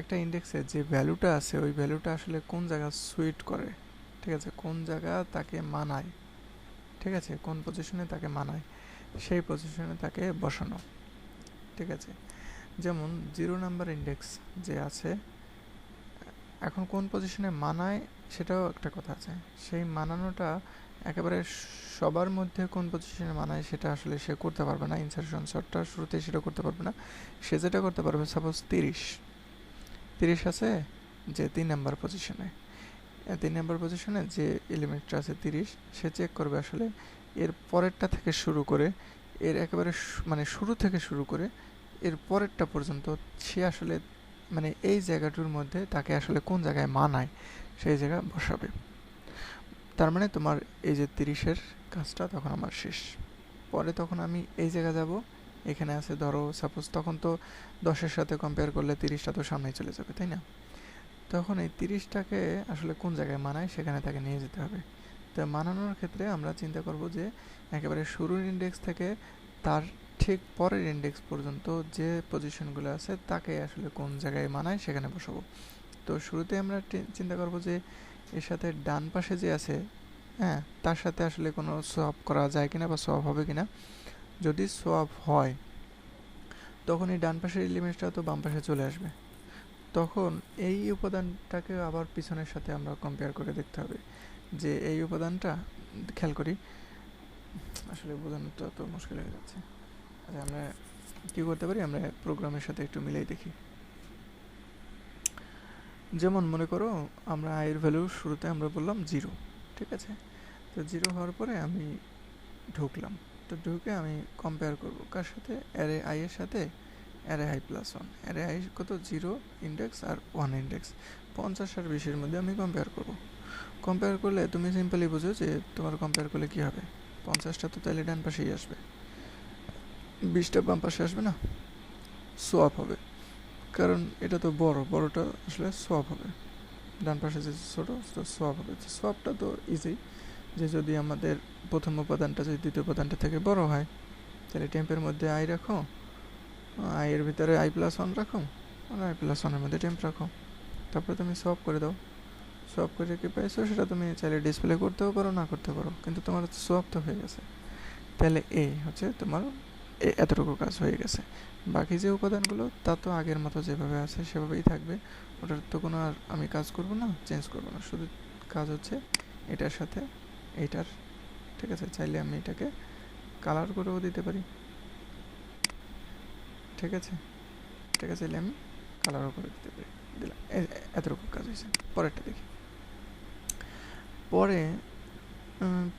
একটা ইন্ডেক্সে যে ভ্যালুটা আছে ওই ভ্যালুটা আসলে কোন জায়গা সুইট করে, ঠিক আছে, কোন জায়গা তাকে মানায়, ঠিক আছে, কোন পজিশনে তাকে মানায় সেই পজিশনে তাকে বসানো, ঠিক আছে। যেমন 0 নাম্বার ইন্ডেক্স যে আছে, এখন কোন পজিশনে মানায় সেটাও একটা কথা আছে। সেই মানানোটা একেবারে সবার মধ্যে কোন পজিশনে মানায় সেটা আসলে সে করতে পারবে না। ইনসারশন শর্টটার শুরুতেই সেটা করতে পারবে না। সে যেটা করতে পারবে, সাপোজ 30 আছে যে 3 নাম্বার পজিশনে, 3 নাম্বার পজিশনে যে এলিমেন্টটা আছে 30, সে চেক করবে আসলে এর পরেরটা থেকে শুরু করে এর একেবারে মানে শুরু থেকে শুরু করে এর পরেরটা পর্যন্ত সে আসলে মানে এই জায়গাটার মধ্যে তাকে আসলে কোন জায়গায় মানায় সেই জায়গা বসাবে। তার মানে তোমার এই যে 30-এর কাজটা তখন আমার শেষ। পরে তখন আমি এই জায়গা যাব, এখানে আছে ধরো সাপোজ, তখন তো 10-এর সাথে কম্পেয়ার করলে 30টা তো সামনেই চলে যাবে, তাই না? তখন এই 30টাকে আসলে কোন জায়গায় মানায় সেখানে তাকে নিয়ে যেতে হবে। তো মানানোর ক্ষেত্রে আমরা চিন্তা করব যে একেবারে শুরুর ইন্ডেক্স থেকে তার ঠিক পরের ইন্ডেক্স পর্যন্ত যে পজিশনগুলো আছে তাকে আসলে কোন জায়গায় মানায় সেখানে বসাবো। তো শুরুতে আমরা চিন্তা করব যে এর সাথে ডান পাশে যে আছে, হ্যাঁ, তার সাথে আসলে কোনো সোয়াপ করা যায় কিনা বা সোয়াপ হবে কিনা। যদি সোয়াপ হয় তখন এই ডান পাশের এলিমেন্টটা তো বাম পাশে চলে আসবে। তখন এই উপাদানটাকে আবার পিছনের সাথে আমরা কম্পেয়ার করে দেখতে হবে যে এই উপাদানটা, খেয়াল করি, আসলে বোঝানোটা তো মুশকিল হয়ে যাচ্ছে। আচ্ছা, আমরা কী করতে পারি, আমরা প্রোগ্রামের সাথে একটু মিলাই দেখি। যেমন মনে করো আমরা আয়ের ভ্যালু শুরুতে আমরা বললাম 0, ঠিক আছে। তো 0 হওয়ার পরে আমি ঢুকলাম, তো ঢুকে আমি কম্পেয়ার করব কার সাথে, অ্যারে আই এর সাথে array I plus 1। Array I কত, 0 ইন্ডেক্স আর 1 ইন্ডেক্স, 50 আর 20-এর মধ্যে আমি কম্পেয়ার করব। কম্পেয়ার করলে তুমি সিম্পলি বুঝো যে তোমার কম্পেয়ার করলে কী হবে, 50টা তো তাহলে ডান পাশেই আসবে, 20টা বাম পাশে আসবে না, সোয়াপ হবে। কারণ এটা তো বড়টা আসলে সোয়াপ হবে, ডান পাশে যে ছোটো সোয়াপ হবে। সোয়াপটা তো ইজি, যে যদি আমাদের প্রথম উপাদানটা যদি দ্বিতীয় উপাদানটা থেকে বড় হয় তাহলে টেম্পের মধ্যে আই রাখো, আই এর ভিতরে i+1 রাখো আর i+1 এর মধ্যে টেম্প রাখো, তারপরে তুমি সলভ করে দাও। সলভ করে কি পাইছো সেটা তুমি চাইলে ডিসপ্লে করতেও পারো, না করতে পারো, কিন্তু তোমার সলভ তো হয়ে গেছে। তাহলে এই হচ্ছে তোমার এতটুকু কাজ হয়ে গেছে। বাকি যে উপাদানগুলো তা তো আগের মতো যেভাবে আছে সেভাবেই থাকবে, ওটার তো কোনো আর আমি কাজ করব না, চেঞ্জ করব না, শুধু কাজ হচ্ছে এটার সাথে এইটার, ঠিক আছে। চাইলে আমি এটাকে কালার করেও দিতে পারি, ঠিক আছে, ঠিক আছে, চাইলে আমি কালারও করে দিতে পারি, দিলাম। এতটুকু কাজ হয়েছে। পরেরটা দেখি।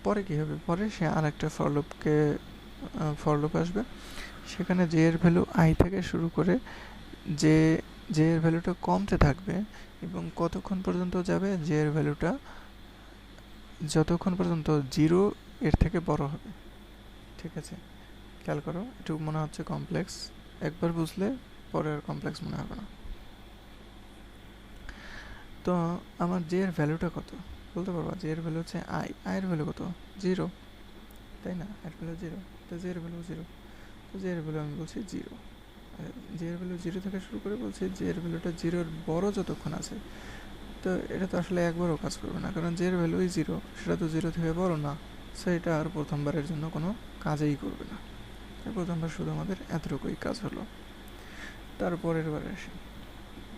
পরে কি হবে, পরে সে আর একটা ফর লুপ আসবে, সেখানে জে এর ভ্যালু আই থেকে শুরু করে যে এর ভ্যালুটা কমতে থাকবে এবং কতক্ষণ পর্যন্ত যাবে, জে এর ভ্যালুটা যতক্ষণ পর্যন্ত 0 এর থেকে বড় হবে, ঠিক আছে। খেয়াল করো, একটু মনে হচ্ছে কমপ্লেক্স, একবার বুঝলে পরে আর কমপ্লেক্স মনে হবে না। তো আমার জে এর ভ্যালুটা কত বলতে পারবা? জে এর ভ্যালু হচ্ছে আই এর ভ্যালু কত? 0, তাই না? এর ভ্যালু 0, তো জে এর ভ্যালু 0, তো জে এর ভ্যালু আমি বলছি 0। জে এর ভ্যালু 0 থেকে শুরু করে বলছি জে এর ভ্যালুটা 0 এর বড় যতক্ষণ আছে। তো এটা তো আসলে একবারও কাজ করবে না, কারণ জে এর ভ্যালুই 0, সেটা তো 0 থেকে বড় না, সো এটা আর প্রথমবারের জন্য কোনো কাজেই করবে না। প্রথমবার শুধু আমাদের এতটুকুই কাজ হলো। তারপরের বারে আসি,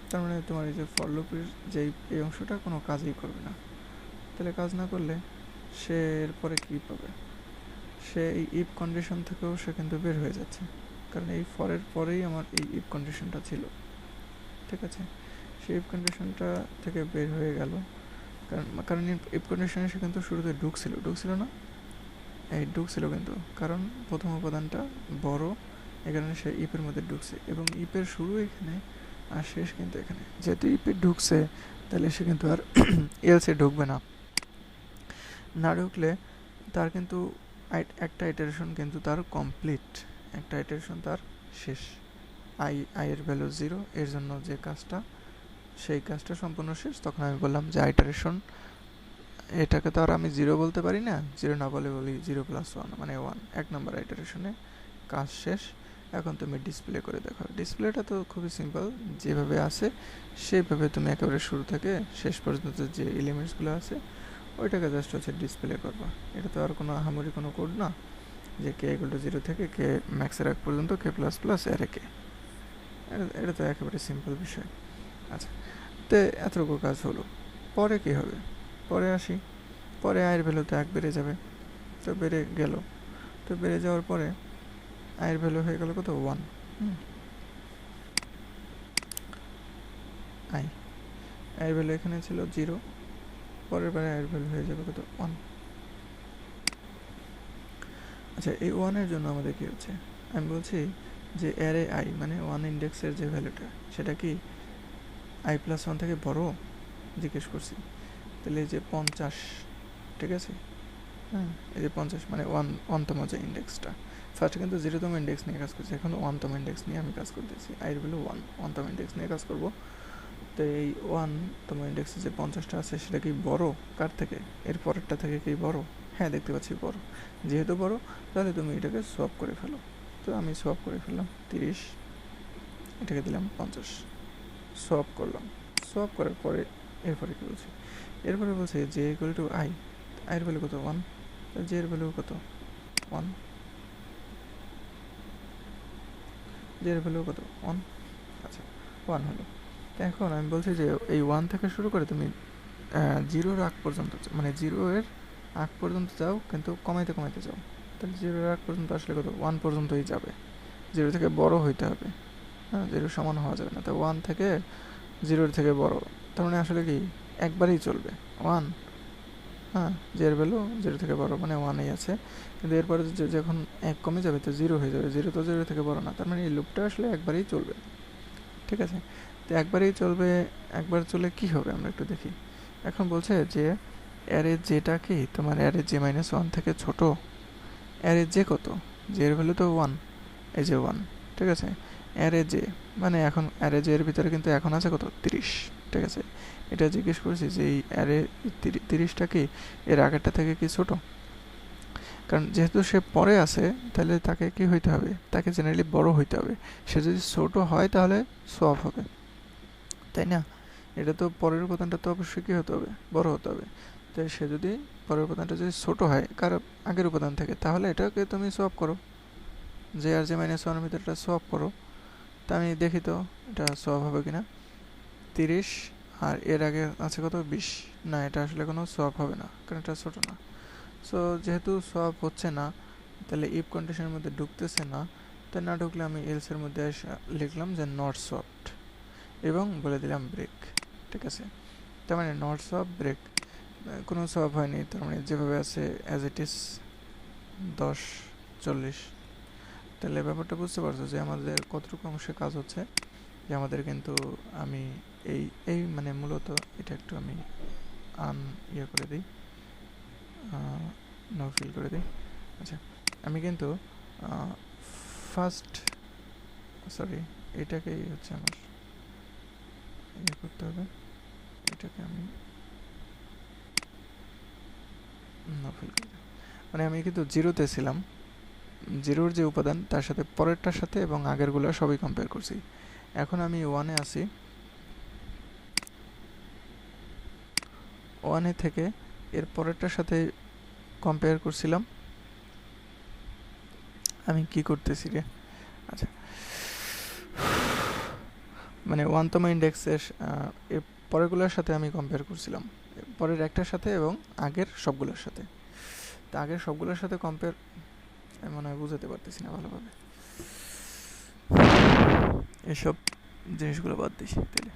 তার মানে তোমার এই যে ফর লুপের যে এই অংশটা কোনো কাজই করবে না। তাহলে কাজ না করলে সে এরপরে কী পাবে? সে এই ইফ কন্ডিশন থেকেও সে কিন্তু বের হয়ে যাচ্ছে, কারণ এই ফরের পরেই আমার এই ইফ কন্ডিশনটা ছিল, ঠিক আছে। সেই ইফ কন্ডিশনটা থেকে বের হয়ে গেল, কারণ ইফ কন্ডিশনে সে কিন্তু শুরুতে ঢুকছিল না, এই ঢুকছিল কিন্তু, কারণ প্রথম উপাদানটা বড়, এই কারণে সে ইপের মধ্যে ঢুকছে, এবং ইপের শুরু এখানে আর শেষ কিন্তু এখানে। যেহেতু ইপে ঢুকছে তাহলে সে কিন্তু আর এলসে ঢুকবে না, না ঢুকলে তার কিন্তু একটা ইটারেশন কিন্তু তার কমপ্লিট, একটা ইটারেশন তার শেষ। আই এর ভ্যালু 0, এর জন্য যে কাজটা, সেই কাজটা সম্পূর্ণ শেষ। তখন আমি বললাম যে আইটারেশন, এটাকে তো আর আমি 0 বলতে পারি না, 0 না বলে বলি 0+1 মানে 1, 1 নম্বর আইটারেশনে কাজ শেষ। এখন তুমি ডিসপ্লে করে দেখো। ডিসপ্লেটা তো খুবই সিম্পল, যেভাবে আছে সেভাবে তুমি একেবারে শুরু থেকে শেষ পর্যন্ত যে এলিমেন্টসগুলো আছে ওইটাকে জাস্ট হচ্ছে ডিসপ্লে করবা। এটা তো আর কোনো আহামরি কোনো কোড না যে কে = 0 থেকে কে ম্যাক্সের আগ পর্যন্ত কে প্লাস প্লাস অ্যারে কে, এটা তো একেবারে সিম্পল বিষয়। আচ্ছা, তো এতটুকু কাজ হলো। পরে কি হবে? পরে আসি, পরে আয়ের ভ্যালুতে 1 বেড়ে যাবে, তো বেড়ে গেল, তো বেড়ে যাওয়ার পরে আয়ের ভ্যালু হয়ে গেল কত? 1। আয়ের ভ্যালু এখানে ছিল 0, পরের বারে আয়ের ভ্যালু হয়ে যাবে কত? 1। আচ্ছা, এই 1 এর জন্য আমাদের কি হচ্ছে? আমি বলছি যে অ্যারে আই মানে 1 ইন্ডেক্সের যে ভ্যালুটা, সেটা কি i+1 থেকে বড় জিজ্ঞেস করছি। তাহলে এই যে 50, ঠিক আছে, হ্যাঁ, এই যে 50 মানে 1তম যে ইন্ডেক্সটা, ফার্স্ট কিন্তু 0তম ইন্ডেক্স নিয়ে কাজ করছি, এখন 1তম ইন্ডেক্স নিয়ে আমি কাজ করতেছি। আইয়ের ভ্যালু 1তম ইন্ডেক্স নিয়ে কাজ করব। তো এই 1তম ইন্ডেক্সে যে 50টা আছে সেটা কি বড় কার থেকে? এর পরেরটা থেকে কি বড়? হ্যাঁ, দেখতে পাচ্ছি বড়। যেহেতু বড়, তাহলে তুমি এটাকে সোয়াপ করে ফেলো। তো আমি সোয়াপ করে ফেললাম 30, এটাকে দিলাম 50, সোয়াপ করলাম। সোয়াপ করার পরে এরপরে কি বলছি? এরপরে বলছে যে = আইয়ের ভ্যালু কত? 1, জে এর ভ্যালু কত? 1, জে এর ভ্যালু কত? 1। আচ্ছা, 1 হলো। তো এখন আমি বলছি যে এই 1 থেকে শুরু করে তুমি 0 এর আগ পর্যন্ত, মানে 0 এর আগ পর্যন্ত যাও, কিন্তু কমাইতে কমাইতে যাও। তাহলে 0 এর আগ পর্যন্ত আসলে কত? 1 পর্যন্তই যাবে। 0 থেকে বড় হইতে হবে, হ্যাঁ, 0 সমান হওয়া যাবে না। তো 1 থেকে 0 থেকে বড়, তার মানে আসলে কি একবারেই চলবে 1, হ্যাঁ, জে এর ভ্যালু 0 থেকে বড় মানে 1ই আছে, কিন্তু এরপরে যখন 1 কমে যাবে তো 0 হয়ে যাবে। 0 তো 0 থেকে বড় না, তার মানে এই লুপটা আসলে একবারেই চলবে, ঠিক আছে। তো একবারেই চলবে, একবার চলে কি হবে আমরা একটু দেখি। এখন বলছে যে অ্যারে জেটা কি তোমার অ্যারে j-1 থেকে ছোট, অ্যারে জে কত? জে এর ভ্যালু তো 1, এই যে 1, ঠিক আছে। অ্যারে জে মানে এখন অ্যারে জে এর ভিতরে কিন্তু এখন আছে কত? 30, ঠিক আছে। এটা জিজ্ঞেস করছি যে এই অ্যারে 30টা কি এর আগেরটা থেকে কি ছোট? কারণ যেহেতু সে পরে আছে তাহলে তাকে কি হইতে হবে, তাকে জেনারেলি বড় হইতে হবে। সে যদি ছোট হয় তাহলে সোয়াপ হবে, তাই না? এটা তো পরের উপাদানটা তো অবশ্যই কি হতে হবে, বড় হতে হবে। তাই সে যদি পরের উপাদানটা যদি ছোট হয় কার আগের উপাদান থেকে, তাহলে এটাকে তুমি সোয়াপ করো, যে আর যে মাইনাস ওয়ানের ভিতরটা সোয়াপ করো। তা আমি দেখি তো এটা সোয়াপ হবে কিনা। 30 আর এর আগে আছে কত, 20। না, এটা আসলে কোনো সোয়াপ হবে না, কারণ এটা ছোট না। সো যেহেতু সোয়াপ হচ্ছে না, তাহলে ইফ কন্ডিশনের মধ্যে ঢুকতেছে না, তাই না ঢুকলে আমি এলসের মধ্যে লিখলাম যে নট সোয়াপড এবং বলে দিলাম ব্রেক। ঠিক আছে, তার মানে নট সোয়াপ ব্রেক, কোনো সোয়াপ হয়নি, তার মানে যেভাবে আছে অ্যাজ ইট ইজ 10-40। তাহলে ব্যাপারটা বুঝতে পারছো যে আমাদের কতটুকু অংশে কাজ হচ্ছে, যে আমাদের কিন্তু আমি এই এই মানে মূলত এটা একটু আমি ইয়ে করে দিই, নো ফিল করে দিই। আচ্ছা, আমি কিন্তু ফার্স্ট সরি এটাকেই হচ্ছে আমার ইয়ে করতে হবে, এটাকে আমি নো ফিল করে দিই। মানে আমি কিন্তু জিরোতে ছিলাম, জিরোর যে উপাদান তার সাথে পরেরটার সাথে এবং আগেরগুলো সবই কম্পেয়ার করছি। এখন আমি ওয়ানে আছি, ওয়ানে থেকে এর পরেরটার সাথে কম্পেয়ার করছিলাম। আমি কি করতেছি রে, আচ্ছা মানে 1তম ইন্ডেক্সের এর পরেরগুলোর সাথে আমি কম্পেয়ার করছিলাম, পরের একটার সাথে এবং আগের সবগুলোর সাথে। তা আগের সবগুলোর সাথে কম্পেয়ার মনে হয় বুঝাতে পারতেছি না ভালোভাবে, এসব জিনিসগুলো বাদ দিছি তাহলে।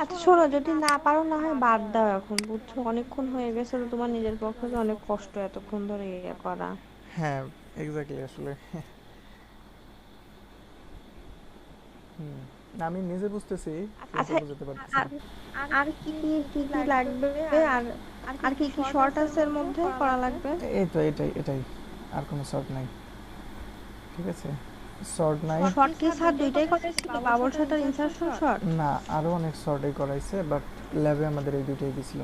আচ্ছা শোনো, যদি না পারো না হয় বাদ দাও এখন, বুঝছো অনেকক্ষণ হয়ে গেছে তো, তোমার নিজের পক্ষে তো অনেক কষ্ট এতক্ষণ ধরে ইয়ে করা। হ্যাঁ এক্স্যাক্টলি, আসলে না, আমি নিজে বুঝতেছি কিন্তু আচ্ছা, বুঝাতে পারতেছি আর না। আর কি কি কি কি লাগবে, আর আর কি কি শর্ট আছে এর মধ্যে করা লাগবে? এই তো এটাই এটাই, আর কোনো শর্ট নাই। ঠিক আছে, শর্ট নাই। শর্ট কি স্যার দুইটাই করেছিল, বাবল শর্ট আর ইনসারশন শর্ট? না, আরো অনেক শর্টই করাইছে, বাট ল্যাবে আমাদের এই দুইটাই গেছিল।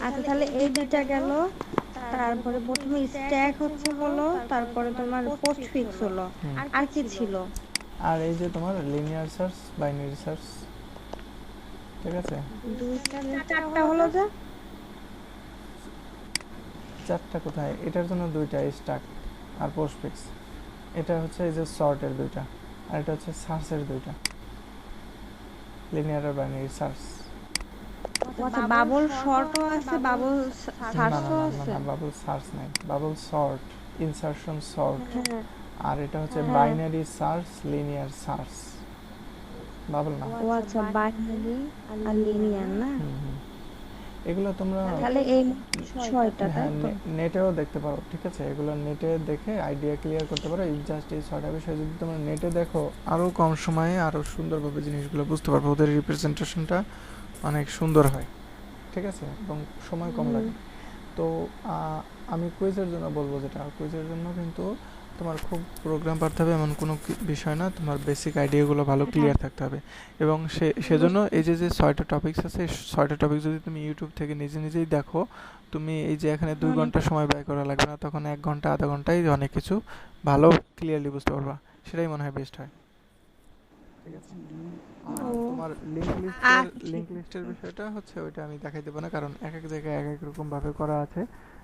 আচ্ছা তাহলে এই দুইটা গেল, তারপরে প্রথমে স্ট্যাক হচ্ছে হলো, তারপরে তোমার পোস্ট ফিক্স হলো, আর কি ছিল? আর এই যে তোমার লিনিয়ার সার্চ, বাইনারি সার্চ। ঠিক আছে, চারটা হলো যে। চারটা কোথায়, এটার জন্য দুইটা স্ট্যাক আর পোস্ট ফিক্স। এটা হচ্ছে এই যে শর্টের দুইটা, আর এটা হচ্ছে সার্চের দুইটা, লিনিয়ার আর বাইনারি সার্চ। আচ্ছা বাবল শর্টও আছে, বাবল না না সার্চও না না আছে। না, বাবল সার্চ নাই, বাবল শর্ট, ইনসারশন শর্ট, হ্যাঁ আর এটা হচ্ছে হ্যাঁ। Binary search, linear search, bubble না। ও আচ্ছা, বাইনারি আর লিনিয়ার না। এগুলো তোমরা তাহলে এই ছয়টা, তাই হ্যাঁ তো? নেটেও দেখতে পারো। ঠিক আছে, এগুলো নেটে দেখে আইডিয়া ক্লিয়ার করতে পারো। এই জাস্ট এই ছয়টা বিষয় যদি তোমরা নেটে দেখো, আরও কম সময়ে আরও সুন্দরভাবে জিনিসগুলো বুঝতে পারবে। ওদের রিপ্রেজেন্টেশনটা অনেক সুন্দর হয়, ঠিক আছে, এবং সময় কম লাগে। তো আমি কুইজের জন্য বলবো, যেটা কুইজের জন্য কিন্তু তোমার খুব প্রোগ্রাম পারতে হবে এমন কোনো বিষয় না, তোমার বেসিক আইডিয়াগুলো ভালো ক্লিয়ার থাকতে হবে। এবং সেজন্য এই যে যে 6টা টপিকস আছে, এই 6টা টপিক যদি তুমি ইউটিউব থেকে নিজে নিজেই দেখো, তুমি এই যে এখানে 2 ঘন্টা সময় ব্যয় করা লাগবে না, তখন 1 ঘন্টা আধা ঘন্টায় অনেক কিছু ভালো ক্লিয়ারলি বুঝতে পারবা। সেটাই মনে হয় বেস্ট হয়। ঠিক আছে, আর তোমার লিংক লিস্টের বিষয়টা হচ্ছে ওইটা আমি দেখাই দেবো না, কারণ এক এক জায়গায় এক এক রকম ভাবে করা আছে,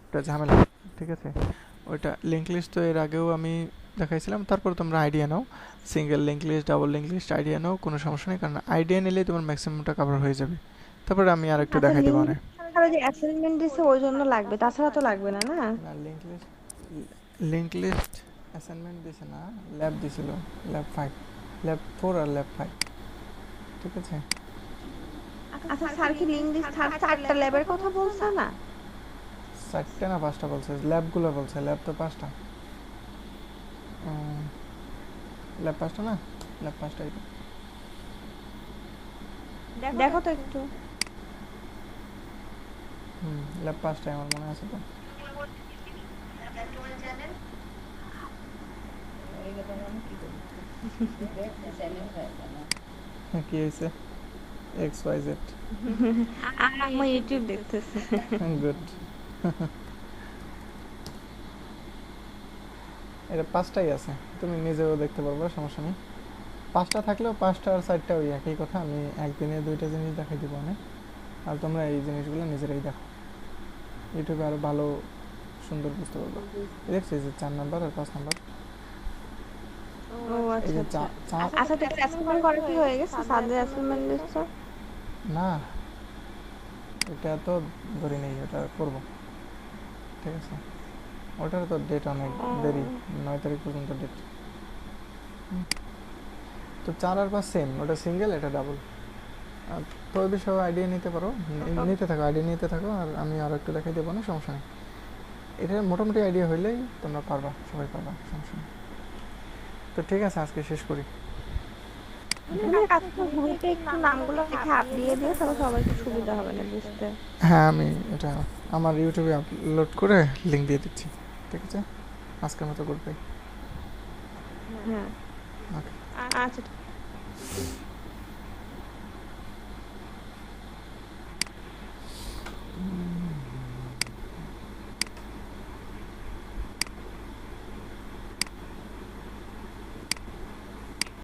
এটা ঝামেলা। ঠিক আছে, ওইটা লিংক লিস্ট তো এর আগেও আমি দেখাইছিলাম। তারপর তোমরা আইডিয়া নাও, single link list, double link list idea নাও, কোনো সমস্যা নেই, কারণ আইডিয়া নিলেই তোমার ম্যাক্সিমামটা কভার হয়ে যাবে। তারপরে আমি আর একটু দেখাই দেবো না। আর যে অ্যাসাইনমেন্ট দিছে ওই জন্য লাগবে, তাছাড়া তো লাগবে না। না না, লিংক লিস্ট অ্যাসাইনমেন্ট দিছে না, ল্যাব দিছিল, ল্যাব 5, ল্যাব 4 আর ল্যাব 5। ঠিক আছে, আচ্ছা স্যার কি লিংক দিছে, স্যার 4টা ল্যাবের কথা বলছে না? 4টা না 5টা বলছে, ল্যাবগুলো বলছে, ল্যাব তো 5টা, ল্যাব 5টা না, ল্যাব 5টাই তো। দেখো তো একটু। ল্যাব 5টাই আমার মনে আছে তো। কি হয়েছে? X Y Z. আমার ইউটিউব দেখতেছে। গুড। এটা 5টাই আছে, তুমি নিজেও দেখতে পারবে, সমস্যা নেই। 5টা থাকলেও 5টা আর 4টা ওই একই কথা। আমি একদিনে 2টা জিনিস দেখাই দিব অনেক, আর তোমরা এই জিনিসগুলো নিজেরাই দেখো, ইউটিউবে আরো ভালো সুন্দর বুঝতে পারবে। দেখছি যে 4 নাম্বার আর 5 নাম্বার। ও এই আচ্ছা যে আচ্ছা। চার আচ্ছা তো অ্যাসাইনমেন্ট করা কি হয়ে গেছে? সাদের অ্যাসাইনমেন্ট দিছো? না, এটা তো ধরে নেই, ওটা করবো, ঠিক আছে। ওটার তো ডেট অনেক দেরি, 9 তারিখ পর্যন্ত ডেট। তো 4 আর 5 সেম, ওটা সিঙ্গেল, এটা ডাবল। আর তো ওই বিষয়ে আইডিয়া নিতে পারো, নিতে থাকো, আইডিয়া নিতে থাকো, আর আমি আরও একটু দেখাই দেবো, না সমস্যা নেই। এটা মোটামুটি আইডিয়া হইলেই তোমরা পারবা, সবাই পারবা, সমস্যা নেই। তো ঠিক আছে, আজকে শেষ করি। তুমি এক কাজ করো, গ্রুপে একটু নামগুলো লিখে আপ দিয়ে দিও, তাহলে সবার একটু সুবিধা হবে না বুঝতে। হ্যাঁ, আমি এটা আমার ইউটিউবে আপলোড করে লিঙ্ক দিয়ে দিচ্ছি, ঠিক আছে। আজকের মতো গুড বাই। হ্যাঁ ওকে। আচ্ছা।